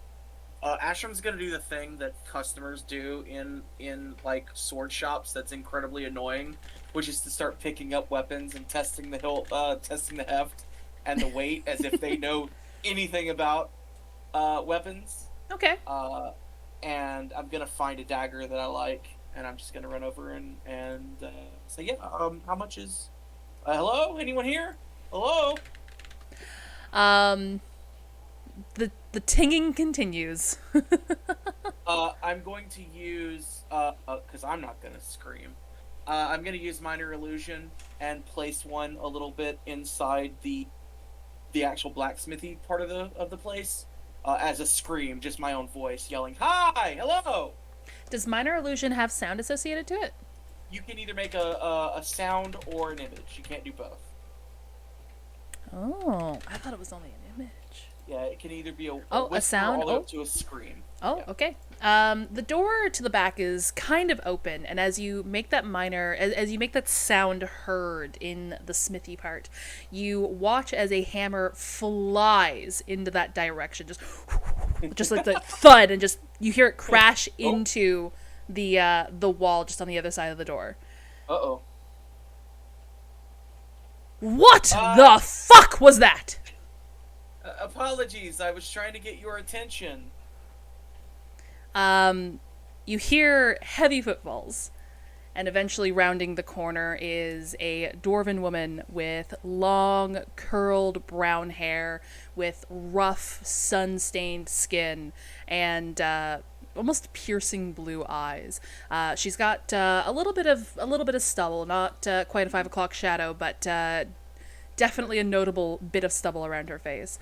Ashram's gonna do the thing that customers do in like sword shops that's incredibly annoying, which is to start picking up weapons and testing the heft and the weight as if they know anything about weapons. Okay. And I'm gonna find a dagger that I like, and I'm just gonna run over and say, yeah. How much is? Hello, anyone here? Hello. The tinging continues. I'm going to use because I'm not gonna scream. I'm gonna use minor illusion and place one a little bit inside the actual blacksmithy part of the place as a scream, just my own voice yelling, "Hi, hello." Does minor illusion have sound associated to it? You can either make a sound or an image. You can't do both. Oh, I thought it was only an image. Yeah, it can either be a a sound, all the way up to a scream. Oh, Yeah. okay. The door to the back is kind of open, and as you make that as you make that sound heard in the smithy part, you watch as a hammer flies into that direction, just like the thud, and just you hear it crash into the wall just on the other side of the door. Uh-oh. What the fuck was that? Apologies, I was trying to get your attention. You hear heavy footfalls, and eventually rounding the corner is a dwarven woman with long, curled brown hair, with rough, sun-stained skin, and almost piercing blue eyes. She's got a little bit of stubble, not quite a 5 o'clock shadow, but definitely a notable bit of stubble around her face.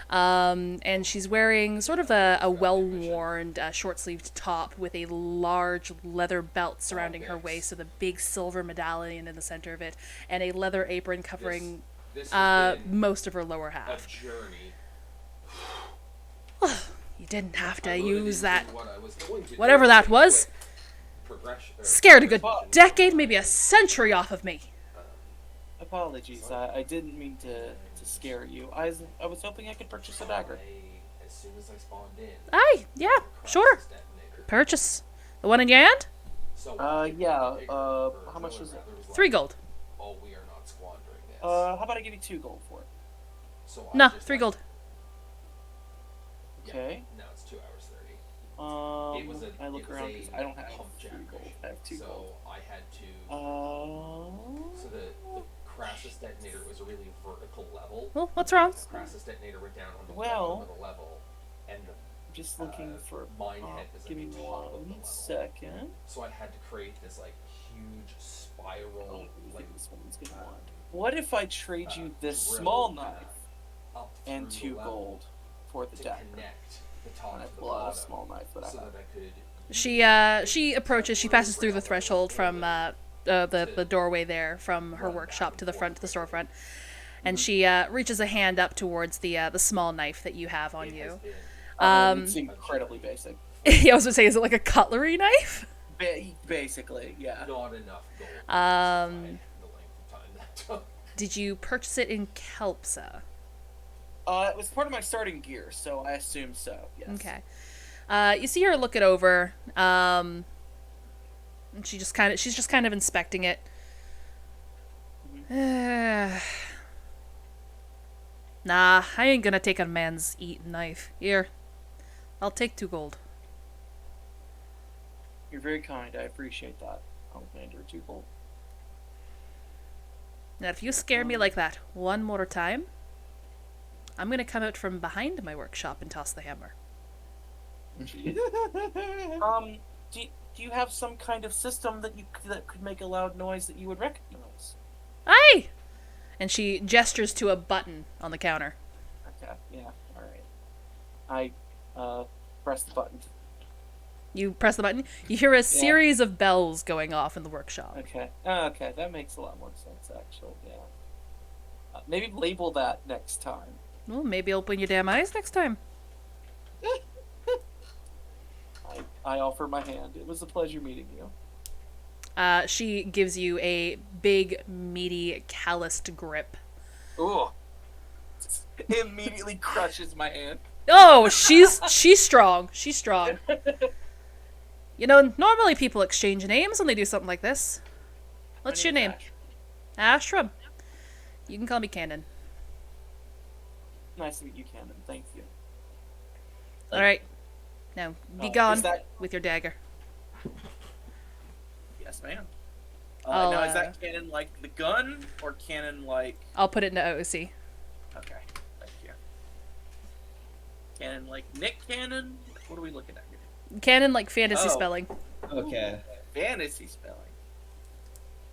And she's wearing sort of a well-worn short-sleeved top with a large leather belt surrounding her waist with a big silver medallion in the center of it, and a leather apron covering This has been most of her lower a half. journey. You didn't have to I loaded use into that. what I was going to do, Whatever that was. progression- Scared a good decade, maybe a century off of me. Apologies, I didn't mean to scare you. I was hoping I could purchase a dagger. As soon as I spawned in, Aye, yeah, sure. Purchase. The one in your hand? Yeah, how much was it? 3 gold. Oh, we are not squandering this. How about I give you 2 gold for it? So I No, just 3 gold. Okay. Now it's 2 hours 30. I It look was around a because I don't have pump 3 jack gold. mission. I have 2 so gold. I had to. So The Crassus detonator was a really vertical level. Well, what's wrong? The Crassus detonator went down on the Well, bottom of the level, and the just looking for. mine head was Give at me the top of the 1 level. second. So I had to create this like huge spiral, like This one's gonna want. What if I trade you this drill small path knife up and through 2 the level gold for the to dagger? connect the top And I to the pull out a bottom, small knife that I so have. that I could. She approaches, she passes through the threshold from the doorway there from her workshop to the front, to the storefront, and she reaches a hand up towards the small knife that you have on you. It's incredibly basic. I was gonna say, is it like a cutlery knife? Basically, yeah. Not enough gold. To Um, justify the length of time that took. Did you purchase it in Kelpsa? It was part of my starting gear, so I assume so. Yes. Okay. You see her look it over. And she's just kind of inspecting it. Nah, I ain't gonna take a man's eating knife. Here, I'll take 2 gold. You're very kind. I appreciate that. I'll hand her 2 gold. Now, if you scare me like that one more time, I'm gonna come out from behind my workshop and toss the hammer. Do you have some kind of system that could make a loud noise that you would recognize? Aye! And she gestures to a button on the counter. Okay. Yeah. All right. I press the button. You press the button. You hear a series of bells going off in the workshop. Okay. Okay. That makes a lot more sense, actually. Yeah. Maybe label that next time. Well, maybe open your damn eyes next time. I offer my hand. It was a pleasure meeting you. She gives you a big, meaty, calloused grip. Ooh. It immediately crushes my hand. Oh, she's strong. She's strong. You know, normally people exchange names when they do something like this. What's your name? Ashram. You can call me Cannon. Nice to meet you, Cannon. Thank you. All right. Now, be Is gone that with your dagger. yes, ma'am? I'll, Now is that Cannon like the gun or Cannon like? I'll put it into OC. Okay, thank you. Cannon like Nick Cannon? What are we looking at here? Canon like fantasy Oh. spelling. Okay. Fantasy spelling.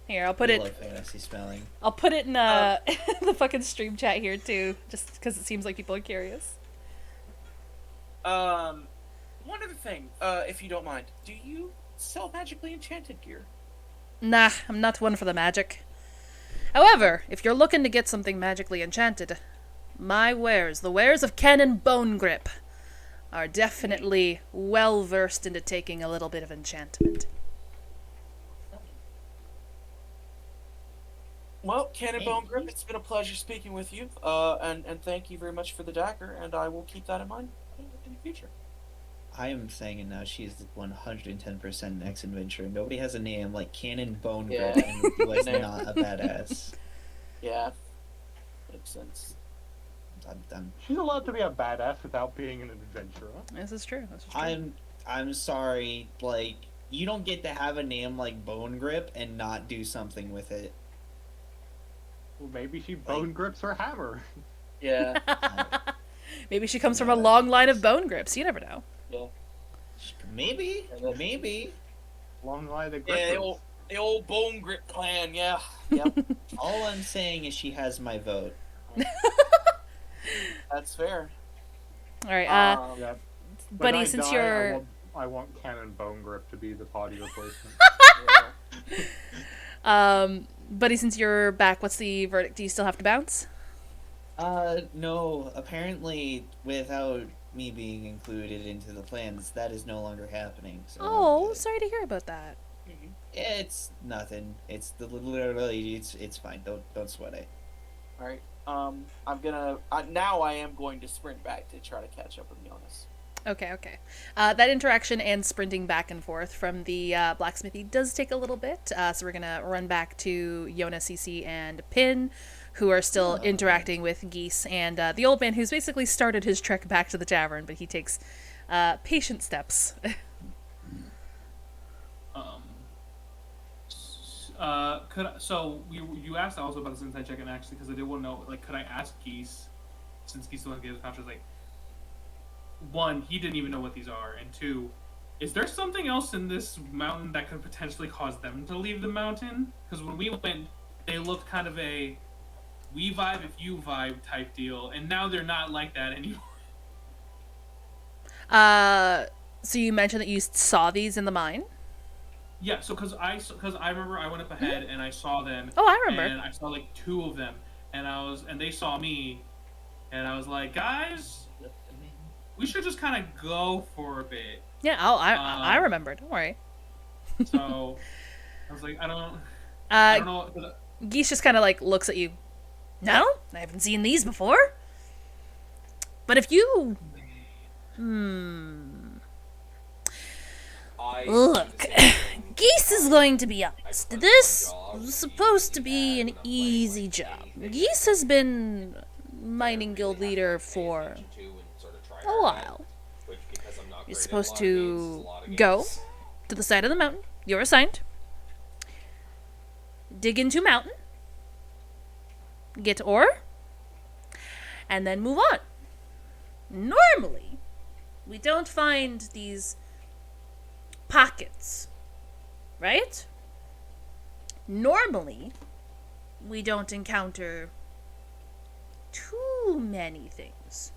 Here, I'll put I it. love fantasy spelling. I'll put it in the fucking stream chat here too, just because it seems like people are curious. One other thing, if you don't mind, do you sell magically enchanted gear? Nah, I'm not one for the magic. However, if you're looking to get something magically enchanted, my wares, the wares of Canon Bone Grip, are definitely well versed into taking a little bit of enchantment. Well, Cannon Bone Grip, it's been a pleasure speaking with you, and thank you very much for the dagger, and I will keep that in mind in the future. I am saying it now. She is 110% next adventure. Nobody has a name like Cannon Bone Grip Yeah. and was not a badass. Yeah, makes sense. I'm She's allowed to be a badass without being an adventurer. This is true. This is true. I'm sorry. Like, you don't get to have a name like Bone Grip and not do something with it. Well, maybe she bone grips her hammer. Yeah, Maybe she comes from a long line of bone grips. You never know. yeah. Maybe. Long line of Yeah, grippers. the old Bone Grip clan, yeah. Yep, All I'm saying is she has my vote. that's fair. All right, Yeah. When buddy, I since die, you're I want Cannon Bone Grip to be the party replacement. buddy, since you're back, what's the verdict? Do you still have to bounce? No. Apparently, without me being included into the plans, that is no longer happening. So Oh, sorry to hear about that. it's nothing. It's literally it's fine. Don't sweat it. All right. Now I am going to sprint back to try to catch up with Jonas. Okay. That interaction and sprinting back and forth from the blacksmithy does take a little bit, so we're gonna run back to Yona, CC, and Pin, who are still interacting with Geese and the old man who's basically started his trek back to the tavern, but he takes patient steps. You asked also about this inside check, and actually, because I did want to know, like, could I ask Geese, since Geese still has his pouches, like, one, he didn't even know what these are, and two, is there something else in this mountain that could potentially cause them to leave the mountain? Because when we went, they looked kind of a we vibe if you vibe type deal, and now they're not like that anymore. So you mentioned that you saw these in the mine? Yeah, so because I remember I went up ahead and I saw them. Oh, I remember. And I saw like two of them, and they saw me, and I was like, guys, we should just kind of go for a bit. Yeah, I remember. Don't worry. So I was like, I don't know. Geese just kind of like looks at you. No, I haven't seen these before. But if you, look, Geese is going to be honest. This was supposed to be an easy job. Geese has been mining guild leader for a while. You're supposed to go to the side of the mountain. You're assigned. Dig into mountain. Get ore. And then move on. Normally, we don't find these pockets, right? Normally, we don't encounter too many things.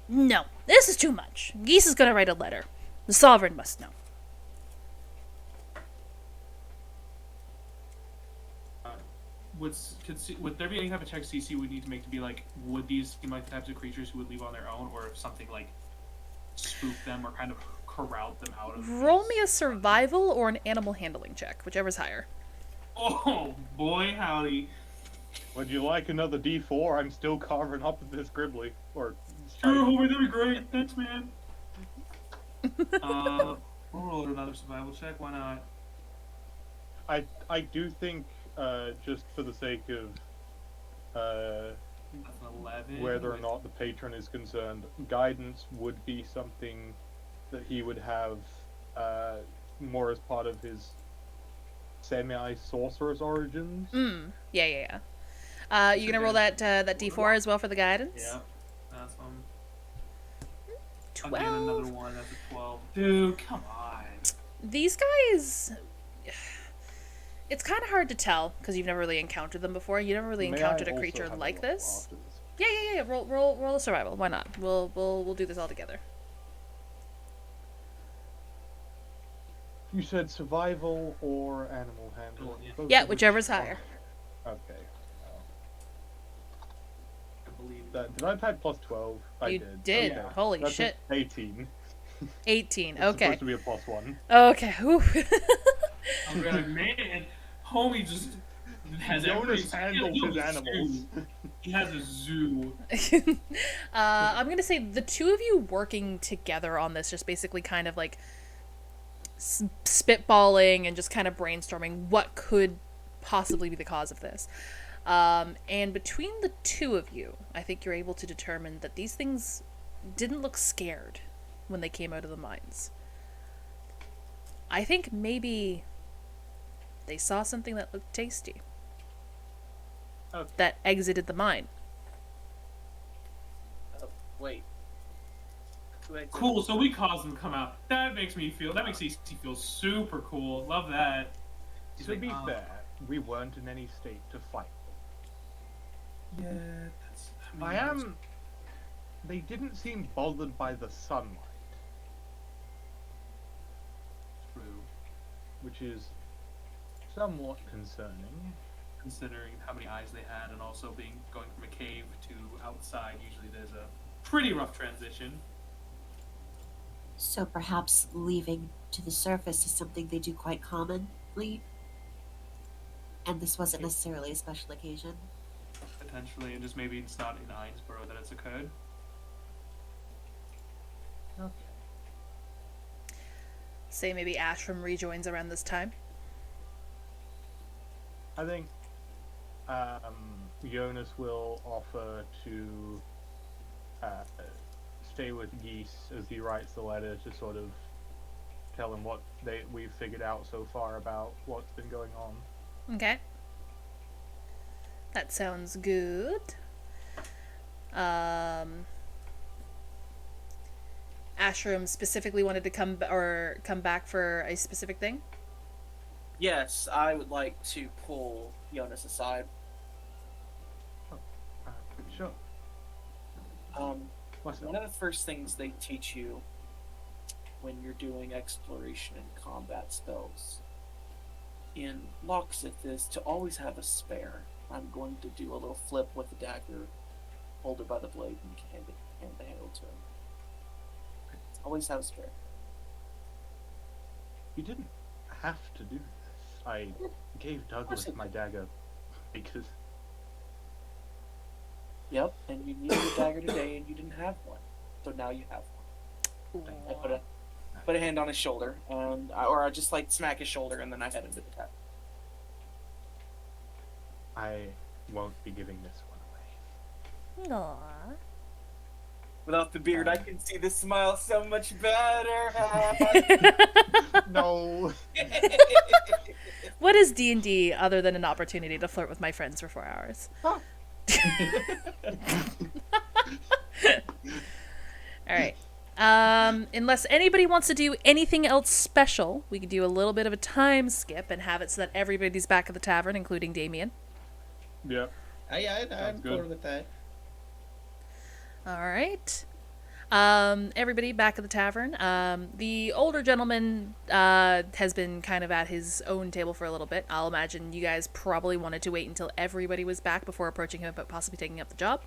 No, this is too much. Geese is gonna write a letter. The sovereign must know. Would there be any type of check CC we need to make to be like, would these seem like the types of creatures who would leave on their own, or if something like spooked them or kind of corralled them out of? Roll me a survival or an animal handling check, whichever's higher. Oh boy, howdy! Would you like another D4? I'm still carving up this gribbly. Or Oh, that'd be great. Thanks, man. We'll roll another survival check. Why not? I do think just for the sake of That's an 11. whether or not the patron is concerned, guidance would be something that he would have more as part of his semi-sorcerer's origins. Yeah. You gonna roll that D4 as well for the guidance? Yeah, that's one. 12. Again, another one. That's a 12. Dude, come on. These guys, it's kind of hard to tell because you've never really encountered them before. You never really May encountered I a also creature have a like roll this. after this? Yeah. Roll a survival. Why not? We'll do this all together. You said survival or animal handling? Yeah. Both Yeah, of which whichever's are- higher. Okay. I believe Did I type plus 12? I You did. did. Okay. Holy That's shit. 18. 18. It's Okay. supposed to be a plus 1. Okay. Whew. I'm like, man, homie just has every Jonas handles his animals. He has a zoo. I'm gonna say the two of you working together on this, just basically kind of like spitballing and just kind of brainstorming what could possibly be the cause of this. And between the two of you, I think you're able to determine that these things didn't look scared when they came out of the mines. I think maybe they saw something that looked tasty Okay. that exited the mine. Wait. Cool, so we caused him to come out. That makes AC feel super cool. Love that. He's To like, be "Oh, fair, we weren't in any state to fight. Yeah, that's. I am. They didn't seem bothered by the sunlight, True. which is somewhat concerning. Considering how many eyes they had, and also going from a cave to outside, usually there's a pretty rough transition. So perhaps leaving to the surface is something they do quite commonly, and this wasn't necessarily a special occasion. Potentially, and just maybe it's not in Einsborough that it's occurred. Okay. Say maybe Ashram rejoins around this time. I think Jonas will offer to stay with Geese as he writes the letter to sort of tell him what we've figured out so far about what's been going on. Okay. That sounds good. Ashram specifically wanted to come back for a specific thing. Yes, I would like to pull Jonas aside. Sure. What's One of the first things they teach you when you're doing exploration and combat spells in Locksith is to always have a spare. I'm going to do a little flip with the dagger, hold it by the blade, and hand the handle to him. Always have a spare. You didn't have to do this. I gave Douglas my dagger because Yep, and you needed a dagger today, and you didn't have one, so now you have one. I put a hand on his shoulder, and or I just like smack his shoulder, and then I head into the tap. I won't be giving this one away. Aww. Without the beard, I can see the smile so much better. No. What is D&D other than an opportunity to flirt with my friends for 4 hours? Alright. Unless anybody wants to do anything else special, we could do a little bit of a time skip and have it so that everybody's back at the tavern, including Damien. Yeah. I'm good. cool with that. Alright. Everybody back at the tavern. The older gentleman has been kind of at his own table for a little bit. I'll imagine you guys probably wanted to wait until everybody was back before approaching him about possibly taking up the job.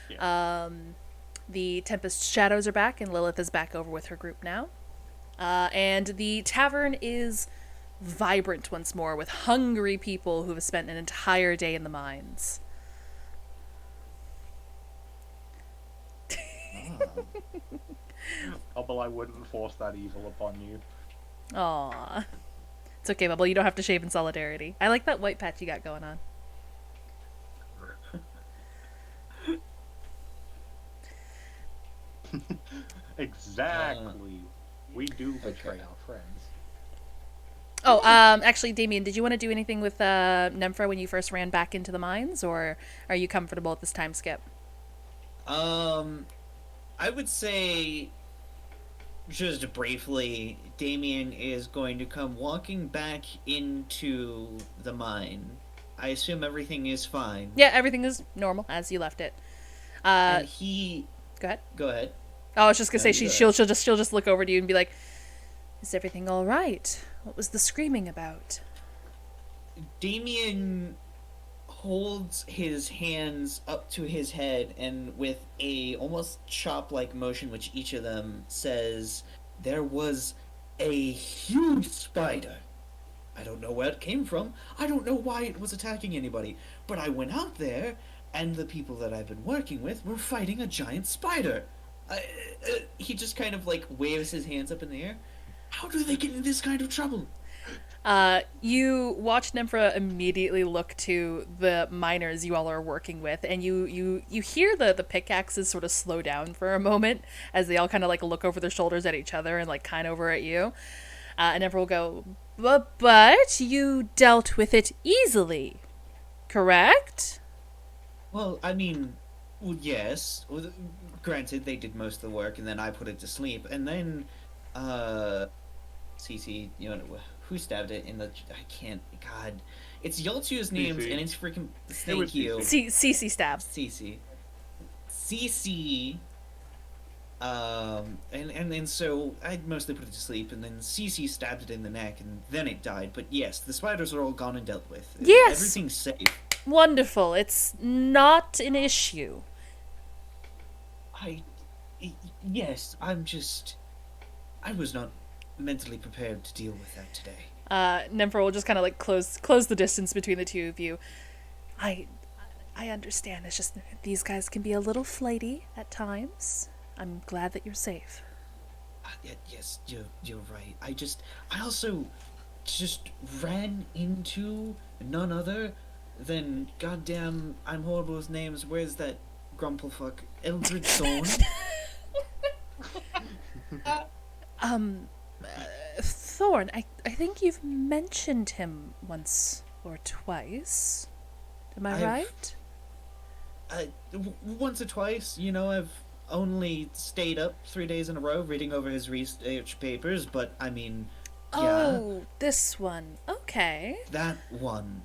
Yeah. The Tempest Shadows are back, and Lilith is back over with her group now. And the tavern is vibrant once more with hungry people who have spent an entire day in the mines. Although I wouldn't force that evil upon you. Aww. It's okay, Bubble. You don't have to shave in solidarity. I like that white patch you got going on. Exactly. We do betray our friends. Oh, actually, Damien, did you want to do anything with Nemphra when you first ran back into the mines, or are you comfortable at this time skip? I would say, just briefly, Damien is going to come walking back into the mine. I assume everything is fine. Yeah, everything is normal as you left it. And he... Go ahead. Go ahead. Oh, I was just gonna say you go she'll just look over to you and be like, "Is everything all right? What was the screaming about?" Damien holds his hands up to his head and with a almost chop-like motion which each of them says, "There was a huge spider. I don't know where it came from. I don't know why it was attacking anybody. But I went out there, and the people that I've been working with were fighting a giant spider." He just kind of, like, waves his hands up in the air. How do they get in this kind of trouble? You watch Nemphra immediately look to the miners you all are working with, and you hear the pickaxes sort of slow down for a moment as they all kind of, like, look over their shoulders at each other and, like, kind over at you. And Nemphra will go, but you dealt with it easily, correct? Well, I mean, well, yes. Well, granted, they did most of the work, and then I put it to sleep. And then, Cece, you know, who stabbed it in the... I can't... God. It's y'all two's names, and it's freaking... Thank you. Cece stabbed. Cece. Cece... and so I mostly put it to sleep, and then Cece stabbed it in the neck, and then it died. But yes, the spiders are all gone and dealt with. Yes! Everything's safe. Wonderful. It's not an issue. Yes, I'm just... I was not mentally prepared to deal with that today. Nemphra will just kind of, like, close the distance between the two of you. I understand. It's just these guys can be a little flighty at times. I'm glad that you're safe. Yes, you're right. I also just ran into none other than goddamn, I'm horrible with names. Where's that grumplefuck? Eldred Thorn? Thorn, I think you've mentioned him once or twice. Am I right? Once or twice. You know, I've only stayed up 3 days in a row reading over his research papers, but I mean, yeah. Oh, this one. Okay. That one.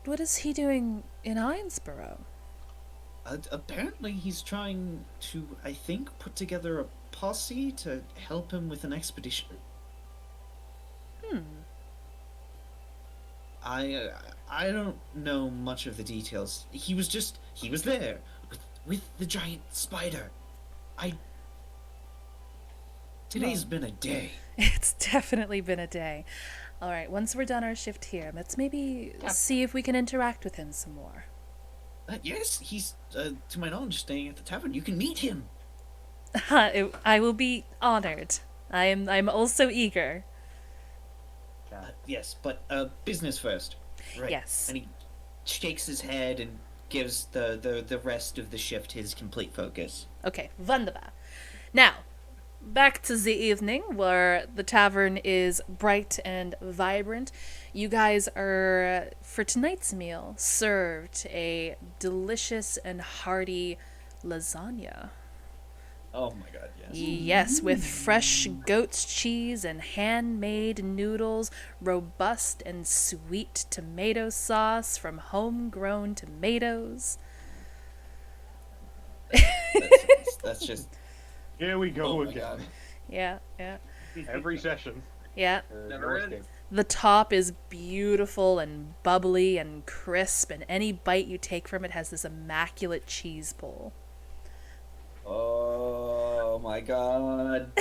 What is he doing in Inesborough? Apparently he's trying to, I think, put together a posse to help him with an expedition. I don't know much of the details. He was there with the giant spider. Today's been a day. It's definitely been a day. All right, once we're done our shift here, let's maybe see if we can interact with him some more. Yes, he's, to my knowledge, staying at the tavern. You can meet him. I will be honored. I'm also eager. Yes, but business first. Right. Yes. And he shakes his head and gives the rest of the shift his complete focus. Okay, wunderbar. Now, back to the evening where the tavern is bright and vibrant. You guys are, for tonight's meal, served a delicious and hearty lasagna. Oh my god, yes. Yes, with fresh goat's cheese and handmade noodles, robust and sweet tomato sauce from homegrown tomatoes. That's just... Here we go again. Yeah. Every session. Yeah. Never ends. The top is beautiful and bubbly and crisp, and any bite you take from it has this immaculate cheese pull. Oh my god.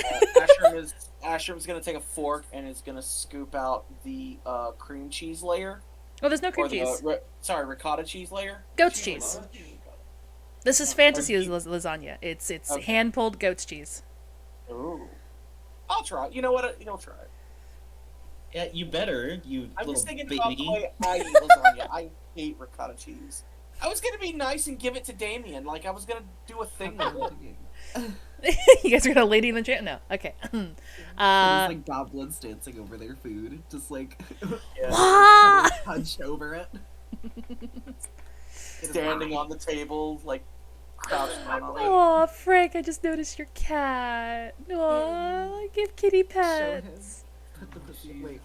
Ashram's gonna take a fork and is gonna scoop out the cream cheese layer. Oh, there's no cream cheese. Ricotta cheese layer. Goat's cheese. This is fantasy lasagna. It's Okay. hand-pulled goat's cheese. Ooh. I'll try it. You know what? Try it. Yeah, you better, you I'm little just thinking baby. about the way I eat lasagna. I hate ricotta cheese. I was gonna be nice and give it to Damien. Like I was gonna do a thing with it. You guys are gonna lady in the chat? No. Okay. There's like goblins dancing over their food, just like Wah! hunched over it. Standing on the table, like crouched on it. Oh, Frank, I just noticed your cat. Oh, give kitty pets. Put the pussy. Wait.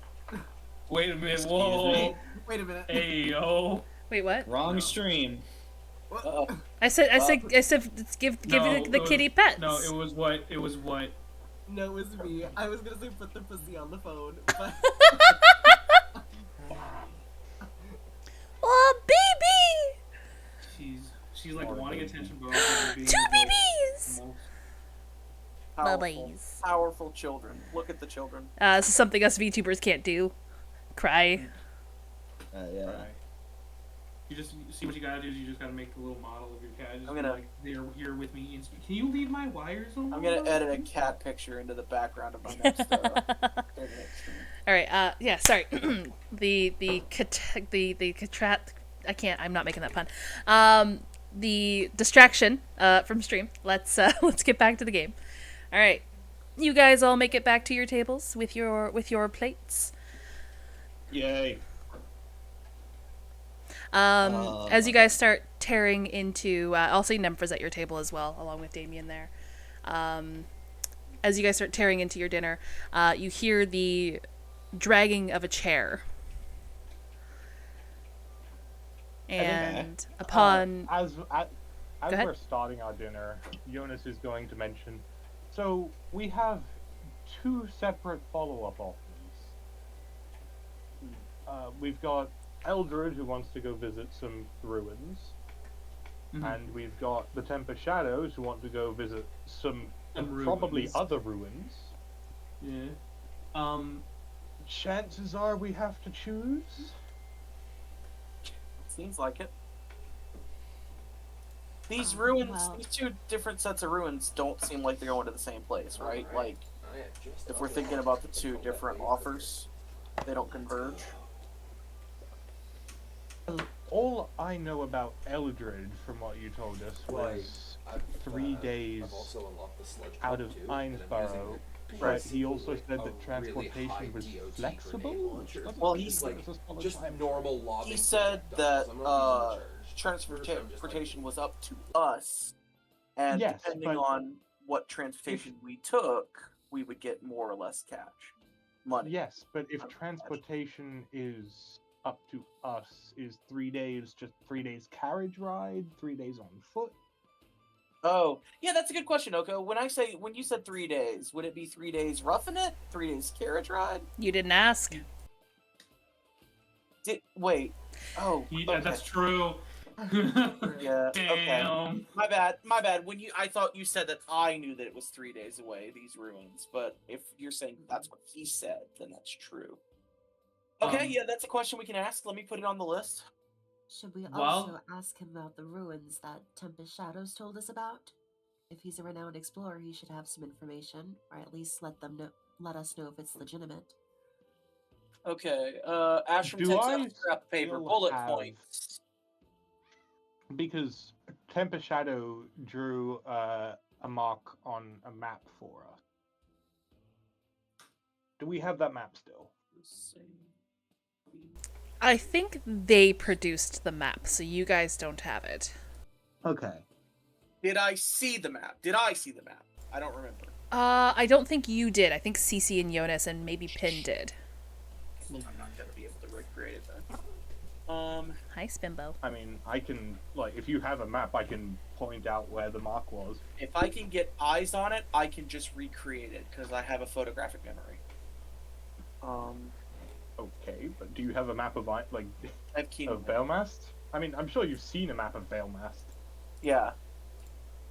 Wait a minute, Excuse whoa. me. Wait a minute. Hey, yo. Wait, what? Wrong stream. I said, let's give No, the it was- kitty pets. No, it was what? No, it was me. I was gonna say put the pussy on the phone, but Oh, baby! She's like wanting attention, but Two also being babies! Powerful, Bubbies. powerful children. Look at the children. This is something us VTubers can't do. Cry. Yeah. Right. You just see what you gotta do is you just gotta make the little model of your cat. Just I'm be gonna- like, they're here with me. Can you leave my wires alone? I'm gonna edit a cat picture into the background of my next. All right. Yeah. Sorry. the I can't. I'm not making that pun. The distraction from stream. Let's get back to the game. All right. You guys all make it back to your tables with your plates. Yay. As you guys start tearing into, I'll say Nympha's at your table as well, along with Damien there. As you guys start tearing into your dinner, you hear the dragging of a chair. And upon... as ahead. we're starting our dinner, Jonas is going to mention, so we have 2 separate follow-up offers. We've got Eldred, who wants to go visit some ruins, and we've got the Tempest Shadows, who want to go visit some probably ruins. other ruins. Yeah. Chances are we have to choose. Seems like it. These ruins, well. these 2 different sets of ruins don't seem like they're going to the same place, right? Like, if we're thinking about the 2 different offers, they don't converge. All I know about Eldred, from what you told us, was 3 days out of Ainsborough. But he also said that transportation was flexible. Well, he's just normal logging. He said that transportation was up to us, and Yes, depending but- on what transportation we took, we would get more or less money. Yes, but if transportation is up to us, is 3 days just 3 days carriage ride, 3 days on foot? Oh, yeah, that's a good question, Oko. When you said 3 days, would it be 3 days roughing it, 3 days carriage ride? You didn't ask. Wait. Oh, Yeah, okay. that's true. Yeah. Damn. Okay. My bad. I thought you said that I knew that it was 3 days away, these ruins. But if you're saying that's what he said, then that's true. Okay, yeah, that's a question we can ask. Let me put it on the list. Should we Well- also ask him about the ruins that Tempest Shadows told us about? If he's a renowned explorer, he should have some information, or at least let us know if it's legitimate. Okay, Ashram Do takes I out a scrap of paper, still bullet have- points. Because Tempest Shadow drew a mark on a map for us. Do we have that map still? I think they produced the map, so you guys don't have it. Okay. Did I see the map? I don't remember. I don't think you did. I think Cece and Jonas and maybe Pin did. I'm not gonna be able to recreate it then. Hi, Spimbo. I mean, I can, like, if you have a map, I can point out where the mark was. If I can get eyes on it, I can just recreate it because I have a photographic memory. Okay, but do you have a map of, like, I have keen. of Veilmast? I mean, I'm sure you've seen a map of Veilmast. Yeah.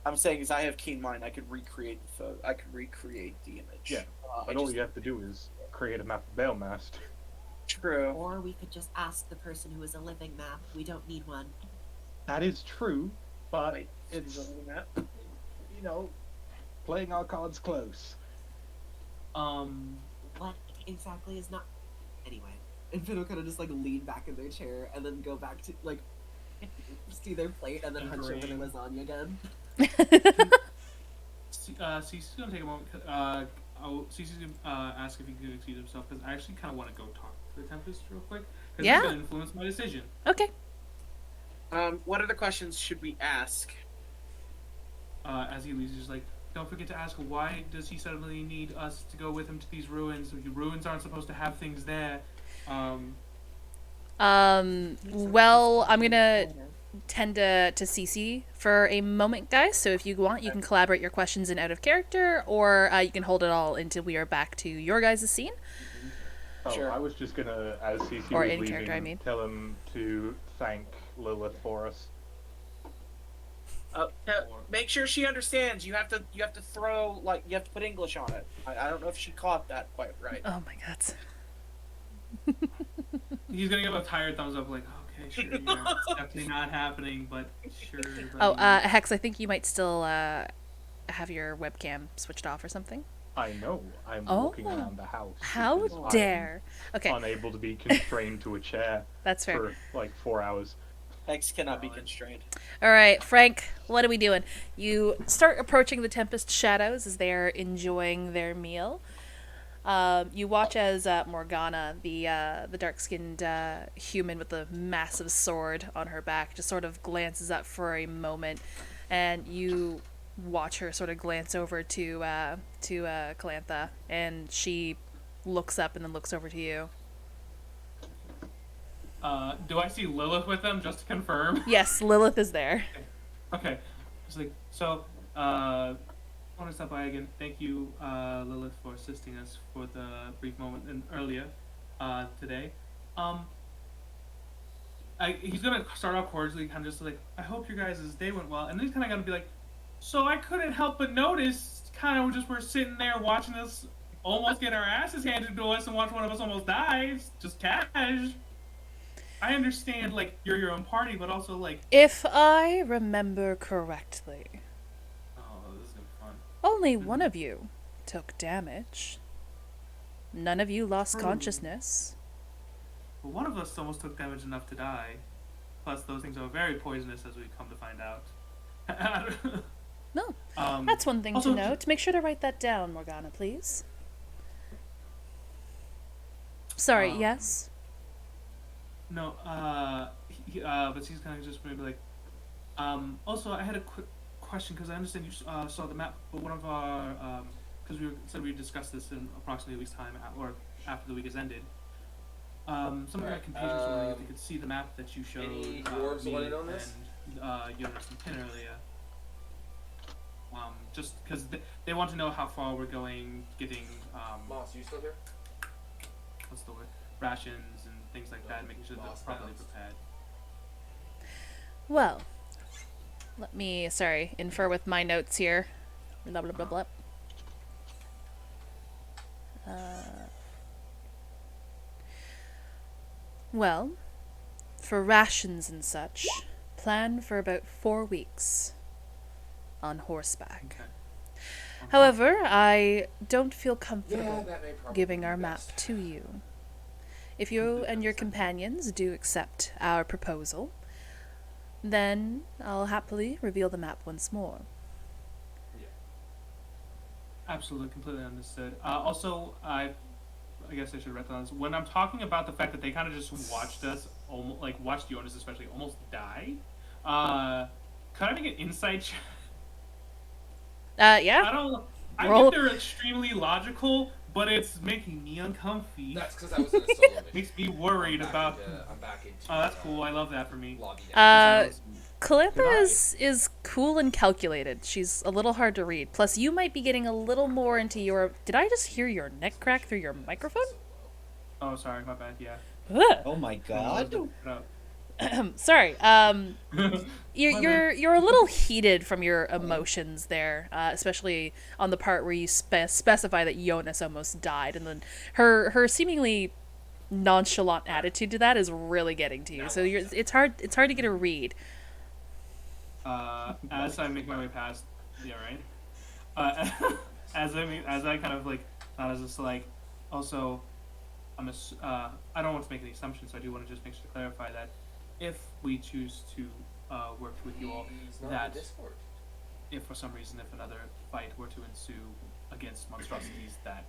I'm saying is I have keen mind. I could recreate the photo. I could recreate the image. Yeah, but all you have to do is create a map of Veilmast. True. Or we could just ask the person who is a living map. We don't need one. That is true, but Wait, it's, is it a map? you know, playing our cards close. What exactly is not? Anyway, and Fiddle kind of just like lean back in their chair and then go back to like see their plate and then hunch over their lasagna again. Cece's gonna take a moment. Cece's gonna ask if he can excuse himself because I actually kind of want to go talk to the Tempest real quick because Yeah. he's gonna influence my decision. Okay. What other questions should we ask? As he leaves, he's like, don't forget to ask why does he suddenly need us to go with him to these ruins? The ruins aren't supposed to have things there. Well, I'm gonna tend to Cece for a moment, guys. So if you want, you can collaborate your questions in out of character, or you can hold it all until we are back to your guys' scene. Oh, Sure. I was just gonna, as CC Or was in leaving, character, I mean. tell him to thank Lilith for us. Make sure she understands. You have to throw like you have to put English on it. I don't know if she caught that quite right. Oh my god. He's gonna give a tired thumbs up, like, okay, sure, yeah, it's definitely not happening, but sure. Oh, buddy." Hex, I think you might still have your webcam switched off or something. I know. I'm Oh. walking around the house. How because I'm dare? Okay, unable to be constrained to a chair that's fair. for like 4 hours. Hex cannot be constrained. All right, Frank, what are we doing? You start approaching the Tempest Shadows as they are enjoying their meal. You watch as Morgana, the dark-skinned human with the massive sword on her back, just sort of glances up for a moment, and you watch her sort of glance over to Calantha, and she looks up and then looks over to you. Do I see Lilith with them, just to confirm? Yes, Lilith is there. Okay. It's like, so, I want to stop by again. Thank you, Lilith, for assisting us for the brief moment earlier today. He's going to start off cordially, kind of just like, I hope your guys' day went well. And then he's kind of going to be like, so I couldn't help but notice, kind of just we're sitting there watching us almost get our asses handed to us and watch one of us almost die. Just cash. I understand, like, you're your own party, but also, like... If I remember correctly, Oh, this is going to be fun. only one of you took damage. None of you lost True. consciousness. Well, one of us almost took damage enough to die. Plus, those things are very poisonous, as we come to find out. No, that's one thing also, to note. Make sure to write that down, Morgana, please. Sorry, yes? No, but she's kind of just maybe like, also, I had a quick question, because I understand you saw the map, but one of our, because said we would discuss this in approximately a week's time, or after the week has ended. Some of our compatriots were wondering if they could see the map that you showed Any dwarves me wanted on this? and Jonas and Pin earlier. Just because they want to know how far we're going, getting, Moss, you still here? what's the word, rations and things like that, making sure that they're properly prepared. Well, let me, infer with my notes here. Blah, blah, blah, blah. Well, for rations and such, plan for about 4 weeks on horseback. Okay. However, I don't feel comfortable Yeah, that may probably giving be our best. map to you. If you and your companions do accept our proposal, then I'll happily reveal the map once more. Absolutely, completely understood. Also, I guess I should recognize when I'm talking about the fact that they kind of just watched us, almost like watched Jonas especially almost die. Can I make an insight check? Yeah. I don't. I Roll. think they're extremely logical, but it's making me uncomfy. That's because I was in a solo mission. Makes me worried I'm about. back into, Oh, that's cool. I love that for me. lobby now. Calantha is cool and calculated. She's a little hard to read. Plus, you might be getting a little more into your... Did I just hear your neck crack through your microphone? Oh, sorry, my bad. Yeah. Ugh. Oh my god. Sorry. You're a little heated from your emotions there, especially on the part where you specify that Jonas almost died, and then her seemingly nonchalant attitude to that is really getting to you. So it's hard to get a read. As I make my way past, yeah, right. As I kind of like, I was just like, also, I don't want to make any assumptions, so I do want to just make sure to clarify that if we choose to work with you all, He's not that in Discord. if for some reason, if another fight were to ensue against monstrosities, that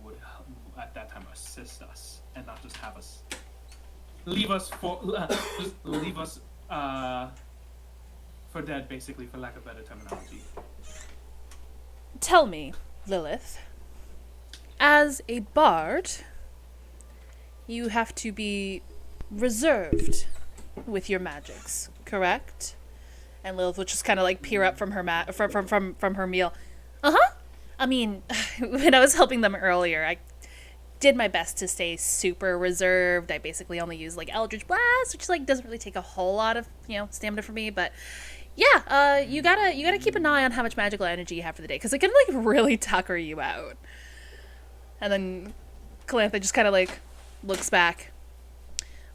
would at that time assist us and not just have us leave us for dead, basically, for lack of better terminology. Tell me, Lilith, as a bard, you have to be reserved with your magics, correct? And Lilith would just kind of like peer up from her from her meal. I mean, when I was helping them earlier, I did my best to stay super reserved. I basically only use like Eldritch Blast, which like doesn't really take a whole lot of stamina for me. But yeah, you gotta keep an eye on how much magical energy you have for the day, because it can like really tucker you out. And then Calantha just kind of like looks back.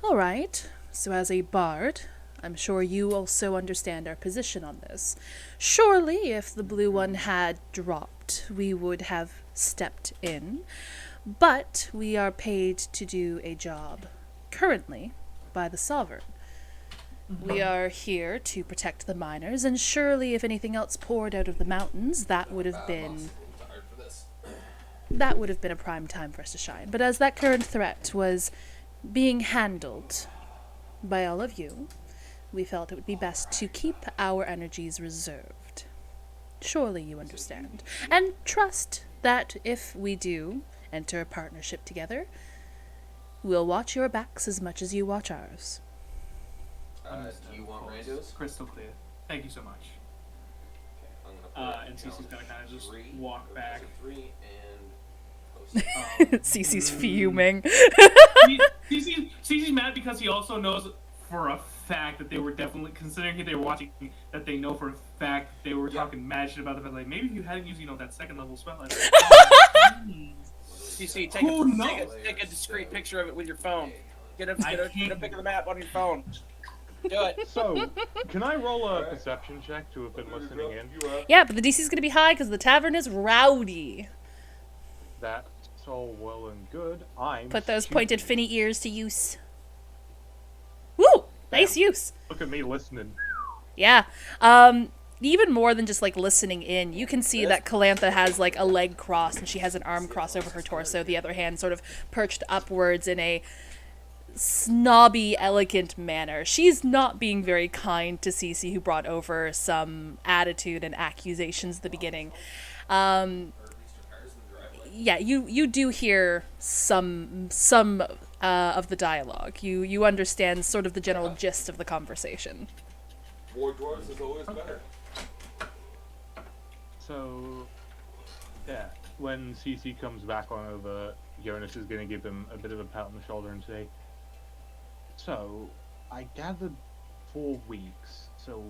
All right. So as a bard, I'm sure you also understand our position on this. Surely, if the blue one had dropped, we would have stepped in. But we are paid to do a job, currently, by the Sovereign. We are here to protect the miners, and surely if anything else poured out of the mountains, that would have been a prime time for us to shine. But as that current threat was being handled by all of you, we felt it would be best to keep our energies reserved. Surely you understand. And trust that if we do enter a partnership together, we'll watch your backs as much as you watch ours. Do you want randos? Crystal clear. Thank you so much. Okay, I'm gonna put And Cece's gonna kind of just three, walk back. 3 and post. Cece's fuming. Cece's mad because he also knows for a fact that they were definitely, considering they were watching, that they know for a fact that they were talking mad shit about the fact, like, maybe if you hadn't used, that second level spell. CC, take a discreet picture of it with your phone. Get a pic of the map on your phone. Do it. So, can I roll a perception check to have been listening in? Yeah, but the DC's gonna be high because the tavern is rowdy. That's all well and good. I'm Put those stupid. pointed finny ears to use. Woo! Nice use. Look at me listening. Yeah. Even more than just like listening in, you can see that Calantha has like a leg crossed and she has an arm crossed over her torso, the other hand sort of perched upwards in a snobby, elegant manner. She's not being very kind to Cece, who brought over some attitude and accusations at the beginning. Yeah, you do hear some of the dialogue. You understand sort of the general gist of the conversation. More dwarves is always better. So, yeah, when Cece comes back on over, Jonas is going to give him a bit of a pat on the shoulder and say, so, I gathered 4 weeks, so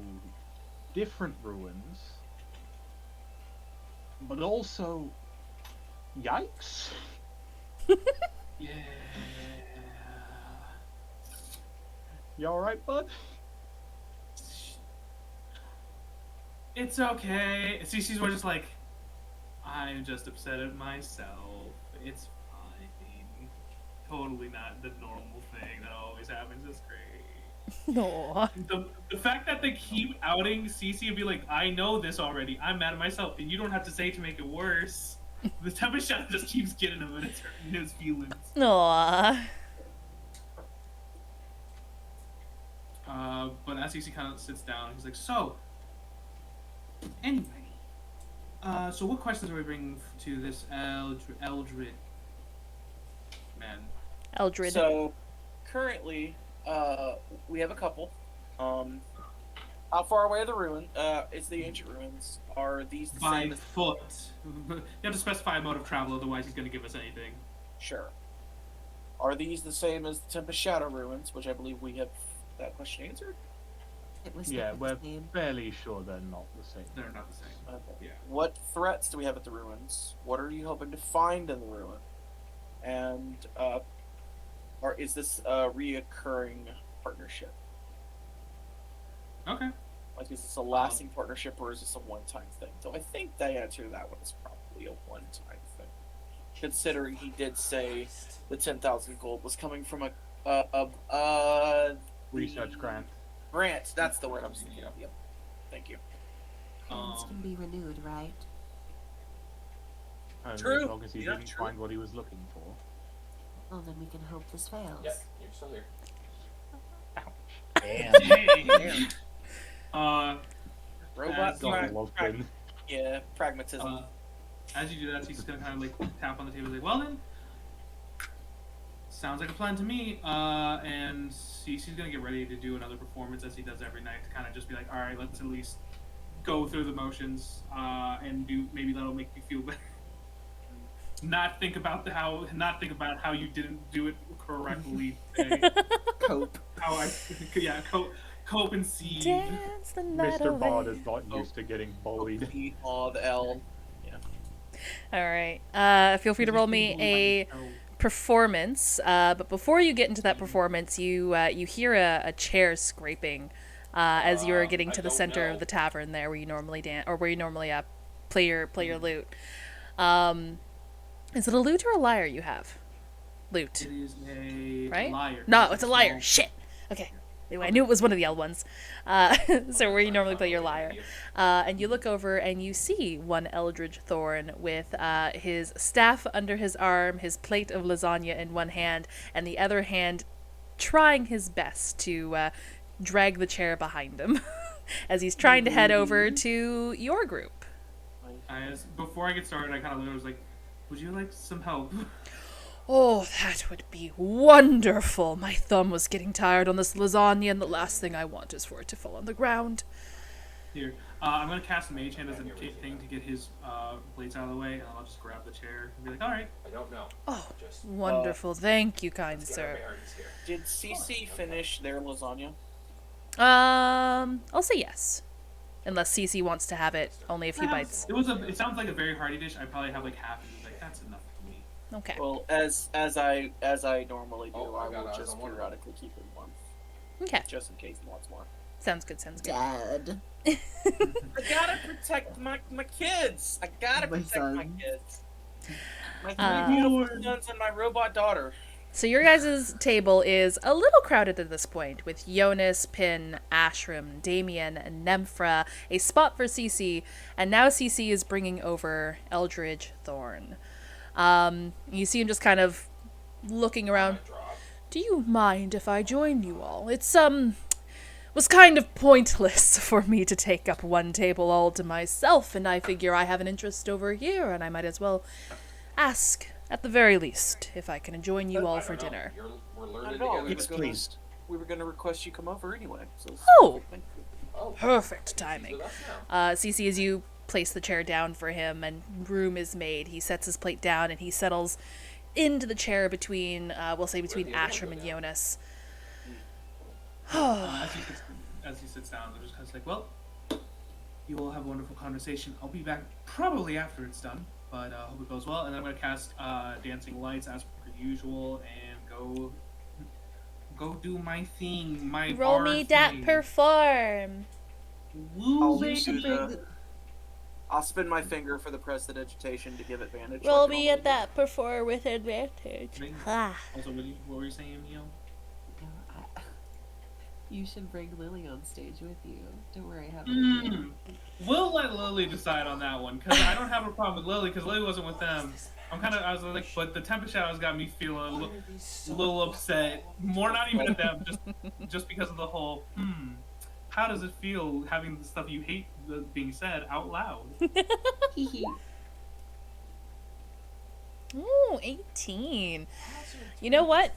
different ruins, but also, yikes. Yeah. You alright, bud? It's okay. Cece's more just like, I'm just upset at myself. It's fine. Totally not the normal thing that always happens. It's great. Aww. The fact that they keep outing Cece and be like, I know this already. I'm mad at myself, and you don't have to say it to make it worse. The Tempest Shadow just keeps getting him in his feelings. Aww. But as Cece kind of sits down, he's like, so, anyway, so what questions are we bringing to this Eldred man? Eldred. So, currently, we have a couple. How far away are the ruins? It's the ancient ruins. Are these the By same as... foot. You have to specify a mode of travel, otherwise he's going to give us anything. Sure. Are these the same as the Tempest Shadow ruins, which I believe we have that question answered? It was Yeah, not we're the same. fairly sure they're not the same. They're not the same. Okay. Yeah. What threats do we have at the ruins? What are you hoping to find in the ruin? And or is this a reoccurring partnership? Okay. Like, is this a lasting partnership, or is this a one-time thing? So I think the answer to that one is probably a one-time thing. considering he did say the 10,000 gold was coming from a Research the grant. Grant, that's the word I'm thinking of. Yep. Thank you. Grants can be renewed, right? Only True. as long as he Yeah, didn't true. find what he was looking for. Well, then we can hope this fails. Yep, you're still here. Damn. Robot God, love him. yeah, pragmatism. As you do that, she's gonna kind of like tap on the table, like, well then, sounds like a plan to me. And she's gonna get ready to do another performance as he does every night to kind of just be like, all right, let's at least go through the motions, and maybe that'll make you feel better. Not think about how you didn't do it correctly today. Cope. Cope and see. Dance the night Mr. Bard away. is not used to getting bullied. The L. All right. Feel free to roll me a performance. But before you get into that performance, you hear a chair scraping as you are getting to the center of the tavern there, where you normally dance or where you normally play your lute. Is it a lute or a lyre you have? Lute. It is a right? lyre. No, it's a lyre. Shit. Okay. Anyway, I knew it was one of the L ones. So where you normally play your lyre. And you look over and you see one Eldridge Thorn with his staff under his arm, his plate of lasagna in one hand, and the other hand trying his best to drag the chair behind him as he's trying to head over to your group. Before I get started, I kind of was like, would you like some help? Oh, that would be wonderful. My thumb was getting tired on this lasagna, and the last thing I want is for it to fall on the ground. Here, I'm going to cast Mage Hand as a thing to get his plates out of the way, and I'll just grab the chair and be like, alright. I don't know. Oh, wonderful. Thank you, kind sir. Did CC finish their lasagna? I'll say yes. Unless Cece wants to have it only a few bites. It sounds like a very hearty dish. I probably have like half and it's like, that's enough for me. Okay. Well, as I normally do, I will just periodically keep it warm. Okay. Just in case he wants more. Sounds good, sounds good. Dad. I gotta protect my kids. I gotta My protect my sons. kids. My three beautiful sons and my robot daughter. So your guys' table is a little crowded at this point, with Jonas, Pin, Ashram, Damien, and Nemphra, a spot for Cece, and now Cece is bringing over Eldridge Thorn. You see him just kind of looking around. Do you mind if I join you all? It's, was kind of pointless for me to take up one table all to myself, and I figure I have an interest over here, and I might as well ask, at the very least, if I can join you all for dinner. We're Not learning at all. together. Yes, please. We were gonna request you come over anyway. So Oh! thank you. Oh, Perfect timing. so that's now. Cece, as you place the chair down for him and room is made, he sets his plate down and he settles into the chair between, we'll say between Ashram and Jonas. As he sits down, they're just kind of like, well, you all have a wonderful conversation. I'll be back probably after it's done, but hope it goes well. And then I'm going to cast Dancing Lights as per usual and go do my thing, my Roll bar me that thing. perform. Woo, You should, baby. I'll spin my finger for the prestidigitation to give advantage. Roll like me normal. at that perform with advantage. Bing. Ah. Also, what were you saying, Neil? You should bring Lily on stage with you. Don't worry, I have an idea. We'll let Lily decide on that one, because I don't have a problem with Lily, because Lily wasn't with them. I was like, but the Tempest Shadows got me feeling a little upset. More not even at them, just because of the whole, how does it feel having the stuff you hate being said out loud? Ooh, 18. You know what?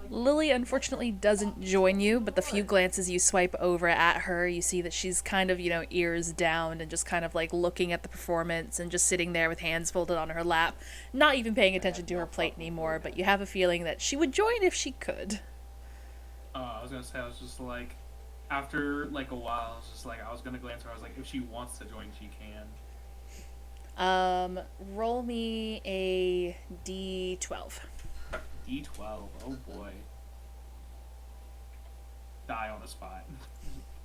Lily unfortunately doesn't join you, but the few glances you swipe over at her, you see that she's kind of, ears down and just kind of like looking at the performance and just sitting there with hands folded on her lap, not even paying attention to her plate anymore, but you have a feeling that she would join if she could. I was gonna say, I was just like, after like a while, I was just like, I was gonna glance at her, I was like, if she wants to join, she can. Roll me a D12. D12, oh boy. Die on the spot.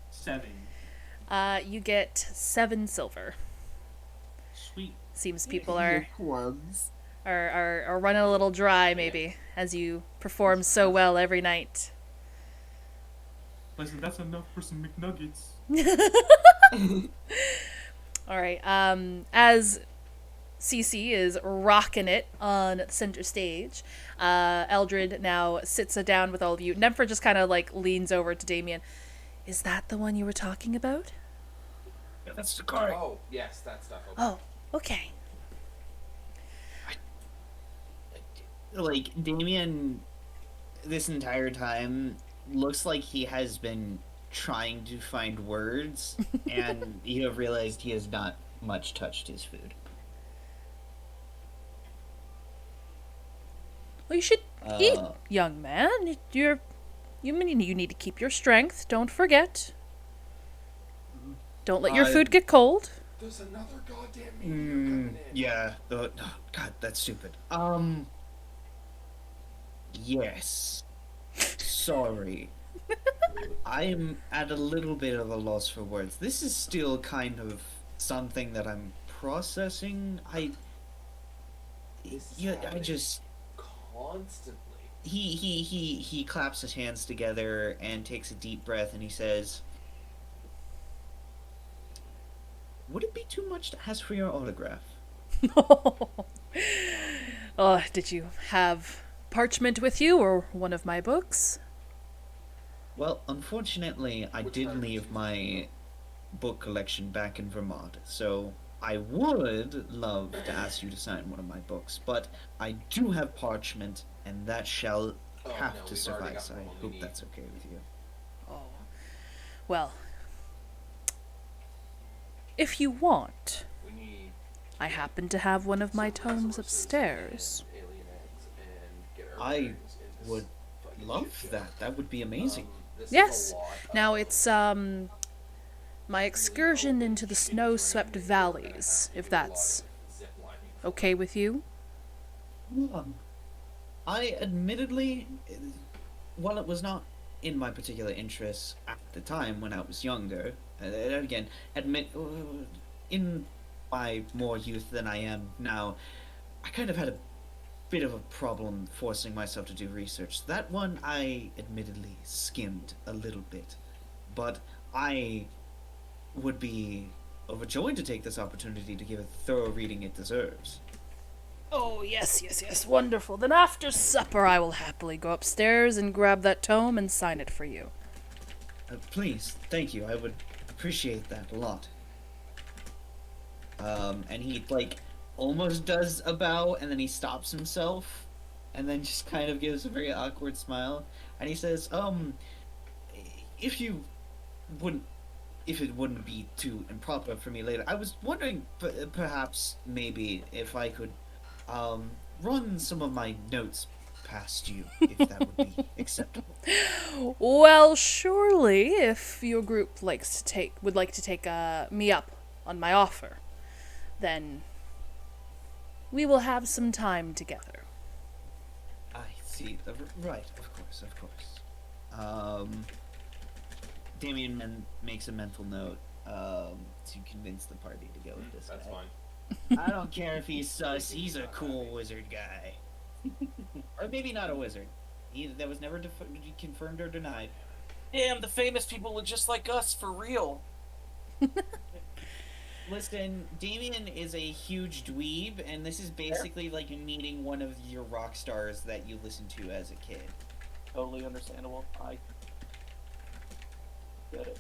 7. You get 7 silver. Sweet. Seems people are Plums. are running a little dry, maybe, as you perform so well every night. Listen, that's enough for some McNuggets. All right. As Cece is rocking it on the center stage, Eldred now sits down with all of you. Nemphra just kind of like leans over to Damien. Is that the one you were talking about? Yeah, that's the car. Oh, yes, that stuff. Okay. Oh, okay. Like, Damien, this entire time, looks like he has been trying to find words, and you have realized he has not much touched his food. Well, you should eat, young man. You need to keep your strength. Don't forget. Don't let your food get cold. There's another goddamn meteor coming in. Yeah. Oh, God, that's stupid. Yes. Sorry. I'm at a little bit of a loss for words. This is still kind of something that I'm processing. Constantly. He claps his hands together and takes a deep breath, and he says, "Would it be too much to ask for your autograph?" Oh, did you have parchment with you or one of my books? Well, unfortunately, I did leave my book collection back in Vermont, so I would love to ask you to sign one of my books, but I do have parchment, and that shall have to suffice. I hope that's okay with you. Oh. Well, if you want, I happen to have one of my tomes upstairs. I would love that. That would be amazing. Yes. Now it's my excursion into the snow-swept valleys, if that's okay with you. I admittedly, while it was not in my particular interests at the time when I was younger, again, in my more youth than I am now, I kind of had a bit of a problem forcing myself to do research. That one I admittedly skimmed a little bit, but I would be overjoyed to take this opportunity to give it the thorough reading it deserves. Oh, yes, wonderful. Then after supper I will happily go upstairs and grab that tome and sign it for you. Please, thank you. I would appreciate that a lot. And he, like, almost does a bow, and then he stops himself, and then just kind of gives a very awkward smile, and he says, if it wouldn't be too improper for me later, I was wondering, perhaps, maybe, if I could, run some of my notes past you, if that would be acceptable. Well, surely, if your group would like to take me up on my offer, then we will have some time together. I see. Right, of course. Damien makes a mental note to convince the party to go with this guy. That's fine. I don't care if he's sus. He's a cool wizard guy. Or maybe not a wizard. That was never confirmed or denied. Damn, the famous people are just like us, for real. Listen, Damien is a huge dweeb, and this is basically like meeting one of your rock stars that you listened to as a kid. Totally understandable. I get it.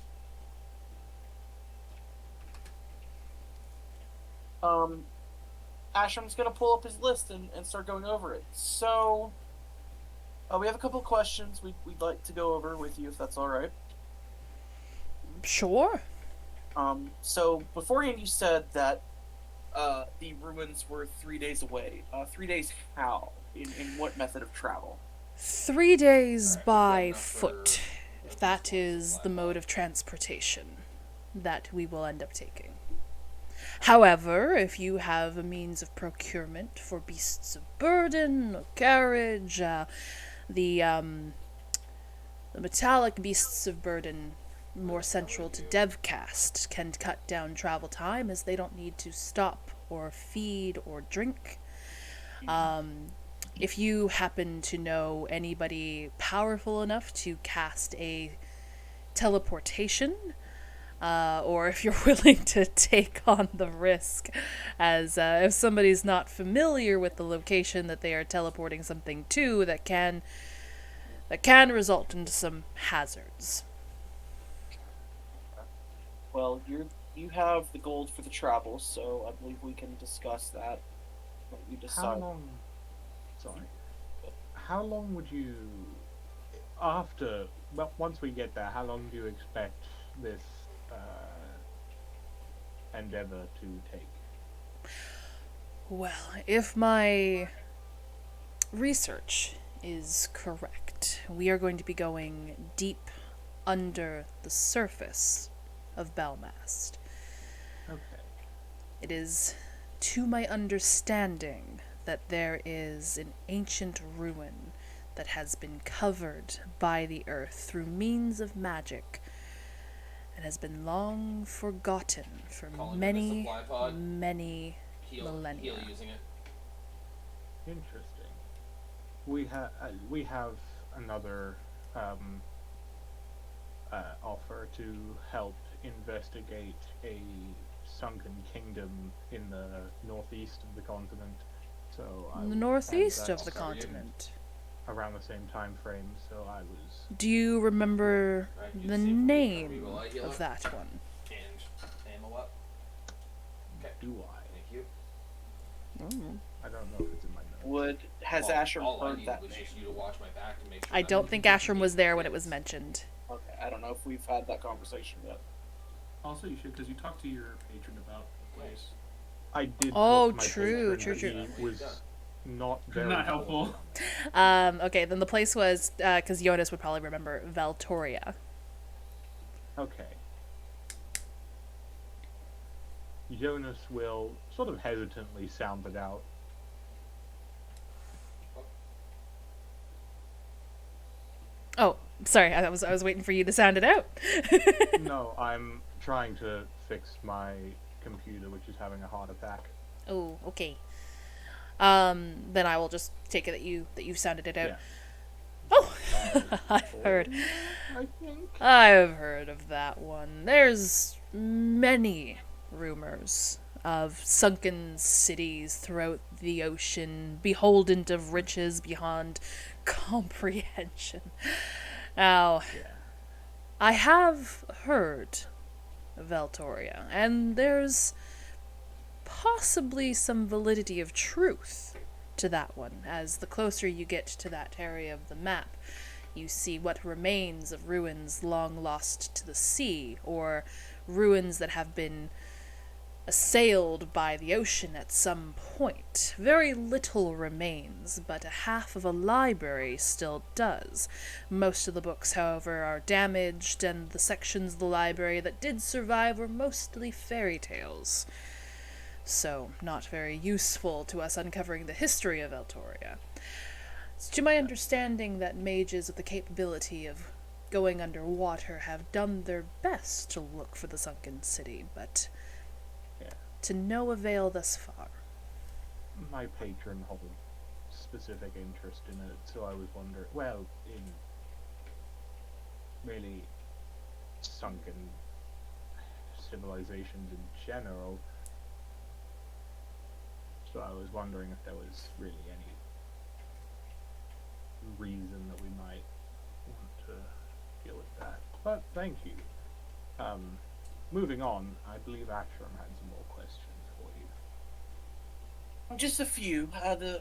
Ashram's gonna pull up his list and start going over it. So, we have a couple of questions we'd like to go over with you, if that's all right. Sure. So beforehand you said that the ruins were 3 days away. 3 days how? In what method of travel? 3 days by foot, if that is the mode of transportation that we will end up taking. However, if you have a means of procurement for beasts of burden, or carriage, the metallic beasts of burden more central to Devcast can cut down travel time as they don't need to stop or feed or drink. If you happen to know anybody powerful enough to cast a teleportation, or if you're willing to take on the risk, as if somebody's not familiar with the location that they are teleporting something to, that can result into some hazards. Well, you have the gold for the travel, so I believe we can discuss that when you decide. How long? Sorry. How long would you, once we get there, how long do you expect this endeavor to take? Well, if my research is correct, we are going to be going deep under the surface of Belmast. Okay. It is to my understanding that there is an ancient ruin that has been covered by the earth through means of magic and has been long forgotten for Calling it a many, supply pod. many Heal millennia. using it. Interesting. We have another offer to help investigate a sunken kingdom in the northeast of the continent. So In the northeast and of the that's continent. around the same time frame. So I was. Do you remember Right, you the see if we can name reroll I heal of it. that one? And ammo up. Okay. Do I? Thank you. I don't know if it's in my notes. Has All Ashram I heard needed that was name? just you to watch my back to make sure. I that don't think Ashram was there when it was mentioned. Okay, I don't know if we've had that conversation yet. Also, you should, because you talked to your patron about the place. I did. Oh, talk to my true, patron, true, but true. He was not very Not helpful. Okay, then the place was, because Jonas would probably remember, Valtoria. Okay. Jonas will sort of hesitantly sound it out. Oh, sorry, I was waiting for you to sound it out. No, I'm trying to fix my computer, which is having a heart attack. Oh, okay. Then I will just take it that you sounded it out. Yeah. Oh, I've heard. I think. I've heard of that one. There's many rumors of sunken cities throughout the ocean, beholden to riches beyond comprehension. Now, Yeah. I have heard of Valtoria, and there's possibly some validity of truth to that one, as the closer you get to that area of the map, you see what remains of ruins long lost to the sea, or ruins that have been assailed by the ocean at some point. Very little remains, but a half of a library still does. Most of the books, however, are damaged, and the sections of the library that did survive were mostly fairy tales. So, not very useful to us uncovering the history of Eltoria. It's to my understanding that mages with the capability of going underwater have done their best to look for the sunken city, but to no avail thus far. My patron holds specific interest in it, so I was wondering, well, in really sunken civilizations in general. So I was wondering if there was really any reason that we might want to deal with that. But thank you. Moving on, I believe Ashram had some more questions for you. Just a few.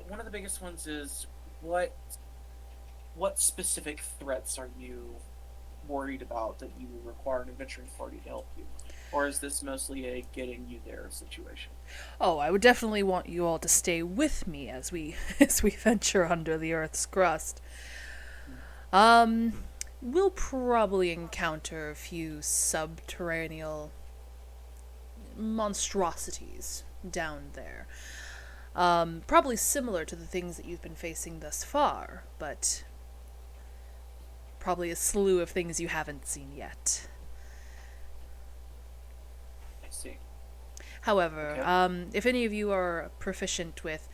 One of the biggest ones is what specific threats are you worried about that you require an adventuring party to help you, or is this mostly a getting you there situation? Oh, I would definitely want you all to stay with me as we venture under the Earth's crust. We'll probably encounter a few subterranean monstrosities down there. Probably similar to the things that you've been facing thus far, but probably a slew of things you haven't seen yet. I see. However, Okay. if any of you are proficient with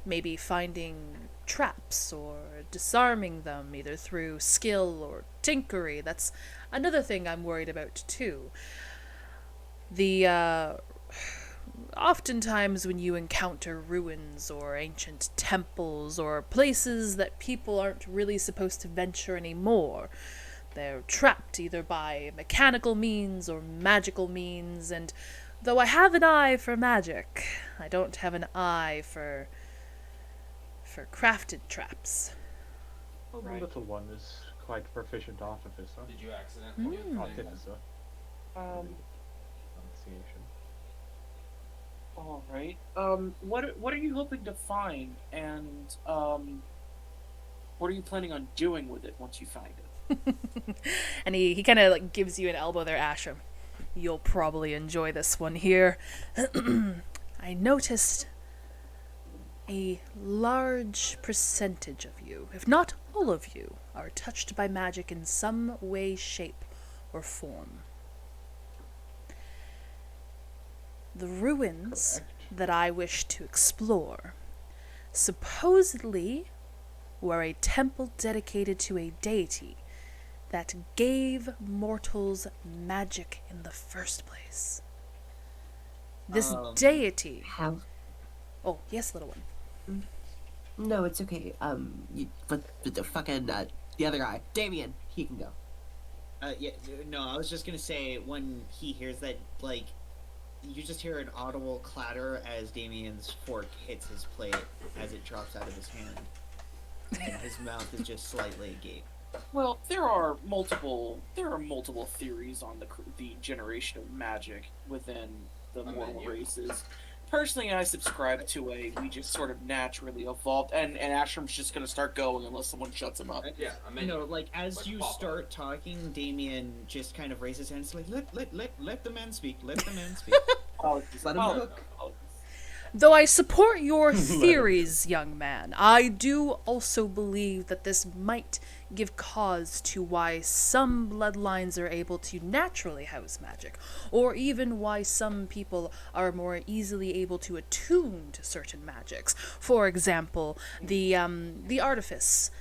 maybe finding traps or disarming them, either through skill or tinkery, that's another thing I'm worried about too. The oftentimes when you encounter ruins or ancient temples or places that people aren't really supposed to venture anymore, they're trapped either by mechanical means or magical means, and though I have an eye for magic, I don't have an eye for crafted traps. Well, the Right. little one is quite a proficient artificer. Did you accidentally Hmm. Artificer. Pronunciation. All right. What are you hoping to find, and what are you planning on doing with it once you find it? And he kind of like gives you an elbow there, Ashram. You'll probably enjoy this one here. I noticed a large percentage of you, if not all of you, are touched by magic in some way, shape, or form. The ruins Correct. that I wish to explore supposedly were a temple dedicated to a deity that gave mortals magic in the first place. This deity. Have Oh, yes, little one. no, it's okay. But the fucking the other guy, Damien, he can go. Yeah, no, I was just gonna say when he hears that, like, you just hear an audible clatter as Damien's fork hits his plate as it drops out of his hand, and his mouth is just slightly agape. Well, there are multiple theories on the generation of magic within the mortal races. Personally, I subscribe to we just sort of naturally evolved, and Ashram's just gonna start going unless someone shuts him up. Yeah, I mean, You know, like, as like you Papa. start talking, Damien just kind of raises his hands like, let the man speak, let the man speak. Apologies. Let him Oh, cook. apologies. Though I support your theories, young man, I do also believe that this might give cause to why some bloodlines are able to naturally house magic, or even why some people are more easily able to attune to certain magics. For example, the artifice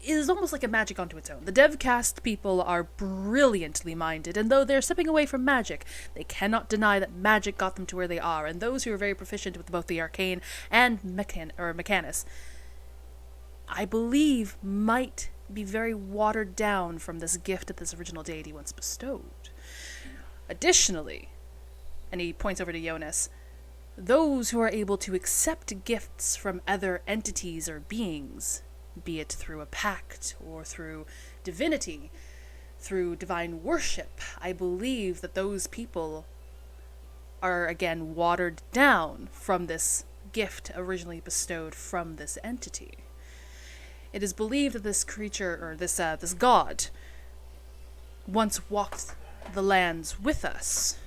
is almost like a magic unto its own. The DevCast people are brilliantly minded, and though they're stepping away from magic, they cannot deny that magic got them to where they are, and those who are very proficient with both the arcane and mechanus, I believe might be very watered down from this gift that this original deity once bestowed. Additionally, and he points over to Jonas, those who are able to accept gifts from other entities or beings, be it through a pact or through divinity, through divine worship, I believe that those people are again watered down from this gift originally bestowed from this entity. It is believed that this creature, or this god, once walked the lands with us,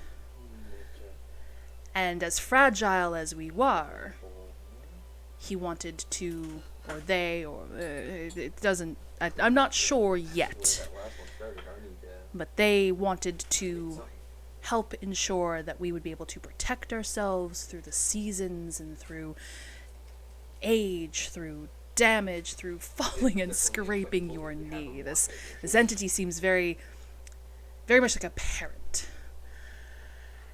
and as fragile as we were, he wanted to, or they, or it doesn't, I'm not sure yet, but they wanted to help ensure that we would be able to protect ourselves through the seasons and through age, through damage, through falling and scraping your knee. This entity seems very, very much like a parent.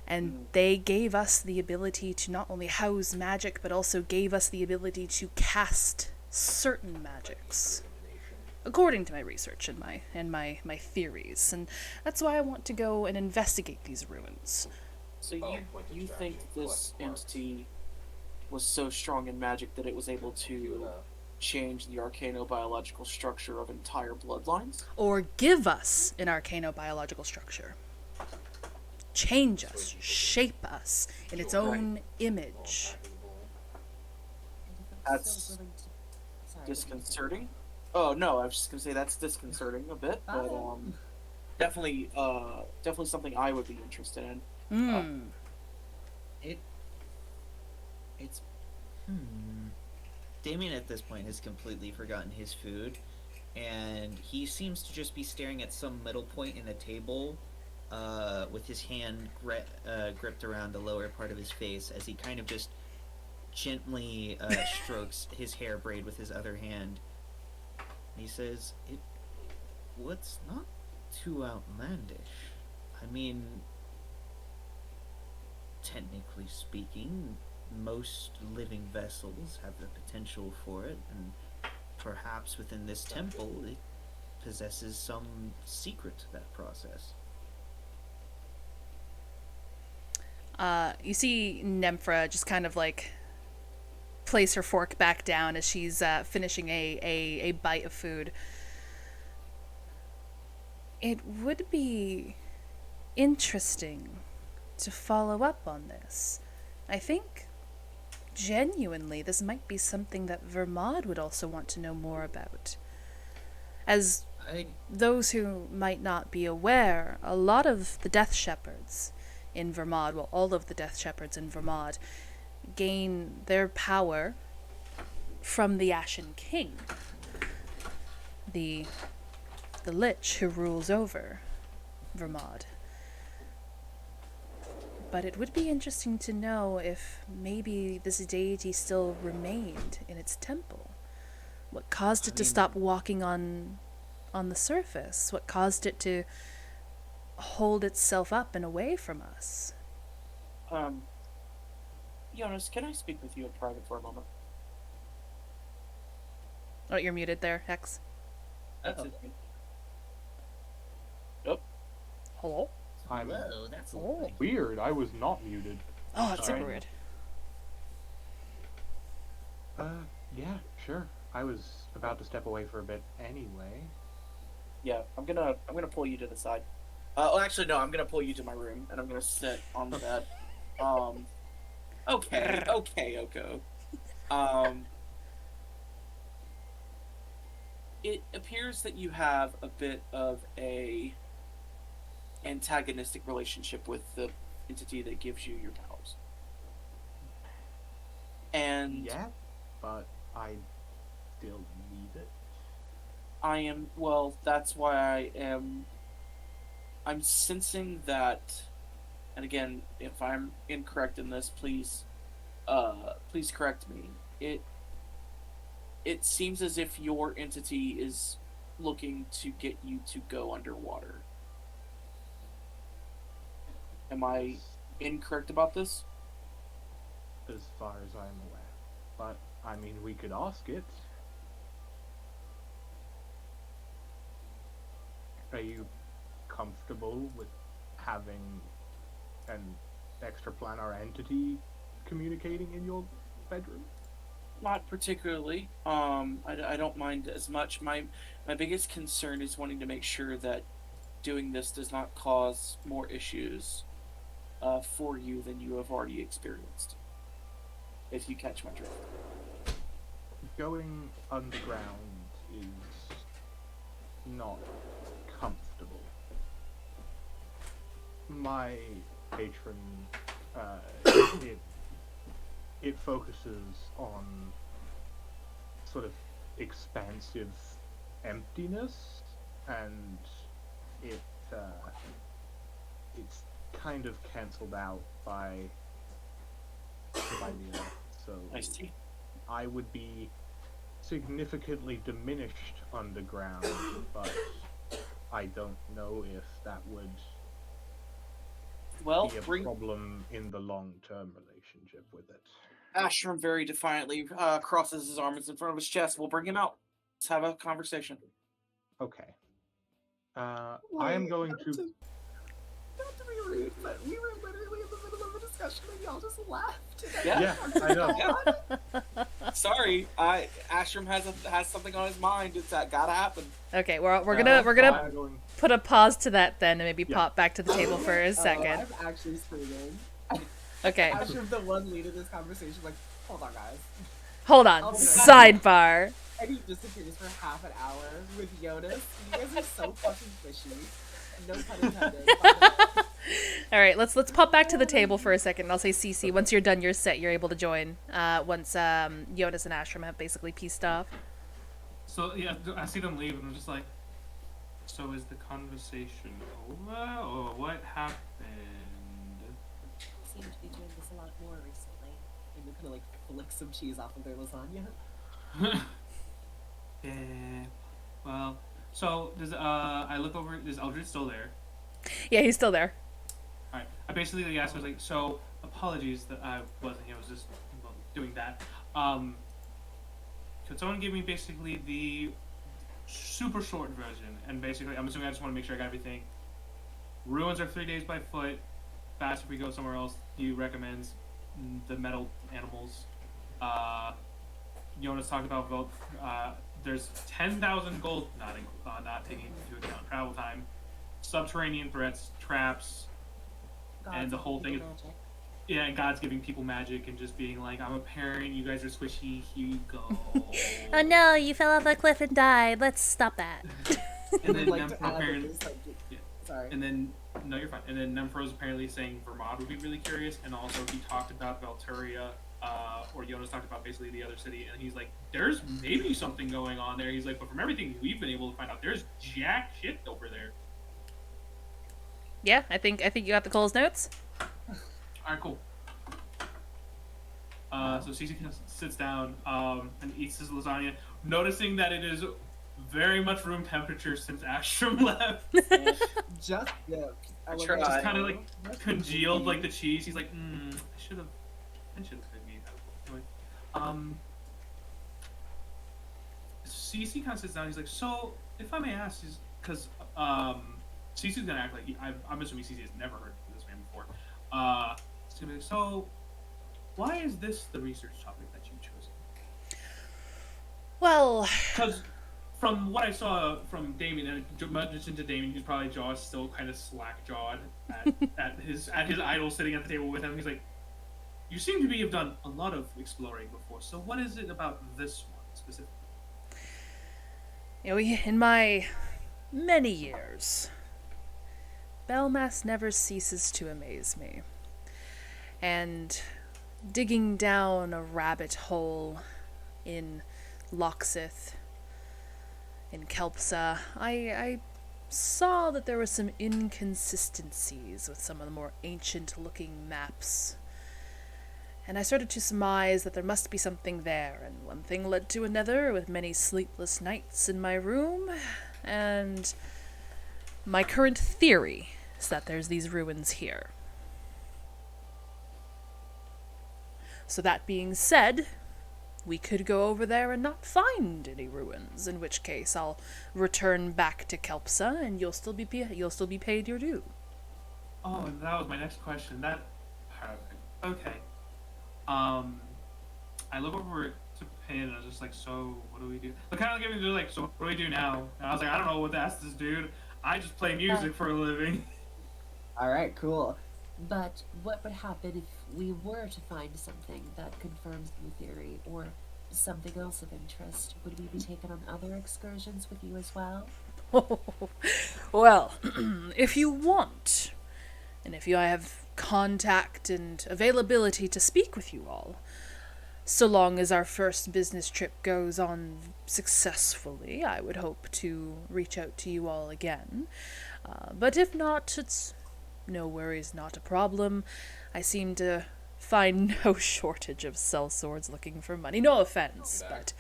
And they gave us the ability to not only house magic, but also gave us the ability to cast certain magics, according to my research and my theories. And that's why I want to go and investigate these ruins. So you think this entity was so strong in magic that it was able to change the arcano-biological structure of entire bloodlines? Or give us an arcano-biological structure. Change us, shape us in its own image. That's disconcerting. Oh no, I was just gonna say that's disconcerting a bit, but definitely something I would be interested in. It's Damien at this point has completely forgotten his food, and he seems to just be staring at some middle point in the table with his hand gripped around the lower part of his face as he kind of just gently strokes his hair braid with his other hand. And he says, "What's not too outlandish? I mean, technically speaking, most living vessels have the potential for it, and perhaps within this temple it possesses some secret to that process." You see Nemphra just kind of like place her fork back down as she's finishing a bite of food. It would be interesting to follow up on this. I think, genuinely, this might be something that Vermod would also want to know more about. As those who might not be aware, a lot of the Death Shepherds in Vermod, well, all of the Death Shepherds in Vermod, gain their power from the Ashen King, the Lich who rules over Vermod. But it would be interesting to know if maybe this deity still remained in its temple. What caused it to stop walking on the surface? What caused it to hold itself up and away from us? Jonas, can I speak with you in private for a moment? Oh, you're muted there, Hex. That's it. Hello? Hello, that's Weird, I was not muted. Oh, that's super Sorry. weird. Yeah, sure. I was about to step away for a bit anyway. Yeah, I'm gonna pull you to the side. Oh, actually, no, I'm gonna pull you to my room, and I'm gonna sit on the bed. Okay, Oko. It appears that you have a bit of a antagonistic relationship with the entity that gives you your powers. And Yeah, but I still need it. that's why I'm sensing that, and again, if I'm incorrect in this, please correct me. It seems as if your entity is looking to get you to go underwater. Am I incorrect about this? As far as I'm aware. But, I mean, we could ask it. Are you comfortable with having an extraplanar entity communicating in your bedroom? Not particularly. I don't mind as much. My biggest concern is wanting to make sure that doing this does not cause more issues for you than you have already experienced. If you catch my drift. Going underground is not comfortable. My patron, it focuses on sort of expansive emptiness, and it's kind of cancelled out by the earth. So I see. I would be significantly diminished underground, but I don't know if that would be a problem in the long-term relationship with it. Ashram very defiantly crosses his arms in front of his chest. We'll bring him out. Let's have a conversation. Okay. I am going to... Not to be rude, but we were literally in the middle of a discussion and y'all just laughed. Yeah, I know. Sorry, Ashram has something on his mind. It's gotta happen. Okay, we're gonna put a pause to that then, and maybe pop back to the table for a second. I'm actually screaming. Okay. Ashram's the one leading this conversation. Like, hold on, guys. Hold on. Sidebar. And he disappears for half an hour with Jonas. You guys are so fucking fishy. No pun intended. All right, let's pop back to the table for a second. I'll say, CC, once you're done your set, you're able to join. Once Jonas and Ashram have basically pieced off. So yeah, I see them leave, and I'm just like, So is the conversation over, or what happened? Seem to be doing this a lot more recently. And they're gonna like flick some cheese off of their lasagna. Yeah. Well, so does I look over? Is Eldred still there? Yeah, he's still there. All right. I basically asked, I was like, so apologies that I wasn't here. I was just doing that. Could someone give me basically the super short version? And basically, I'm assuming I just want to make sure I got everything. Ruins are 3 days by foot. Fast if we go somewhere else. He recommends the metal animals. Jonas talked about there's 10,000 gold, not taking into account travel time, subterranean threats, traps, and the whole thing is, yeah, and God's giving people magic and just being like, I'm a parent, you guys are squishy, here you go. Oh no, you fell off a cliff and died. Let's stop that. And then like to add apparently, this, like, yeah. sorry. And then, no, you're fine. And then Nemfro's apparently saying Vermont would be really curious, and also he talked about Valturia, or Jonas talked about basically the other city, and he's like, there's maybe something going on there. He's like, but from everything we've been able to find out, there's jack shit over there. Yeah, I think you got the Cole's notes. Alright, cool. So Cece sits down and eats his lasagna, noticing that it is very much room temperature since Ashram left. Just yeah. Just kind of like congealed like the cheese. He's like, I should have made that. Anyway, Cece kind of sits down. He's like, so if I may ask, is because Cece's gonna act like I'm assuming Cece has never heard of this man before. She's gonna be like, so why is this the research topic that you've chosen? Well, because from what I saw from Damien, and mentioned to Damien, he's probably jaws still kind of slack-jawed at his idol sitting at the table with him. He's like, you seem to have done a lot of exploring before, so what is it about this one specifically? you know, in my many years, Belmas never ceases to amaze me. And digging down a rabbit hole in Loxith, in Kelpsa, I saw that there were some inconsistencies with some of the more ancient-looking maps. And I started to surmise that there must be something there, and one thing led to another, with many sleepless nights in my room, and my current theory is that there's these ruins here. So that being said, we could go over there and not find any ruins, in which case I'll return back to Kelpsa, and you'll still be paid your due. Oh, and that was my next question. Okay. I look over to Pin and I was just like, so what do we do? But kind of giving me like, so what do we do now? And I was like, I don't know what to ask this dude. I just play music for a living. All right, cool. But what would happen if we were to find something that confirms your theory, or something else of interest? Would we be taken on other excursions with you as well? Well, if you want, and if I have contact and availability to speak with you all, so long as our first business trip goes on successfully, I would hope to reach out to you all again. But if not, it's no worries, not a problem. I seem to find no shortage of sellswords looking for money. No offense, but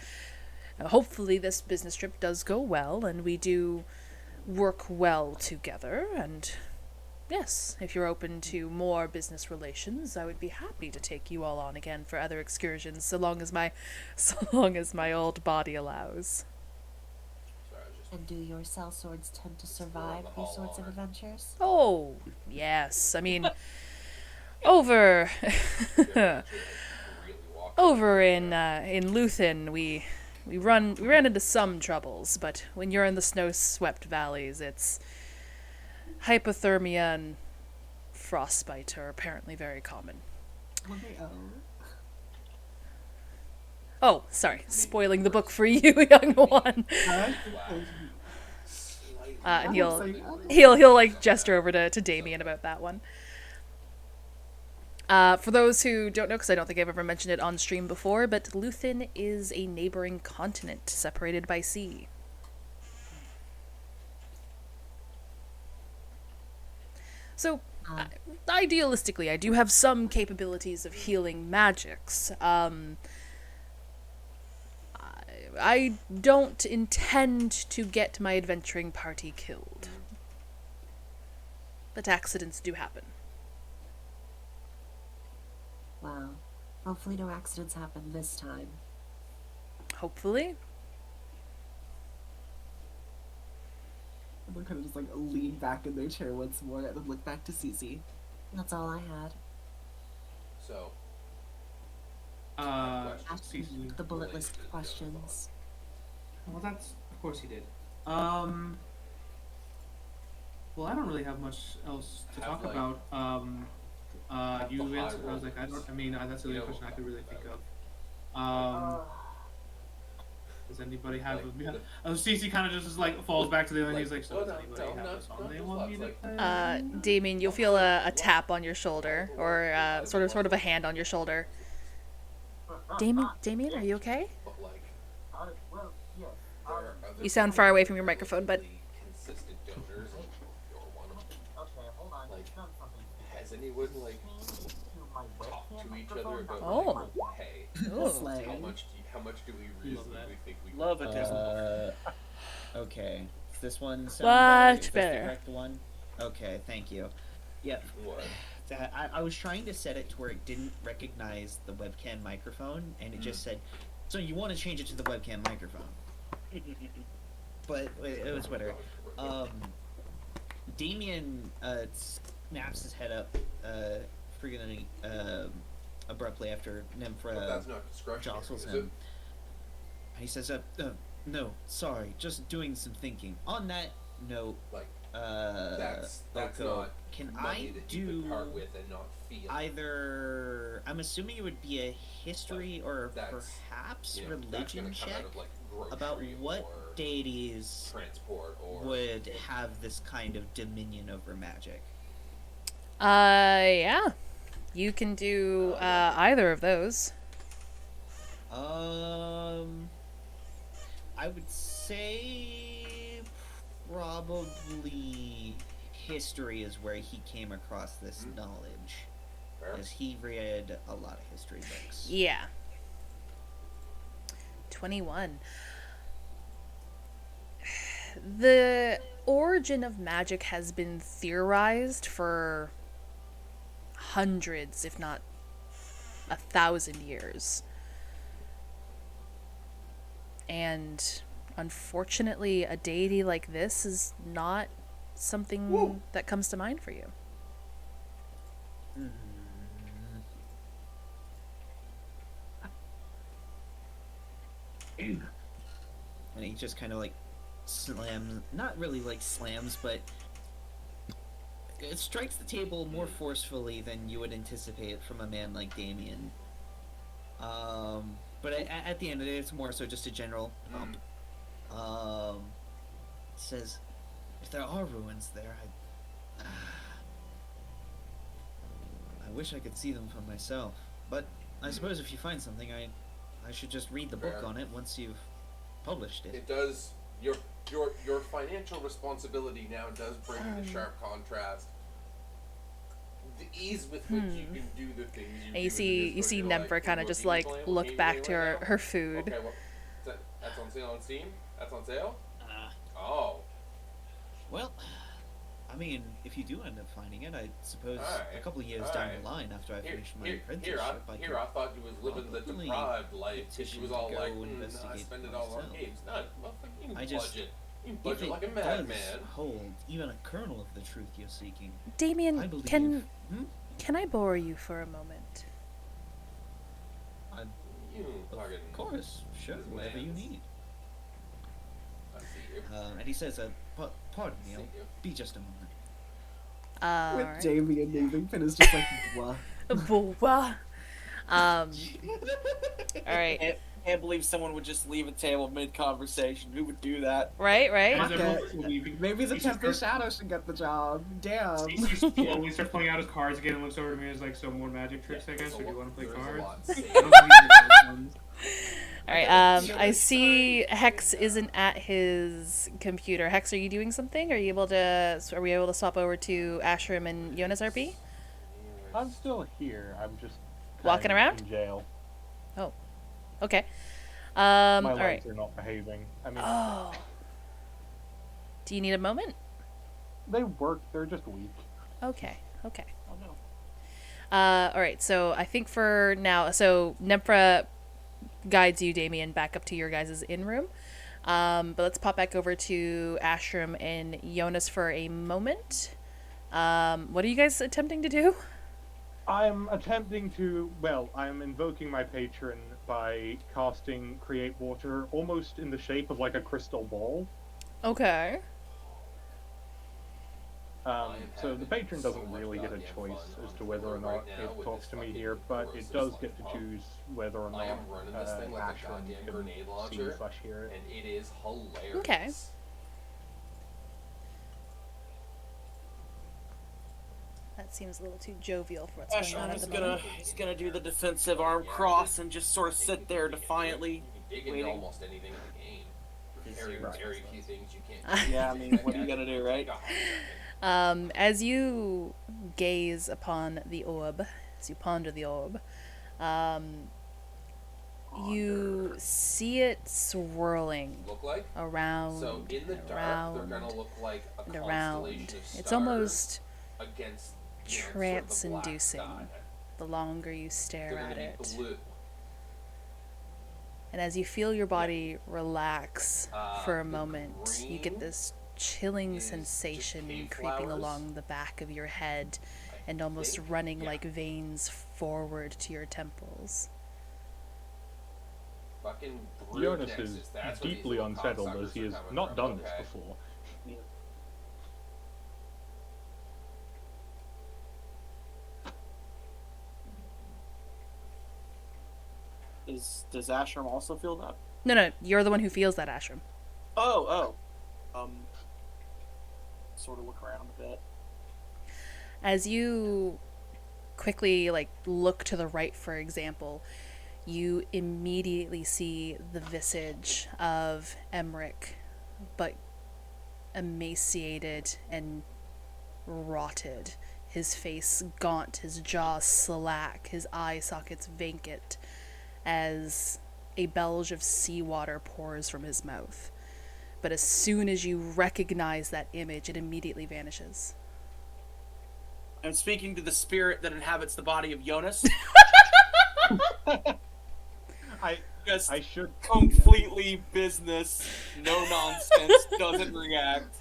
hopefully this business trip does go well, and we do work well together, and yes, if you're open to more business relations, I would be happy to take you all on again for other excursions, so long as my old body allows. And do your sellswords tend to survive these sorts of adventures? Oh, yes. I mean, over in Luthen, we ran into some troubles, but when you're in the snow-swept valleys, it's hypothermia and frostbite are apparently very common. Oh, sorry, spoiling the book for you, young one. And he'll like gesture over to Damien about that one. For those who don't know, because I don't think I've ever mentioned it on stream before, but Luthen is a neighboring continent separated by sea. So, Um, idealistically, I do have some capabilities of healing magics. I don't intend to get my adventuring party killed. But accidents do happen. well, hopefully no accidents happen this time. Hopefully. And they'll kind of just like lean back in their chair once more and then look back to Cece. That's all I had. So, Ask me Cece. the bullet list of questions. Well, that's of course he did. Well, I don't really have much else to Have, talk like- about. have You the high answered. I was like, I rollers. don't. I mean, that's the only You know, question I could really think of. Uh, Does anybody have? Like, Cece kind of just like falls back to the other. like, He's like, so oh, does no, anybody no, have no, a song no, they there's want me to lots, play? Damien, you'll feel a tap on your shoulder, or sort of a hand on your shoulder. Damien, are you okay? but like, well, yes. there are other You sound far away from your microphone, but really consistent donors, and you're one of them. Okay, hold on. Like, Done something. Has anyone like To my talked webcam to each other about Oh. like, hey, Ooh. Slang. how much do we Love that. reasonably think we can Love it. Okay. Does this one sound Much Is this better. the correct one? Okay, thank you. Yeah. What? I was trying to set it to where it didn't recognize the webcam microphone, and it just said, so you want to change it to the webcam microphone. But it was whatever. Damien snaps his head up freaking abruptly after But Nymphra that's not discretionary, jostles is him. it? And he says, no, sorry, just doing some thinking. On that note, Like, that's not can money I that you do could part with and not feel. either? I'm assuming it would be a history or That's- perhaps You know, that's religion gonna come check out of, like, about grocery what or deities transport or would have this kind of dominion over magic. Yeah. You can do either of those. I would say probably history is where he came across this knowledge, Fair. because he read a lot of history books. Yeah. 21. The origin of magic has been theorized for hundreds, if not 1,000 years. And unfortunately, a deity like this is not something that comes to mind for you. And he just kind of like slams, not really like slams, but it strikes the table more forcefully than you would anticipate from a man like Damien. But at the end of it, it's more so just a general bump. Says, if there are ruins there, I wish I could see them for myself. But I suppose if you find something, I should just read the book Fair. on it once you've published it. It does your financial responsibility now does bring into sharp contrast the ease with which you can do the things you And do you in see this where you're Nempher like, kind of "Ooh, just can you like play- look can you back play to right now?" her food. Okay, well, that's on sale on Steam? That's on sale? Uh, Oh. Well, I mean, if you do end up finding it, I suppose Alright, a couple of years down alright. the line after I finish my Here, apprenticeship, I thought you was living the probably deprived life. She petition was to all go like, I investigate spend for it all on myself. games. No, motherfucker, you can I just- budget. You can if budget it like a does madman. hold even a kernel of the truth you're seeking, I Damien, believe. can I bore you for a moment? You fucking. Of course, sure, This whatever you man's- need. I see you. And he says, pardon me, See I'll you. be just a moment. With Alright. Jamie and Nathan, Finn is just like, blah. Bwah. Alright. Can't believe someone would just leave a table mid-conversation. Who would do that? Right? As Okay. everyone's leaving, Maybe the Cece Tempest starts- Shadow should get the job. Damn. Cece slowly starts pulling out his cards again and looks over to me as like, so more magic tricks, I guess, or do you want to play There is a cards? lot I saved. don't think he does. All right. I see Hex isn't at his computer. Hex, are you doing something? Are we able to swap over to Ashram and Jonas RP? I'm still here. I'm just Walking kind of around? in jail. Oh. Okay. My All legs right. are not behaving. I mean, Oh. Do you need a moment? they work. They're just weak. Okay. Okay. Oh no. All right. So I think for now, so Nempra guides you, Damien, back up to your guys' in room. But let's pop back over to Ashram and Jonas for a moment. What are you guys attempting to do? I'm attempting to. Well, I'm invoking my patron by casting Create Water, almost in the shape of like a crystal ball. Okay. So the patron doesn't really get a choice as to whether or not it talks to me here, but it does get to choose whether or I am not running this thing like a Ashram goddamn can grenade see launcher, / hear it. and it is hilarious. Okay. That seems a little too jovial for what's going on Ashram at is the gonna moment. he's gonna do the defensive arm cross and just sort of sit there defiantly. You can dig into waiting. almost anything in the game. Very, Right. very few things you can't. Yeah, I mean, what are you gonna do, right? As you gaze upon the orb, as you ponder the orb, you see it swirling Look like? around So in the and dark, around they're gonna look like a and around. constellation of stars It's almost against trance-inducing sort of the black sky. the longer you stare They're at gonna it. be blue. And as you feel your body relax for a the moment, you get green this chilling is just sensation cave creeping flowers. along the back of your head and almost think, running yeah. like veins forward to your temples. Fucking Jonas brute is nexus, that's where these deeply little unsettled cocksuckers as he are has coming not from, done this okay? before. Does Ashram also feel that? No, you're the one who feels that, Ashram. Oh. Sort of look around a bit. As you quickly look to the right, for example, you immediately see the visage of Emmerich, but emaciated and rotted. His face gaunt, his jaw slack, his eye sockets vacant, as a belch of seawater pours from his mouth. But as soon as you recognize that image, it immediately vanishes. I'm speaking to the spirit that inhabits the body of Jonas. Just I should completely business, no nonsense, doesn't react.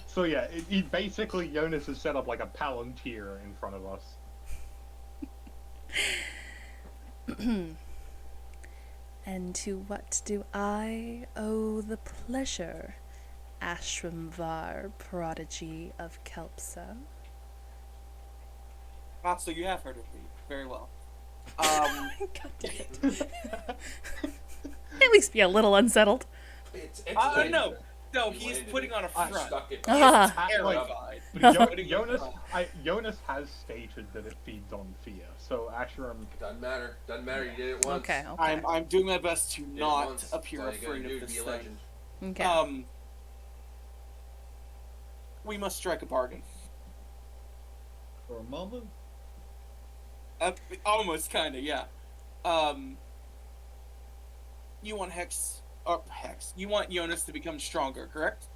So yeah, he basically Jonas has set up like a palantir in front of us. And to what do I owe the pleasure, Ashramvar, prodigy of Kelpsa? Ah, so you have heard of me. Very well. God damn it. At least be a little unsettled. It's no, he's putting on a front. Stuck it. Ah. Terrified. Jonas has stated that it feeds on fear, so Ashram. Doesn't matter. You did it once. Okay. I'm doing my best to You did it not once. appear That's all you afraid gotta of do, this be a thing. legend. Okay. We must strike a bargain. For a moment? Almost, kinda, yeah. You want Hex. You want Jonas to become stronger, correct?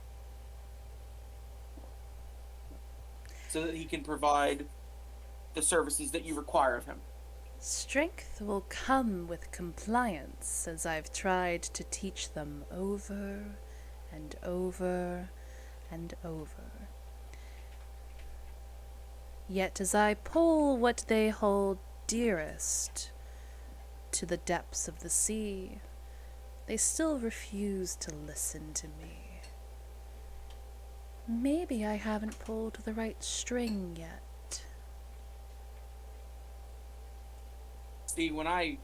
So that he can provide the services that you require of him. Strength will come with compliance, as I've tried to teach them over and over and over. Yet as I pull what they hold dearest to the depths of the sea, they still refuse to listen to me. Maybe I haven't pulled the right string yet. See, when I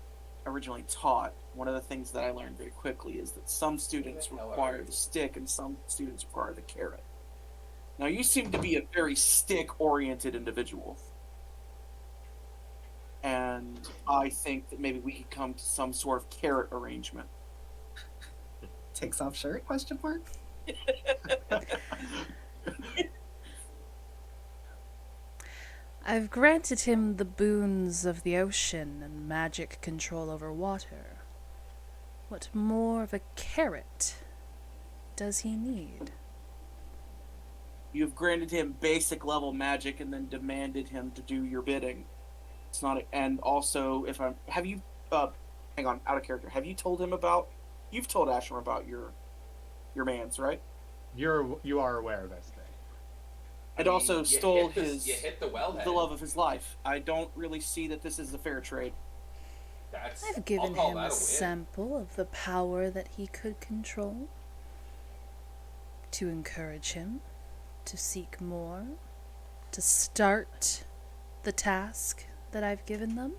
originally taught, one of the things that I learned very quickly is that some students require the stick and some students require the carrot. Now, you seem to be a very stick-oriented individual. And I think that maybe we could come to some sort of carrot arrangement. Takes off shirt? Question mark. I've granted him the boons of the ocean and magic control over water. What more of a carrot does he need? You've granted him basic level magic and then demanded him to do your bidding. It's not, and also, have you, hang on, out of character. Have you told him about? You've told Ashram about your mans, right? You are aware of this thing. And also stole you hit the wellhead. the love of his life. I don't really see that this is a fair trade. I've given him a sample of the power that he could control. To encourage him to seek more, to start the task that I've given them.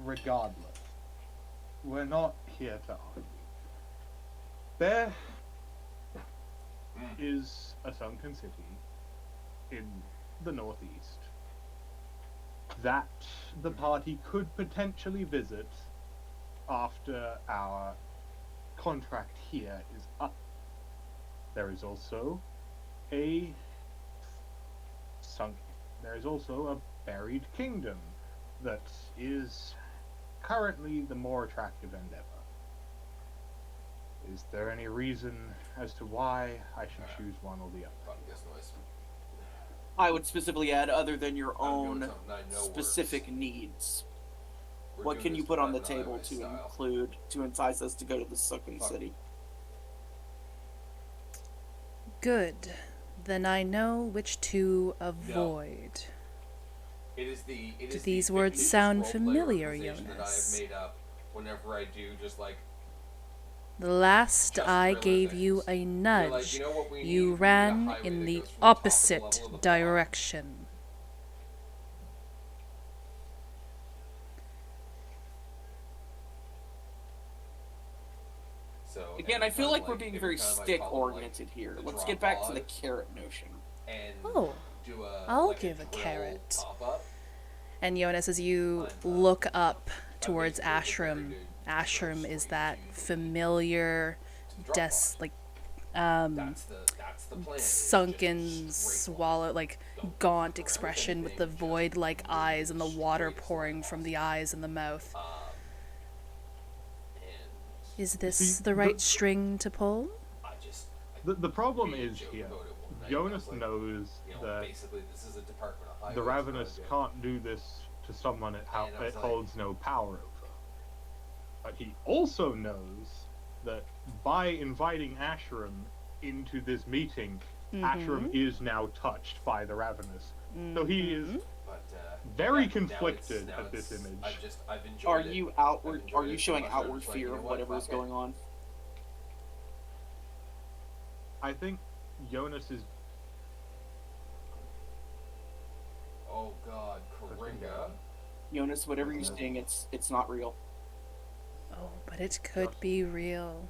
Regardless, we're not here to argue. There is a sunken city in the northeast that the party could potentially visit after our contract here is up. There is also a buried kingdom that is currently the more attractive endeavor. Is there any reason as to why I should choose one or the other? I would specifically add, other than your own specific needs. What can you put on the table to entice us to go to the sunken city? Good. Then I know which to avoid. Do these words sound familiar, Jonas? Whenever I do just like the last I gave you a nudge, you ran in the opposite direction. Again, I feel like we're being very stick-oriented here. Let's get back to the carrot notion. Oh, I'll give a carrot. And Jonas, as you look up towards Ashram, Ashram is that familiar, sunken, swallow, gaunt expression with the void-like eyes and the water pouring from the eyes and the mouth. Is this the right string to pull? The problem is here. Jonas knows that the Ravenous can't do this to someone it holds no power over. But he also knows that by inviting Ashram into this meeting, Ashram is now touched by the Ravenous. So he is very conflicted at this image. Are you showing outward fear of whatever is going on? I think Jonas is. Oh God, Coringa. Jonas, whatever you're seeing, it's not real. Oh, but it could be real.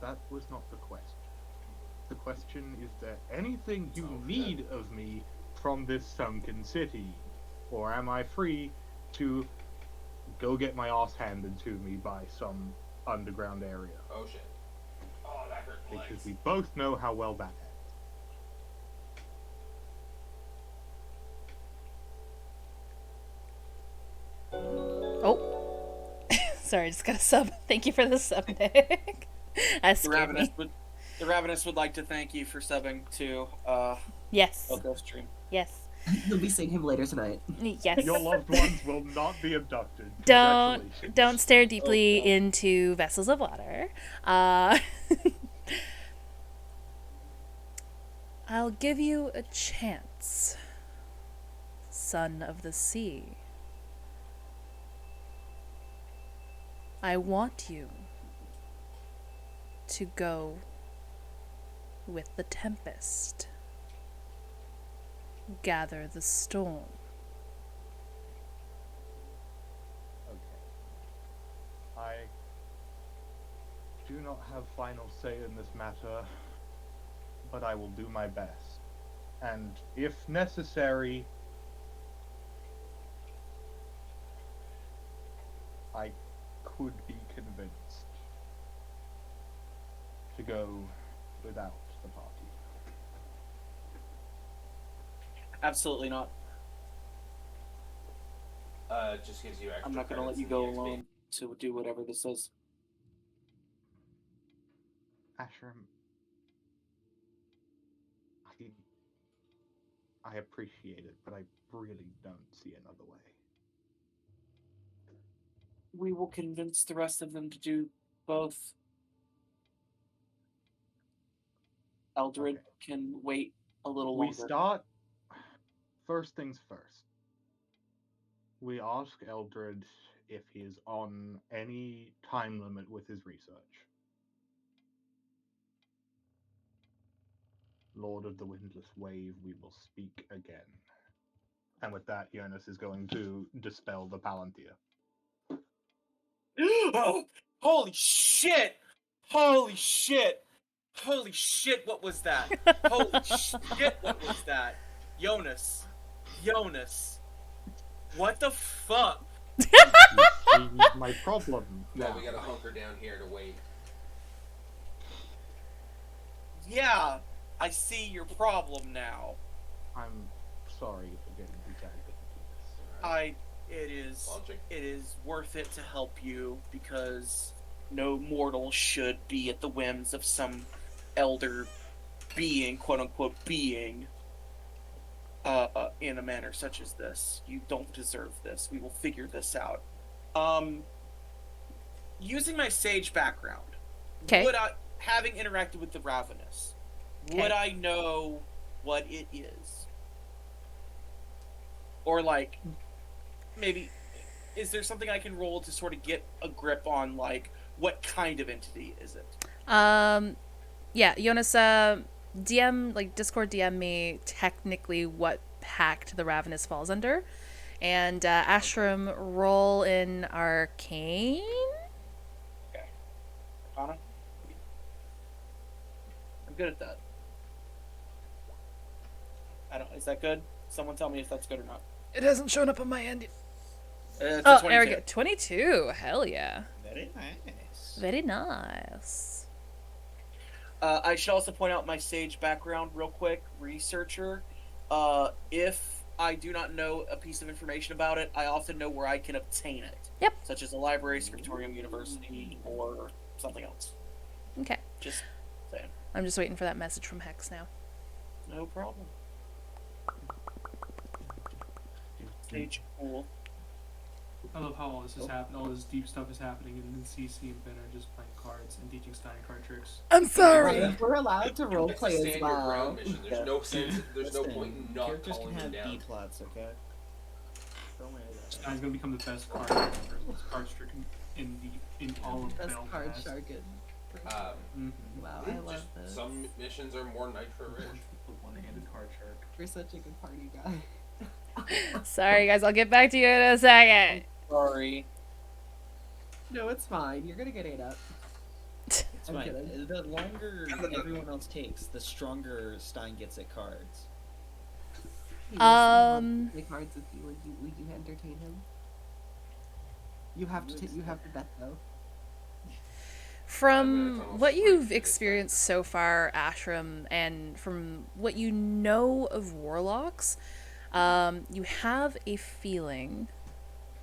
That was not the question. The question is there anything you need of me from this sunken city? Or am I free to go get my ass handed to me by some underground area? Oh shit. Oh, that hurt my legs. Because we both know how well that ends. Oh. Sorry, I just got a sub. Thank you for the sub, Nick. The Ravenous would like to thank you for subbing to yes. Oko Stream. Yes. You'll be seeing him later tonight. Yes. Your loved ones will not be abducted. Don't stare deeply into vessels of water. I'll give you a chance, son of the sea. I want you to go with the tempest. Gather the storm. Okay. I do not have final say in this matter, but I will do my best. And if necessary, I could be convinced to go without the party. Absolutely not. Just gives you extra I'm not going to let credits you in the go XP. alone to do whatever this is. Ashram, I appreciate it, but I really don't see another way. We will convince the rest of them to do both. Eldred Okay. can wait a little We longer. start. First things first. We ask Eldred if he is on any time limit with his research. Lord of the Windless Wave, we will speak again. And with that, Jonas is going to dispel the Palantir. Oh, holy shit! Holy shit! Holy shit, what was that? Holy shit, what was that? Jonas. What the fuck? You see my problem Well, now. we gotta hunker down here to wait. Yeah, I see your problem now. I'm sorry for getting you dragged into this. Logic. It is worth it to help you because no mortal should be at the whims of some elder being, quote unquote being, in a manner such as this. You don't deserve this. We will figure this out. Using my sage background, Okay. having interacted with the Ravenous, Okay. would I know what it is? Or like, maybe, is there something I can roll to sort of get a grip on, like, what kind of entity is it? Yeah, Jonas, DM, like, Discord DM me technically what pact the Ravenous falls under. And, Ashram, roll in Arcane? Okay. Arcana? I'm good at that. Is that good? Someone tell me if that's good or not. It hasn't shown up on my end. It's Oh, a 22. there we go. 22. Hell yeah. Very nice. Very nice. I should also point out my sage background real quick. Researcher. If I do not know a piece of information about it, I often know where I can obtain it. Yep. Such as a library, scriptorium, university, or something else. Okay. Just saying. I'm just waiting for that message from Hex now. No problem. Sage cool. I love how all this is happening. All this deep stuff is happening, and then CC and Ben are just playing cards and teaching Stein card tricks. I'm sorry. Right, we're allowed to It's a roleplay as stand your well. ground mission. There's no sense. There's no Listen, point in not characters calling can them have down. B plots, okay? Don't worry about Stein's gonna become the best card trick in all of Best card Belfast. sharkin. Mm-hmm. Wow, I love Just this. some missions are more nitro rich. The one-handed card shark. You're such a good party guy. Sorry, guys. I'll get back to you in a second. Sorry. No, it's fine. You're gonna get ate up. It's I'm fine. kidding. The longer everyone else takes, the stronger Stein gets at cards. He wants to play cards with you. Would you entertain him? You have to. You have to bet though. From what you've experienced so far, Ashram, and from what you know of warlocks, you have a feeling.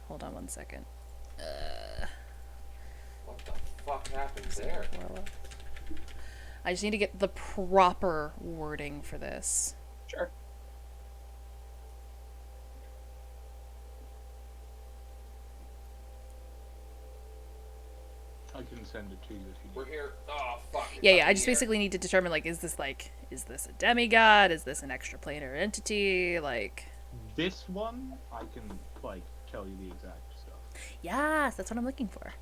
Hold on one second. What the fuck happened there? Warlock. I just need to get the proper wording for this. Sure. I can send it to you if you We're need. here. Oh fuck. it's Yeah, up yeah. I in just the air. basically need to determine, like, is this a demigod? Is this an extraplanar entity? Like, This one, I can, like, tell you the exact stuff. yes, that's what I'm looking for.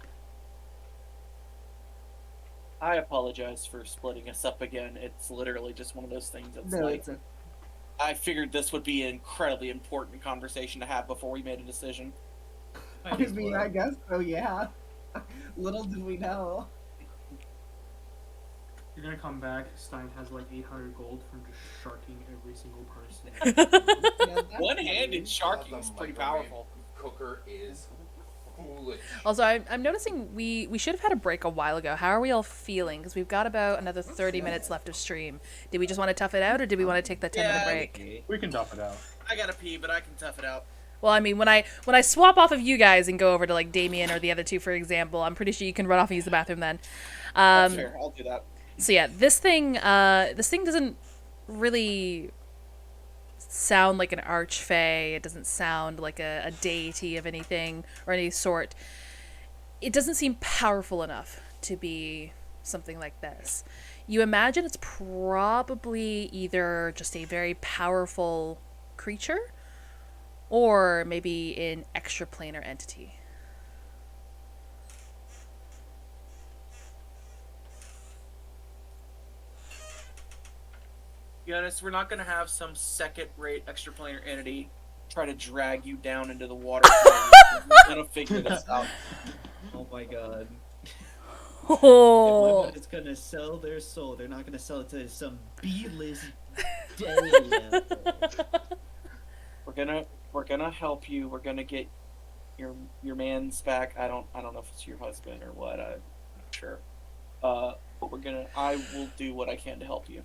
I apologize for splitting us up again. It's literally just one of those things that's No, like, it's a. I figured this would be an incredibly important conversation to have before we made a decision. I mean, I guess so. Yeah. Little did we know. You're gonna come back. Stein has like 800 gold from just sharking every single person. Yeah, that's One-handed nice. sharking The is pretty microwave powerful. Cooker is foolish. Also, I'm noticing we should have had a break a while ago. How are we all feeling? Because we've got about another 30 minutes left of stream. Did we just want to tough it out, or did we want to take that 10-minute break? We can tough it out. I gotta pee, but I can tough it out. Well, I mean, when I swap off of you guys and go over to like Damien or the other two, for example, I'm pretty sure you can run off and use the bathroom then. That's fair. I'll do that. So yeah, this thing doesn't really sound like an archfey. It doesn't sound like a deity of anything or any sort. It doesn't seem powerful enough to be something like this. You imagine it's probably either just a very powerful creature or maybe an extraplanar entity. Be honest, we're not gonna have some second-rate extraplanar entity try to drag you down into the water. We're gonna figure this out. Oh my god. Oh. If it's gonna sell their soul, they're not gonna sell it to some B-list dead. We're gonna help you. We're gonna get your man's back. I don't know if it's your husband or what. I'm not sure. But I will do what I can to help you.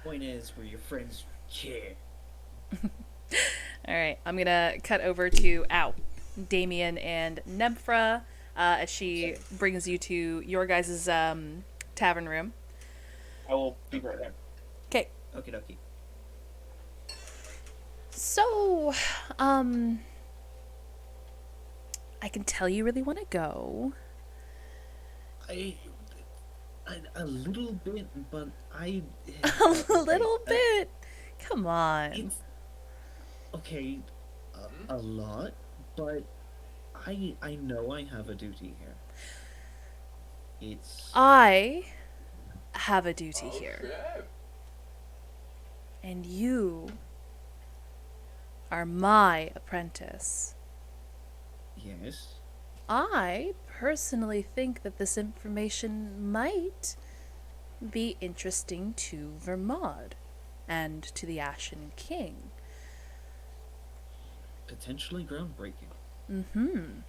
Point is, we're your friends care. All right, I'm gonna cut over to Damien and Nemphra as she brings you to your guys' tavern room. I will be right there. Okay. Okie dokie. So, I can tell you really want to go. A little bit, but I... A little bit? Come on. It's... Okay, a lot, but I know I have a duty here. It's... I have a duty here. Okay. And you are my apprentice. Yes? I personally think that this information might be interesting to Vermod and to the Ashen King. Potentially groundbreaking. Mm-hmm.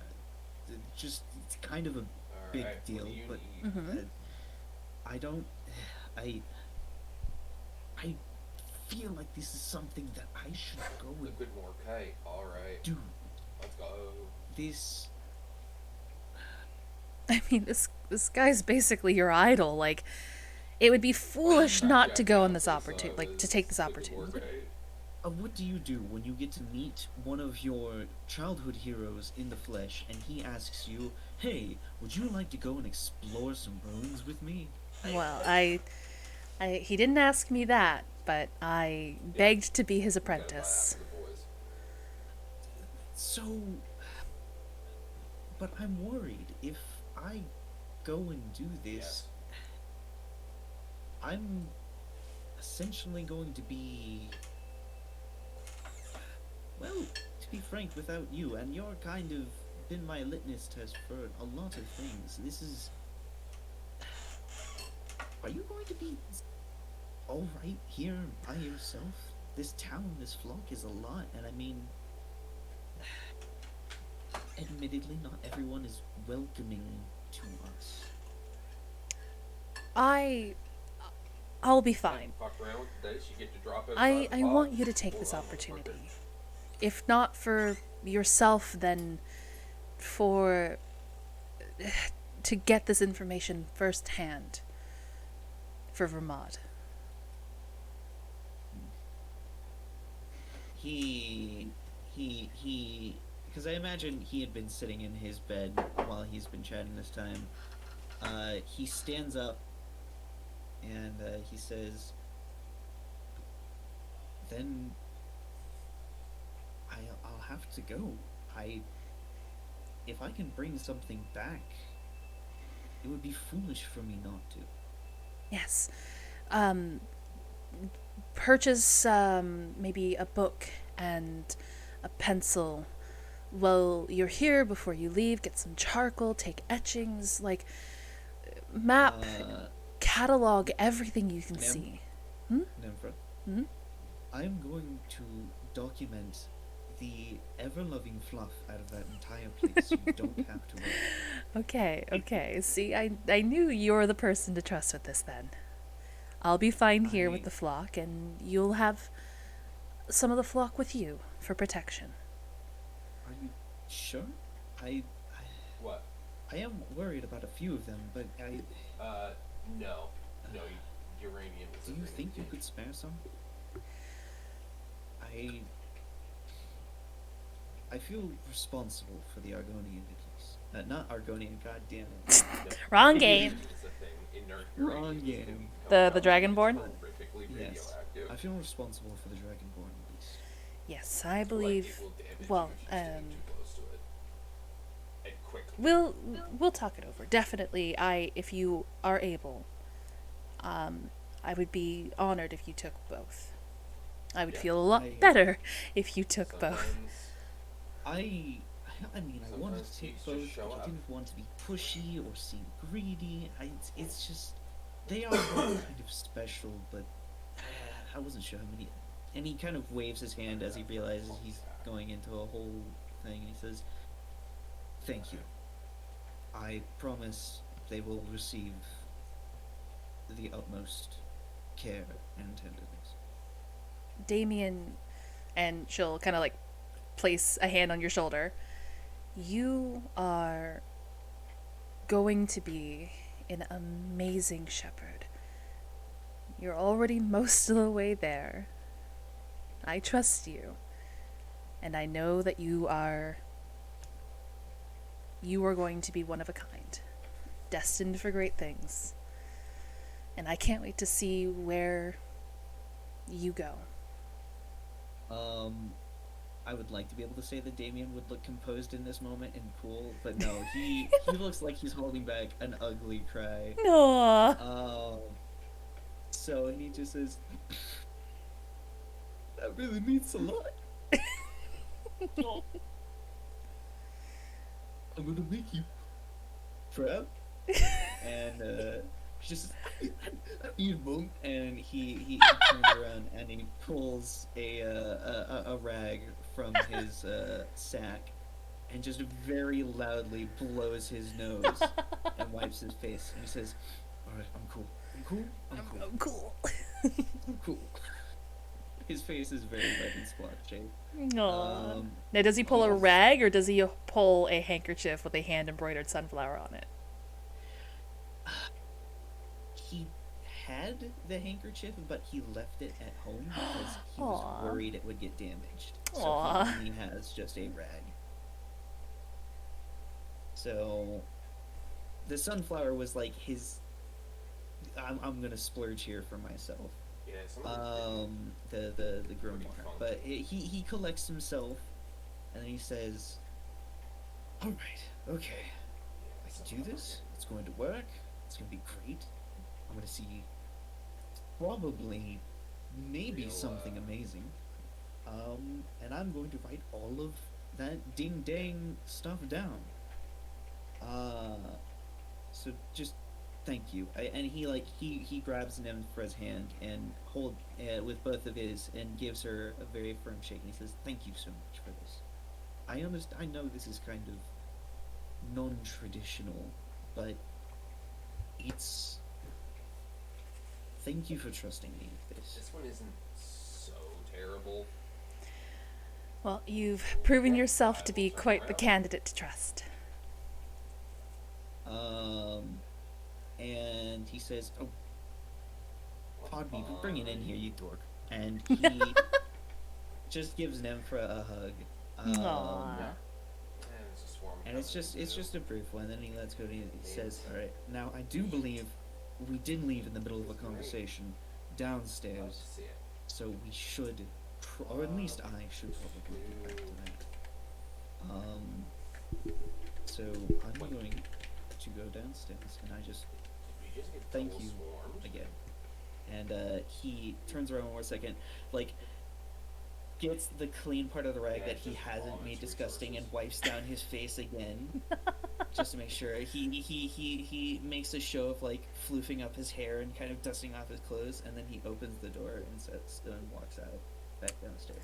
It's kind of a big Alright, deal, what do you but need? Mm-hmm. I feel like this is something that I should go A and bit more cake. Alright. do. Let's go. This... I mean, this guy's basically your idol. Like, it would be foolish not to go on this opportunity, like, to take this opportunity. What do you do when you get to meet one of your childhood heroes in the flesh and he asks you, hey, would you like to go and explore some ruins with me? Well, he didn't ask me that, but I begged to be his apprentice. So... But I'm worried, if I go and do this, I'm essentially going to be... Well, to be frank, without you, and you're kind of been my litmus test for a lot of things. This is... Are you going to be alright here by yourself? This town, this flock is a lot, and I mean... Admittedly, not everyone is welcoming to us. I'll be fine. Fuck around with the dice, you get to drop it I outside the want box. you to take Hold this on, opportunity. okay. If not for yourself, then for to get this information firsthand for Vermod. Because I imagine he had been sitting in his bed while he's been chatting this time. He stands up and he says, then I'll have to go. If I can bring something back, it would be foolish for me not to. Yes. Purchase maybe a book and a pencil. While you're here, before you leave, get some charcoal, take etchings, like map, catalog everything you can see. Nemphra, Hmm? I'm going to document the ever-loving fluff out of that entire place. You don't have to worry. Okay. See, I knew you're the person to trust with this then. I'll be fine here with the flock, and you'll have some of the flock with you for protection. Are you sure? I What? I am worried about a few of them, but No. No, uranium is do you think you could spare some? I feel responsible for the Argonian Vickers. Not Argonian, goddammit. Wrong game. Wrong game. The Dragonborn? Yes. I feel responsible for the Dragonborn at least. Yes, I believe. Well, we'll talk it over. Definitely, if you are able, I would be honored if you took both. I would feel a lot better if you took both. I wanted to take both, but I didn't want to be pushy or seem greedy. It's just, they are both kind of special, but I wasn't sure how many. And he kind of waves his hand as he realizes he's going into a whole thing. He says, "Thank you. I promise they will receive the utmost care and tenderness." Damien, and she'll kind of like place a hand on your shoulder. You are going to be an amazing shepherd. You're already most of the way there. I trust you. And I know that you are going to be one of a kind, destined for great things. And I can't wait to see where you go. I would like to be able to say that Damien would look composed in this moment and cool, but no, he looks like he's holding back an ugly cry. No. So he just says, "That really means a lot. I'm gonna make you proud." And just you boom, and he turns around and he pulls a rag from his sack and just very loudly blows his nose and wipes his face. And he says, "All right, I'm cool. I'm cool." I'm cool." His face is very red and splotchy. Aww. Now, does he pull a rag or does he pull a handkerchief with a hand-embroidered sunflower on it? He had the handkerchief, but he left it at home because he was worried it would get damaged. So he only has just a rag. So the sunflower was like his. I'm gonna splurge here for myself. Yeah, the grimoire, but he collects himself, and then he says, "All right, okay, I can do this. It's going to work. It's going to be great. I'm going to see probably maybe something amazing. And I'm going to write all of that ding dang stuff down. So just thank you." And he grabs Nymphora's hand and hold with both of his and gives her a very firm shake. And he says, "Thank you so much for this. I know this is kind of non-traditional, but it's. Thank you for trusting me with this." This one isn't so terrible. Well, you've proven yourself to be quite the candidate to trust. And he says, "Oh, pardon me, but bring it in here, you dork." And he just gives Nymphra a hug. And it's just a brief one. Then he lets go and he says, "All right, now I do believe we did leave in the middle of a conversation downstairs, so we should, or at least I should probably get back to that. So I'm going to go downstairs, and I just thank you again." And he turns around one more second, like gets the clean part of the rag that he hasn't made disgusting and wipes down his face again, just to make sure. He makes a show of like floofing up his hair and kind of dusting off his clothes, and then he opens the door and walks out back downstairs.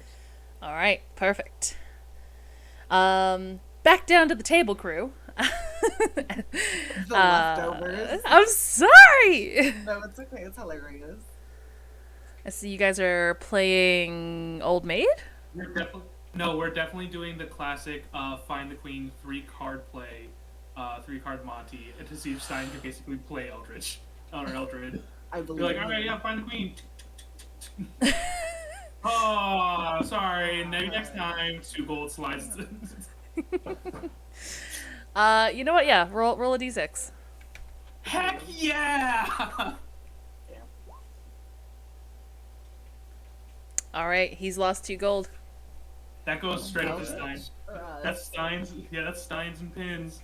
All right, perfect. Back down to the table crew. The leftovers. I'm sorry. No, it's okay. It's hilarious. I see you guys are playing Old Maid. We're definitely doing the classic find the queen 3-card play, 3-card Monty, and to see if Stein can basically play Eldritch or Eldred. I believe. You're like, all right, yeah, find the queen. Oh, sorry. Maybe next time, 2 gold slides. You know what? Yeah, roll a d6. Heck yeah! All right, he's lost 2 gold. That goes straight up to Stein. us. That's Stein's. Yeah, that's Steins and pins.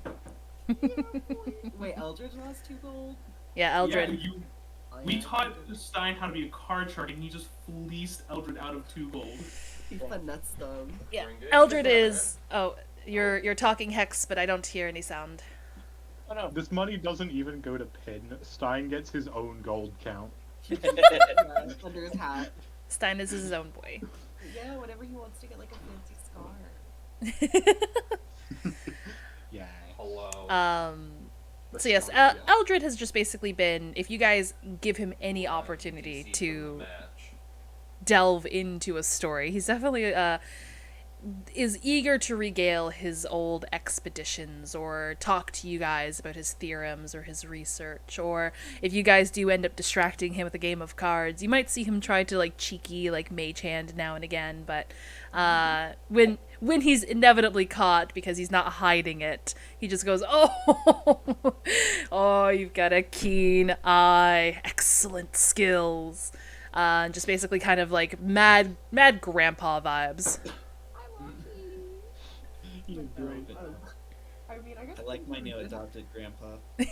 Wait, Eldridge lost 2 gold? Yeah, Eldred. Yeah, we taught Stein how to be a card shark, and he just fleeced Eldred out of 2 gold. He finessed them. Yeah, Eldred is. Oh, you're talking Hex, but I don't hear any sound. Oh no. This money doesn't even go to Pin. Stein gets his own gold count. Yeah, under his hat. Stein is his own boy. Yeah, whenever he wants to get like a fancy scar. Yeah. Hello. So yes, Eldred has just basically been, if you guys give him any opportunity to delve into a story, he's definitely is eager to regale his old expeditions or talk to you guys about his theorems or his research, or if you guys do end up distracting him with a game of cards, you might see him try to like cheeky like mage hand now and again, but when he's inevitably caught because he's not hiding it, he just goes, oh, oh, you've got a keen eye, excellent skills, just basically kind of like mad grandpa vibes. You're great. I mean, I guess I like my new adopted grandpa. I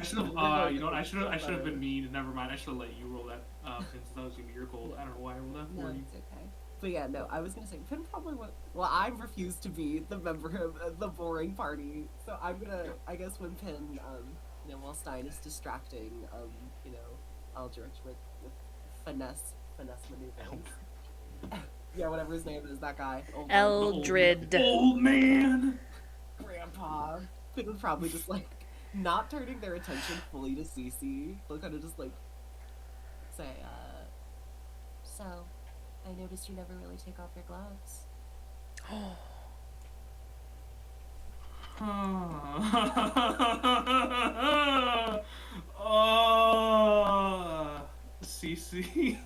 should have. You know what? I should have been mean. Never mind. I should have let you roll that. Since that was gonna be your goal. I don't know why I rolled that No, for you. it's okay. But yeah, no, I was gonna say Pin probably would. Well, I refuse to be the member of the boring party, so I'm gonna. I guess when Pin, while Stein is distracting, Eldritch with finesse maneuvers. Yeah, whatever his name is, that guy. Eldred. Old man. Grandpa. Pin would probably just like not turning their attention fully to Cece. They'll kind of just like say, So, I noticed you never really take off your gloves. Oh, CC.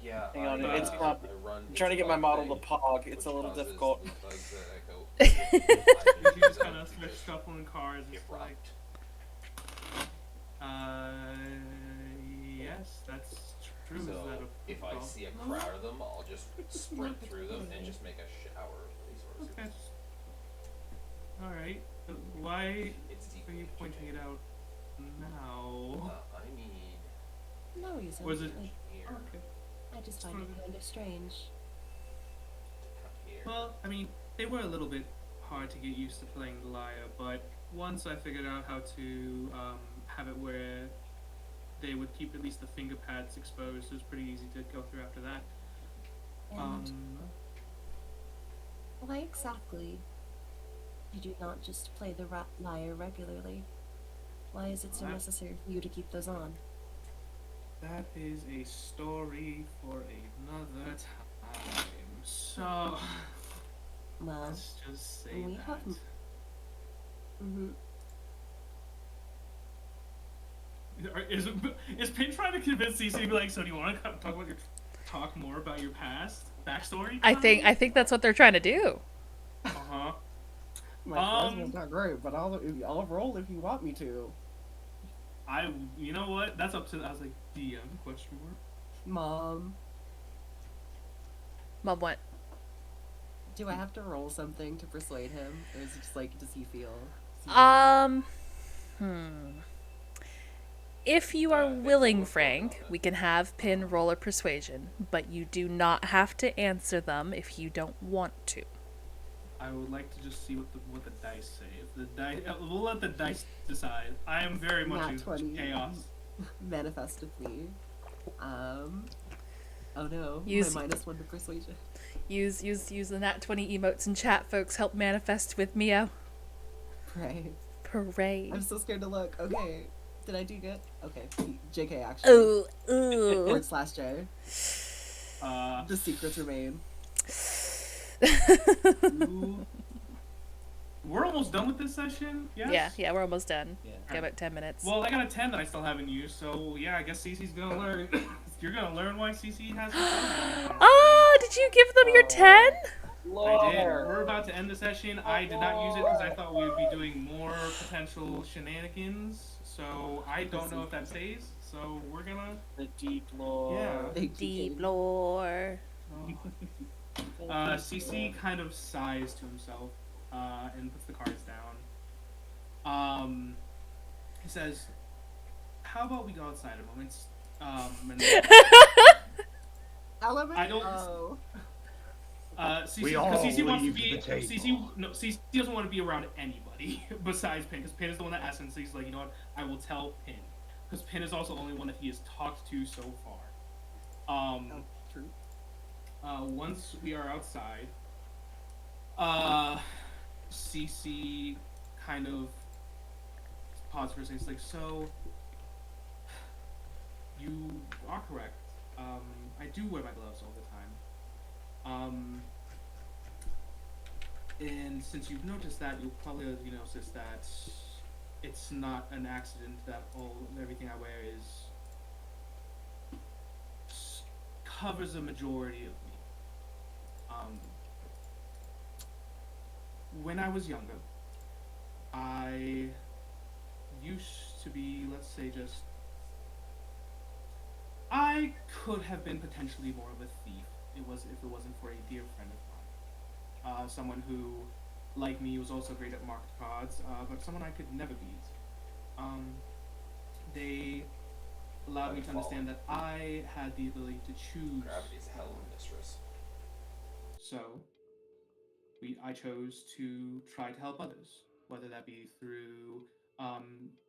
Yeah, Hang on, I, it's uh, not- I run I'm trying to get my model to thing, pog. It's a which little causes difficult. the bugs that You just kind of echo. switch shuffling cards. It's like, yes, that's true. Is So that a if I protocol? see a crowd of them, I'll just sprint through them and just make a shower of resources. Okay. All right. Why It's are you deeply pointing it out now? I need No reason. Was it? here, Okay. I just find it kind of strange. here. Well, I mean, they were a little bit hard to get used to playing the lyre, but once I figured out how to have it where they would keep at least the finger pads exposed, it was pretty easy to go through after that. And why exactly did you not just play the lyre regularly? Why is it so That- necessary for you to keep those on? That is a story for another time. So, Well, let's just say we that. haven't. Mm-hmm. Is Pin trying to convince CC to be like, so do you want to talk more about your past backstory? I think that's what they're trying to do. Uh-huh. my plasma's not great, but I'll roll if you want me to. You know what? That's up to. I was like, DM question mark. Mom, Mom, what? do I have to roll something to persuade him, or is it just like, does he feel? If you are willing, Frank, we can have Pin roll a persuasion, but you do not have to answer them if you don't want to. I would like to just see what the dice say. If the dice, we'll let the dice decide. I am very much Nat in 20. chaos. Manifestively. Oh no, Use- my -1 to persuasion. Use the nat 20 emotes in chat, folks. Help manifest with Mio. Pray. Parade. I'm so scared to look. Okay. Did I do good? Okay. JK actually. Ooh. /J. Uh, The secrets remain. ooh. We're almost done with this session. Yes? Yeah, we're almost done. Yeah. Got about 10 minutes. Well, I got a 10 that I still haven't used, so yeah, I guess Cece's gonna learn. You're gonna learn why Cece has a Oh, did you give them your 10? I did. Lord. We're about to end the session. I did not use it because I thought we would be doing more potential shenanigans. So I don't know if that stays. So we're gonna. The deep lore. Yeah. Thank you, Deep King. lore. CC kind of sighs to himself and puts the cards down. He says, "How about we go outside a moment?" And Element? I don't- Oh. CC, We all because CC wants to leave be the table. CC doesn't want to be around anybody besides Pin, because Pin is the one that asks, and he's like, you know what, I will tell Pin, because Pin is also the only one that he has talked to so far. True. Once we are outside, CC kind of pauses for a second. It's like, so you are correct. I do wear my gloves all the time. And since you've noticed that, you'll probably notice that it's not an accident that everything I wear covers a majority of me. When I was younger, I used to be, let's say, I could have been potentially more of a thief. If it wasn't for a dear friend of mine, someone who, like me, was also great at marked cards, but someone I could never beat. They allowed me to understand that I had the ability to choose. Gravity's hell of a mistress. So, I chose to try to help others, whether that be through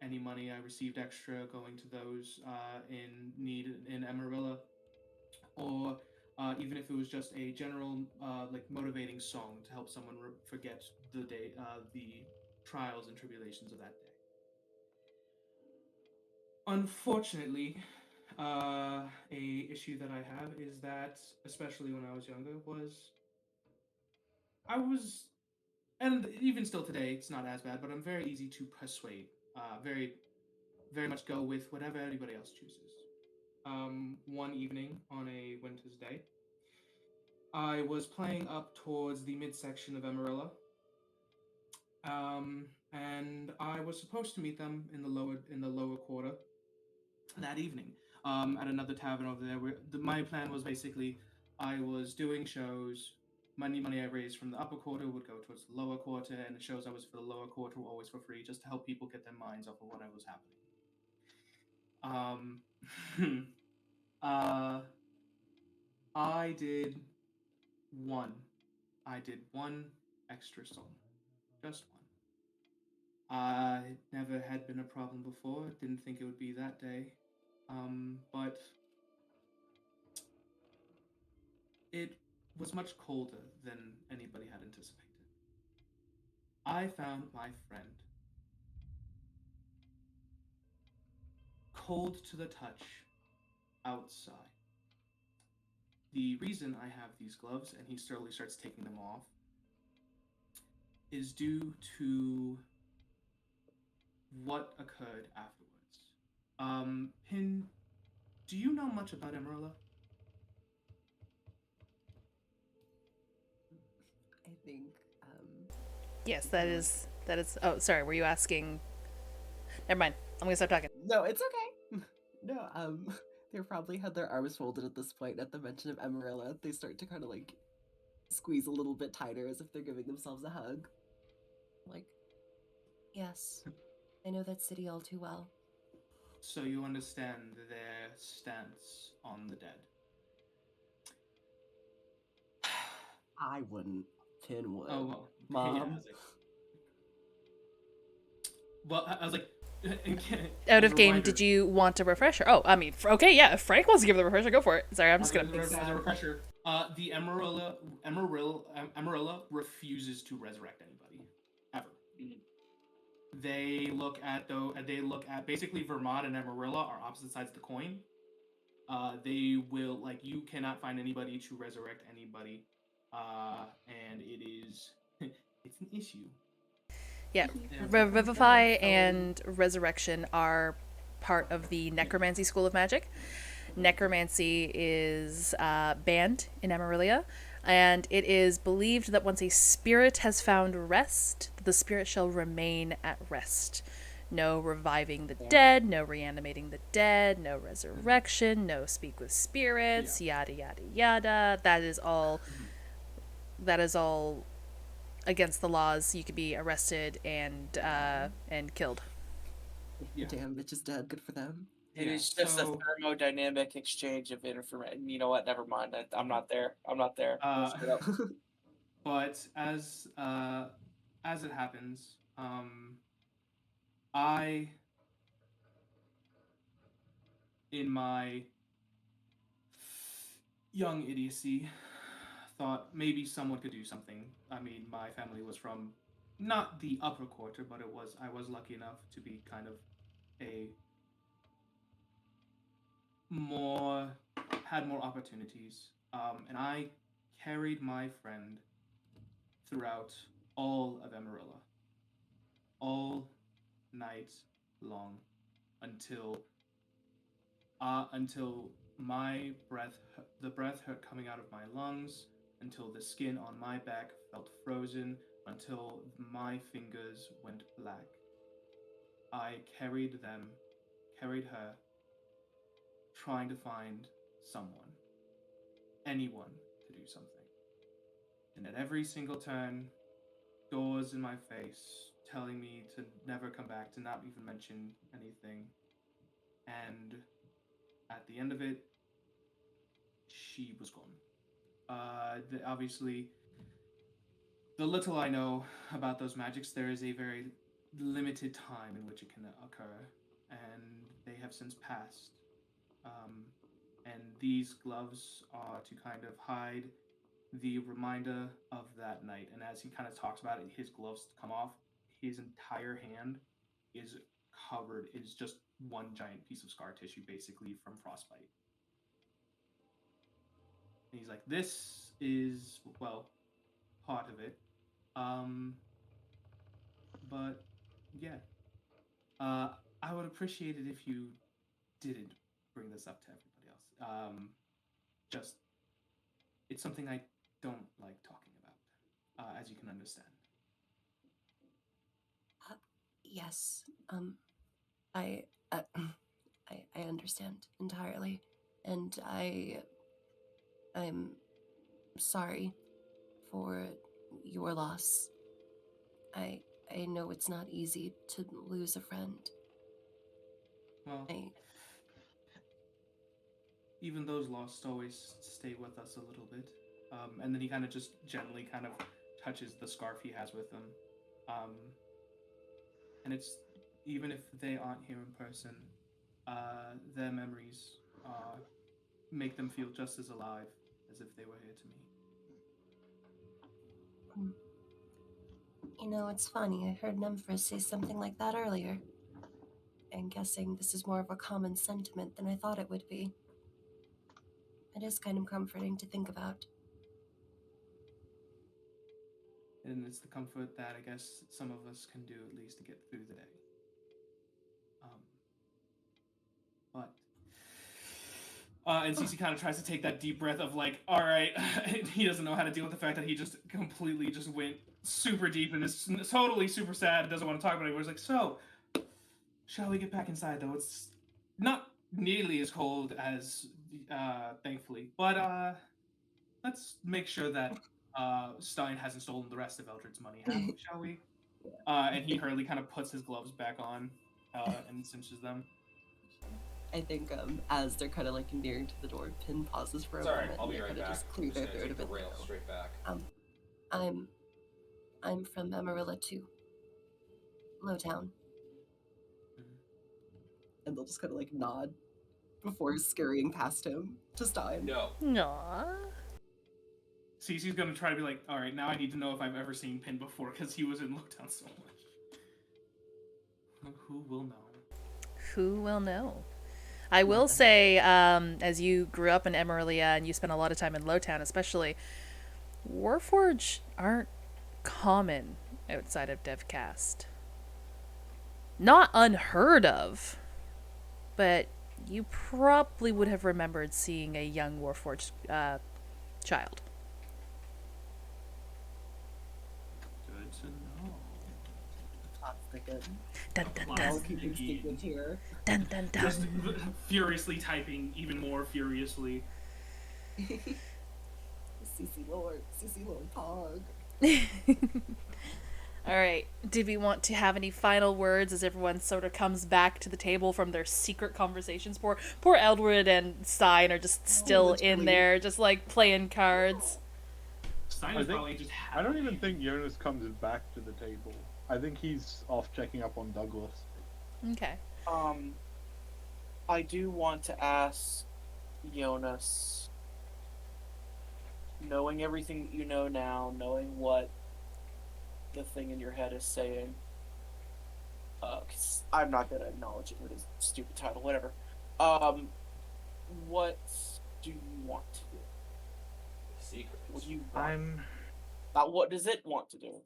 any money I received extra going to those in need in Amarillo, or even if it was just a general motivating song to help someone forget the trials and tribulations of that day. Unfortunately, a issue that I have is that, especially when I was younger, and even still today, it's not as bad, but I'm very easy to persuade. Very, very much go with whatever anybody else chooses. One evening on a winter's day, I was playing up towards the midsection of Amarillo, and I was supposed to meet them in the lower quarter that evening, at another tavern over there. My plan was basically, I was doing shows. Money I raised from the upper quarter would go towards the lower quarter, and the shows I was for the lower quarter were always for free, just to help people get their minds off of what was happening. I did one. Extra song. Just one. It never had been a problem before. Didn't think it would be that day. But it was much colder than anybody had anticipated. I found my friend cold to the touch outside. The reason I have these gloves, and he slowly starts taking them off, is due to what occurred afterwards. Pin, do you know much about Emerald? I think, Yes, that is. Oh, sorry. Were you asking? Never mind. I'm gonna stop talking. No, it's okay. No, they probably had their arms folded at this point. At the mention of Amarilla, they start to kind of squeeze a little bit tighter as if they're giving themselves a hug. Yes, I know that city all too well. So you understand their stance on the dead. I wouldn't. Pin would. Oh, well. Mom. I was like, Out of game, reminder- did you want a refresher? Oh, I mean, okay, yeah. If Frank wants to give the refresher, go for it. Sorry, I'm just gonna. As a refresher, The Amarilla refuses to resurrect anybody, ever. They look at basically Vermont and Amarilla are opposite sides of the coin. They will you cannot find anybody to resurrect anybody, and it is it's an issue. Yeah, Yeah. Revivify and Resurrection are part of the Necromancy School of Magic. Necromancy is banned in Amaryllia, and it is believed that once a spirit has found rest, the spirit shall remain at rest. No reviving the dead, no reanimating the dead, no resurrection, no speak with spirits, yada yada yada. That is all against the laws. You could be arrested and killed. Yeah. Damn, bitch is dead. Good for them. It is just a thermodynamic exchange of information. You know what? Never mind. I'm not there. I'm not there. Shut up. But as it happens, I, in my young idiocy, thought maybe someone could do something. I mean, my family was from not the upper quarter, but I was lucky enough to be kind of had more opportunities. And I carried my friend throughout all of Amarilla, all night long, until the breath hurt coming out of my lungs, until the skin on my back felt frozen, until my fingers went black. I carried her, trying to find anyone to do something. And at every single turn, doors in my face, telling me to never come back, to not even mention anything. And at the end of it, she was gone. Obviously, the little I know about those magics, there is a very limited time in which it can occur, and they have since passed. And these gloves are to kind of hide the reminder of that night. And as he kind of talks about it, his gloves come off. His entire hand is just one giant piece of scar tissue, basically from frostbite. And he's like, this is, well, part of it. But yeah, I would appreciate it if you didn't bring this up to everybody else. Just, it's something I don't like talking about, as you can understand. Yes. I, I understand entirely, and I'm sorry for your loss. I know it's not easy to lose a friend. Well, even those lost always stay with us a little bit. And then he kind of just gently kind of touches the scarf he has with him. And it's, even if they aren't here in person, their memories make them feel just as alive as if they were here to me. You know, it's funny. I heard Nemphris say something like that earlier. I'm guessing this is more of a common sentiment than I thought it would be. It is kind of comforting to think about. And it's the comfort that I guess some of us can do at least to get through the day. And Cece kind of tries to take that deep breath of like, all right, he doesn't know how to deal with the fact that he just completely just went super deep and is totally super sad, doesn't want to talk about it anymore. He's like, so, shall we get back inside though? It's not nearly as cold as, thankfully, but let's make sure that Stein hasn't stolen the rest of Eldred's money, shall we? And he hurriedly kind of puts his gloves back on and cinches them. I think as they're kind of like nearing to the door, Pin pauses for a moment. I'll be and right back. Just clear their throat a bit. Rail straight back. I'm from Amarilla too. Lowtown. And they'll just kind of like nod before scurrying past him to Stein. No. Aww. Cece's gonna try to be like, all right, now I need to know if I've ever seen Pin before because he was in Lookdown so much. Who will know? Who will know? I will say, as you grew up in Emerlia and you spent a lot of time in Lowtown, especially, Warforged aren't common outside of DevCast. Not unheard of, but you probably would have remembered seeing a young Warforged child. Good to know. Dun dun Lots dun. of Keeping thinking. secret here. Dun dun Just dun. furiously typing, even more furiously. CC Lord Pog. All right. Did we want to have any final words as everyone sort of comes back to the table from their secret conversations? Poor Eldred and Stein are just still in literally. there, just like playing cards. Stein I is think- probably just I don't even think Jonas comes back to the table. I think he's off checking up on Douglas. Okay. I do want to ask Jonas, knowing everything that you know now, knowing what the thing in your head is saying, 'cause I'm not gonna acknowledge it with his stupid title, whatever. What do you want to do? Secret. What do you want? Not what does it want to do?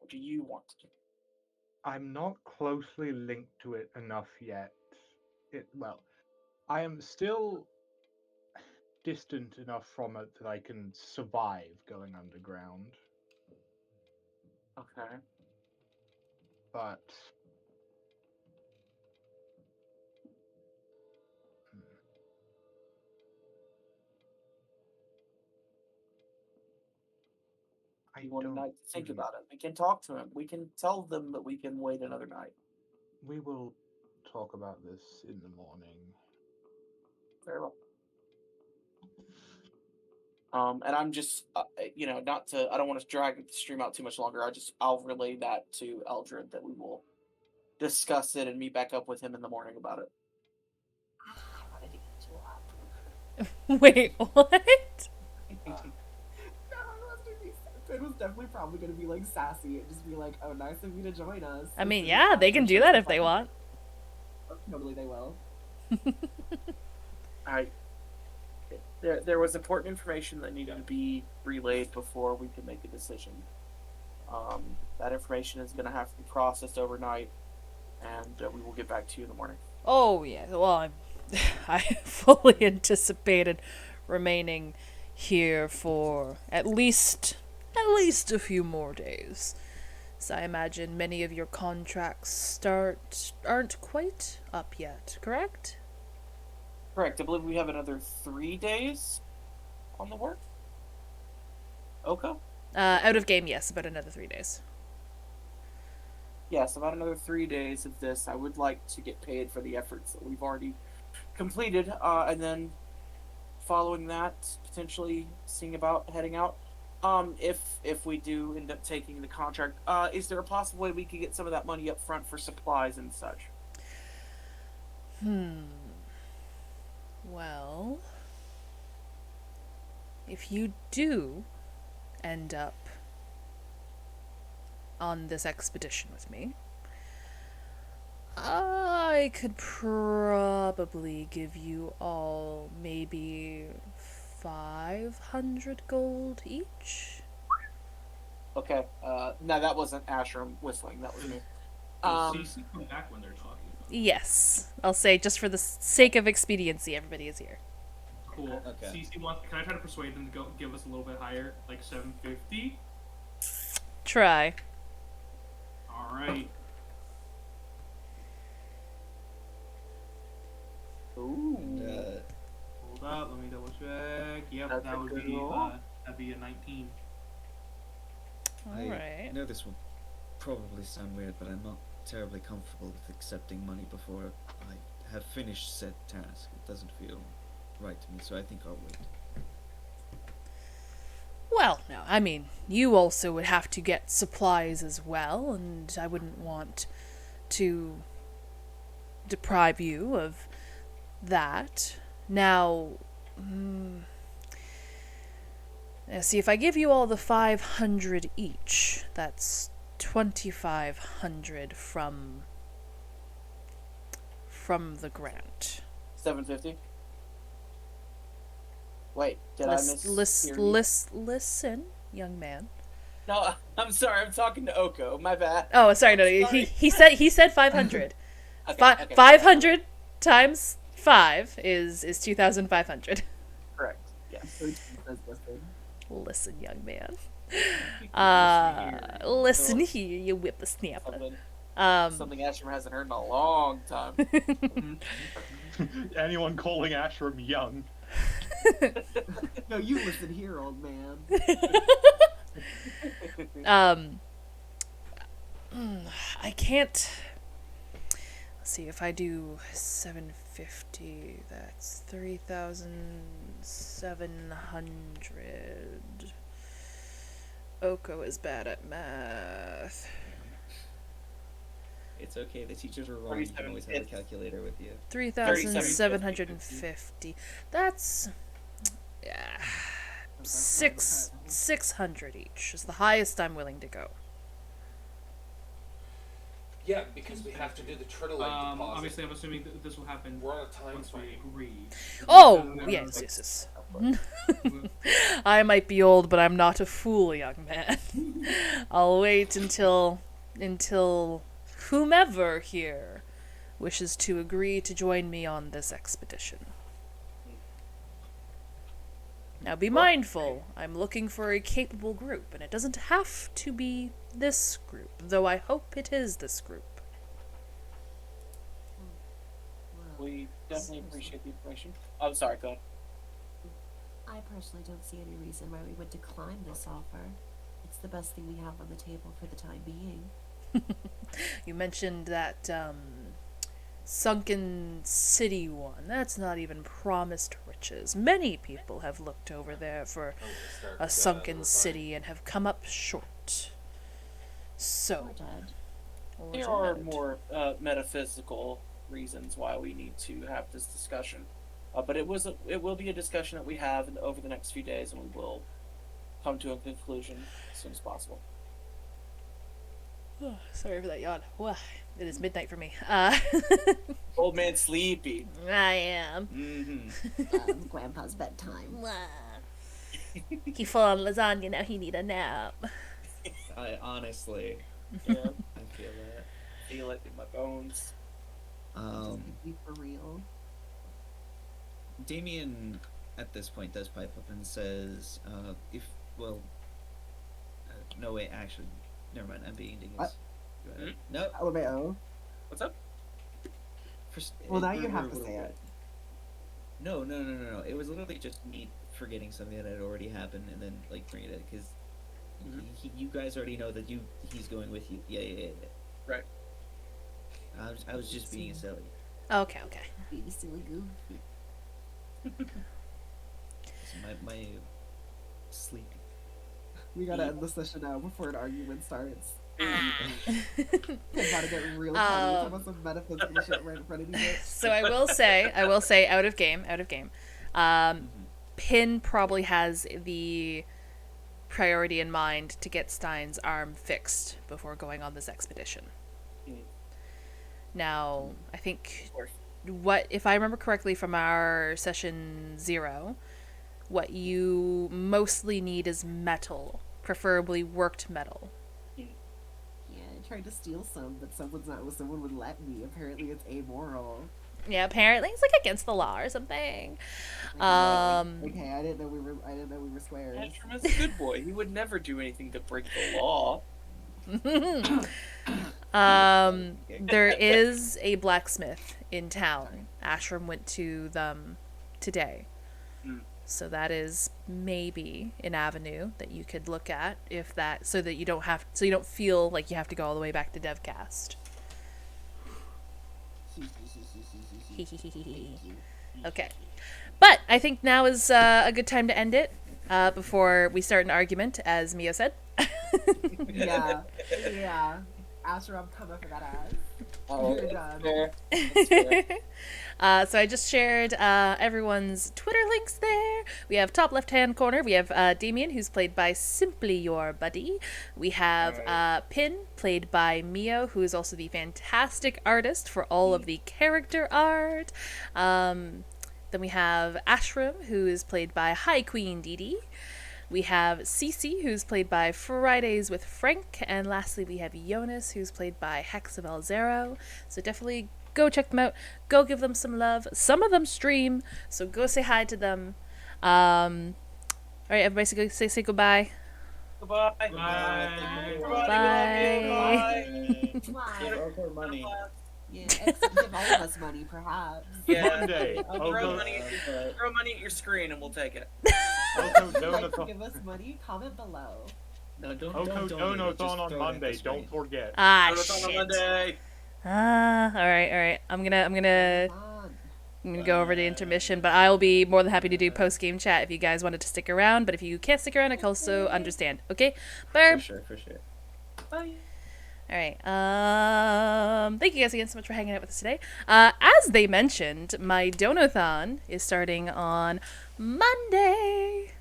What do you want to do? I'm not closely linked to it enough yet. I am still distant enough from it that I can survive going underground, Okay. but I You want a don't night to think really- about it. We can talk to him. We can tell them that we can wait another night. We will talk about this in the morning. Very well. And I'm just, not to, I don't want to drag the stream out too much longer. I'll relay that to Eldred that we will discuss it and meet back up with him in the morning about it. Wait, what? It was definitely probably gonna be like sassy and just be like, "Oh, nice of you to join us." I mean, yeah, they can do that if they want. Totally, they will. There was important information that needed to be relayed before we could make a decision. That information is going to have to be processed overnight, and we will get back to you in the morning. Oh yeah. Well, I fully anticipated remaining here for at least a few more days. So I imagine many of your contracts aren't quite up yet, correct? Correct. I believe we have another 3 days on the work. Okay. Out of game, yes, about another 3 days. Yes, about another 3 days of this. I would like to get paid for the efforts that we've already completed, and then following that, potentially seeing about heading out. If we do end up taking the contract, is there a possible way we could get some of that money up front for supplies and such? Well, if you do end up on this expedition with me, I could probably give you all maybe 500 gold each. Okay. No, that wasn't Ashram whistling. That was me. Does CC come back when they're talking? Yes, I'll say just for the sake of expediency, everybody is here. Cool. Okay. CC wants. Can I try to persuade them to go give us a little bit higher, like 750? Try. All right. Ooh. Hold up. Let me double check. Yep, That's that a would good be roll. that'd be a 19. I Alright. know this will probably sound weird, but I'm not terribly comfortable with accepting money before I have finished said task. It doesn't feel right to me, so I think I'll wait. Well, no, I mean, you also would have to get supplies as well, and I wouldn't want to deprive you of that. Now, Now, see, if I give you all the 500 each, that's 2,500 from the grant. 750. Wait, did I miss? Listen, young man. No, I'm sorry. I'm talking to Oko. My bad. Oh, sorry. No, Sorry. he said 500. Okay. 500 times 5 is 2,500. Correct. Yes. Listen, young man. Listen here, you whippersnapper. Something Ashram hasn't heard in a long time. Anyone calling Ashram young? No, you listen here, old man. I can't. Let's see, if I do 750, that's 3,700. Oko is bad at math. It's okay. The teachers are wrong. You can always have a calculator with you. 3,750. That's 600 each is the highest I'm willing to go. Yeah, because we have to do the turtle egg deposit. Obviously, I'm assuming that this will happen We're on a time once we frame. agree. Oh, yes. I might be old, but I'm not a fool, young man. I'll wait until whomever here wishes to agree to join me on this expedition. Now be mindful, I'm looking for a capable group, and it doesn't have to be this group, though I hope it is this group. We definitely appreciate the information. I'm sorry, go ahead. I personally don't see any reason why we would decline this offer. It's the best thing we have on the table for the time being. You mentioned that sunken city one. That's not even promised riches. Many people have looked over there for a sunken city and have come up short. So, There are more metaphysical reasons why we need to have this discussion. But it will be a discussion that we have over the next few days, and we will come to a conclusion as soon as possible. Oh, sorry for that yawn. Wah, it is midnight for me. Old man sleepy. I am. Mm-hmm. Grandpa's bedtime. He full on lasagna, now he need a nap. I honestly, Yeah, I feel that. feel it in my bones. Be for real. Damien, at this point, does pipe up and says, no, wait, actually, never mind, I'm being dingus. What? Go ahead. No, LMAO. What's up? Well, now you have to say it. No. It was literally just me forgetting something that had already happened and then, bringing it, because you guys already know that he's going with you. Yeah. Right. I was just being silly. Okay. Being silly goofy. My sleepy. We gotta end the session now before an argument starts. I'm about to get real funny. Talk about some metaphysical shit right in front of you. So I will say, out of game. Pin probably has the priority in mind to get Stein's arm fixed before going on this expedition. Now, I think if I remember correctly from our session 0, what you mostly need is metal, preferably worked metal. Yeah, I tried to steal some, but someone would let me. Apparently, it's amoral. Yeah, apparently it's against the law or something. Okay, I didn't know we were squares. Ashram is a good boy. He would never do anything to break the law. There is a blacksmith in town. Ashram went to them today. So that is maybe an avenue that you could look at so you don't feel like you have to go all the way back to DevCast. Okay. But I think now is a good time to end it before we start an argument, as Mia said. Yeah. Ashram, come up for that ass. Oh, You're that's done. fair. That's fair. So I just shared everyone's Twitter links there. We have top left-hand corner. We have Damien, who's played by Simply Your Buddy. We have Pin, played by Mio, who is also the fantastic artist for all of the character art. Then we have Ashram, who is played by High Queen Dee. We have Cece, who's played by Fridays with Frank. And lastly, we have Jonas, who's played by Hexavel Zero. So definitely go check them out. Go give them some love. Some of them stream, so go say hi to them. All right, everybody say goodbye. Goodbye. Bye. Bye. Wow. Give Oko money. Yeah, except give all of us money, perhaps. Yeah. Monday. Throw money at your screen and we'll take it. Oko If you'd like to Donathon. give us money, comment below. No, don't Oko donate, just Donathon on throw it at Monday. the Don't screen. forget. Ah, Throw it on shit. Monday. All right. I'm gonna Come on. go over to intermission, but I'll be more than happy to do post-game chat if you guys wanted to stick around. But if you can't stick around, I can also understand. Okay, Barb. For sure. Bye. All right. Thank you guys again so much for hanging out with us today. As they mentioned, my Donathon is starting on Monday.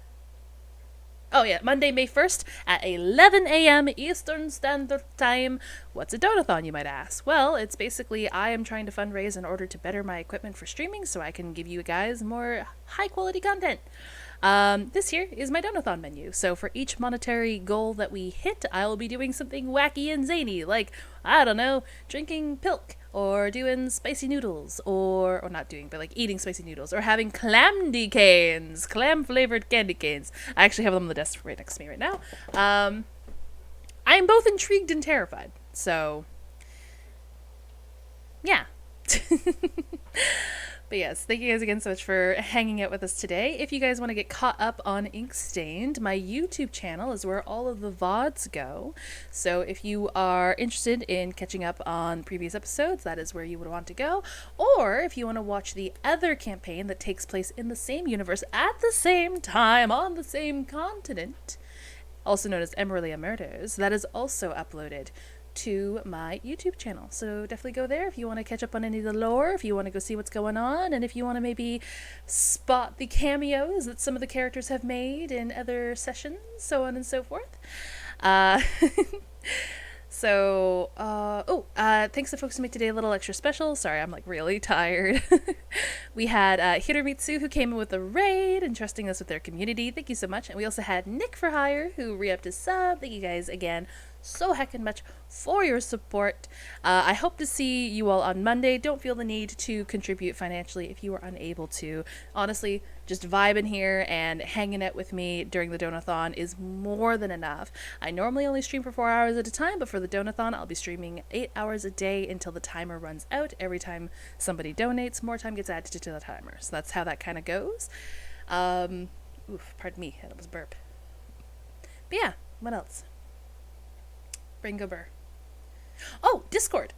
Oh yeah, Monday, May 1st at 11 a.m. Eastern Standard Time. What's a Donathon, you might ask? Well, it's basically I am trying to fundraise in order to better my equipment for streaming so I can give you guys more high-quality content. This here is my Donathon menu. So for each monetary goal that we hit, I'll be doing something wacky and zany, like, I don't know, drinking pilk, or doing spicy noodles, or not doing, but like eating spicy noodles, or having clamdy canes, clam-flavored candy canes. I actually have them on the desk right next to me right now. I am both intrigued and terrified, so, yeah. But yes, thank you guys again so much for hanging out with us today. If you guys want to get caught up on Inkstained, my YouTube channel is where all of the VODs go. So if you are interested in catching up on previous episodes, that is where you would want to go. Or if you want to watch the other campaign that takes place in the same universe at the same time on the same continent, also known as Emerlia Murders, that is also uploaded to my YouTube channel. So definitely go there if you want to catch up on any of the lore, if you want to go see what's going on, and if you want to maybe spot the cameos that some of the characters have made in other sessions, so on and so forth. Thanks to folks who made today a little extra special. Sorry, I'm like really tired. We had Hiromitsu, who came in with a raid and trusting us with their community. Thank you so much. And we also had Nick for Hire, who re-upped his sub. Thank you guys again so heckin' much for your support. I hope to see you all on Monday. Don't feel the need to contribute financially if you are unable to. Honestly, just vibing here and hanging out with me during the Donathon is more than enough. I normally only stream for 4 hours at a time, but for the Donathon, I'll be streaming 8 hours a day until the timer runs out. Every time somebody donates, more time gets added to the timer. So that's how that kind of goes. Pardon me, that was a burp. But yeah, what else? Bringo Burr. Oh, Discord.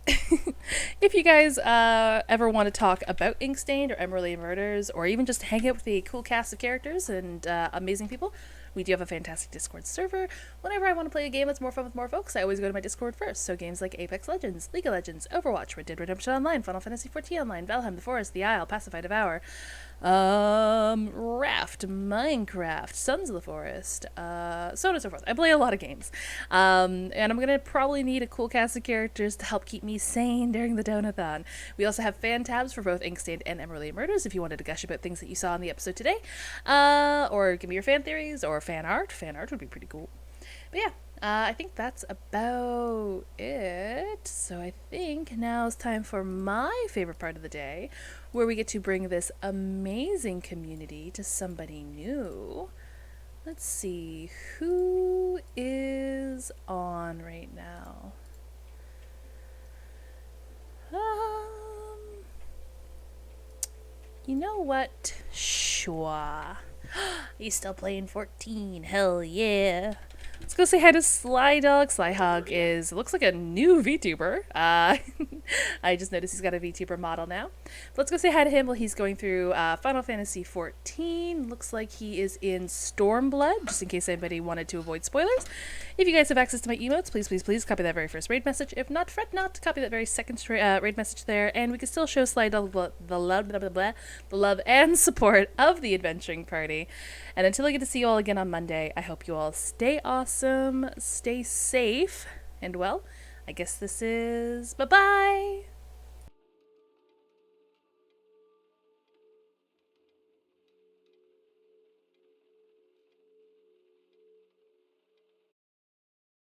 If you guys ever want to talk about Inkstained or Emerald Murders, or even just hang out with a cool cast of characters and amazing people, we do have a fantastic Discord server. Whenever I want to play a game that's more fun with more folks, I always go to my Discord first. So games like Apex Legends, League of Legends, Overwatch, Red Dead Redemption Online, Final Fantasy XIV Online, Valheim, The Forest, The Isle, Pacify Devour, Raft, Minecraft, Sons of the Forest, so on and so forth. I play a lot of games. And I'm gonna probably need a cool cast of characters to help keep me sane during the Donathon. We also have fan tabs for both Inkstained and Emerald Murders if you wanted to gush about things that you saw in the episode today. Or give me your fan theories or fan art. Fan art would be pretty cool. But yeah, I think that's about it. So I think now is time for my favorite part of the day, where we get to bring this amazing community to somebody new. Let's see, who is on right now? You know what? Sure. He's still playing 14. Hell yeah. Let's go say hi to Sly Dog. Sly Hog looks like a new VTuber. I just noticed he's got a VTuber model now. let's go say hi to him while he's going through Final Fantasy XIV. Looks like he is in Stormblood, just in case anybody wanted to avoid spoilers. If you guys have access to my emotes, please copy that very first raid message. If not, fret not, copy that very second raid message there, and we can still show Slide the love and support of the adventuring party. And until I get to see you all again on Monday, I hope you all stay awesome, stay safe, and well, I guess this is bye-bye!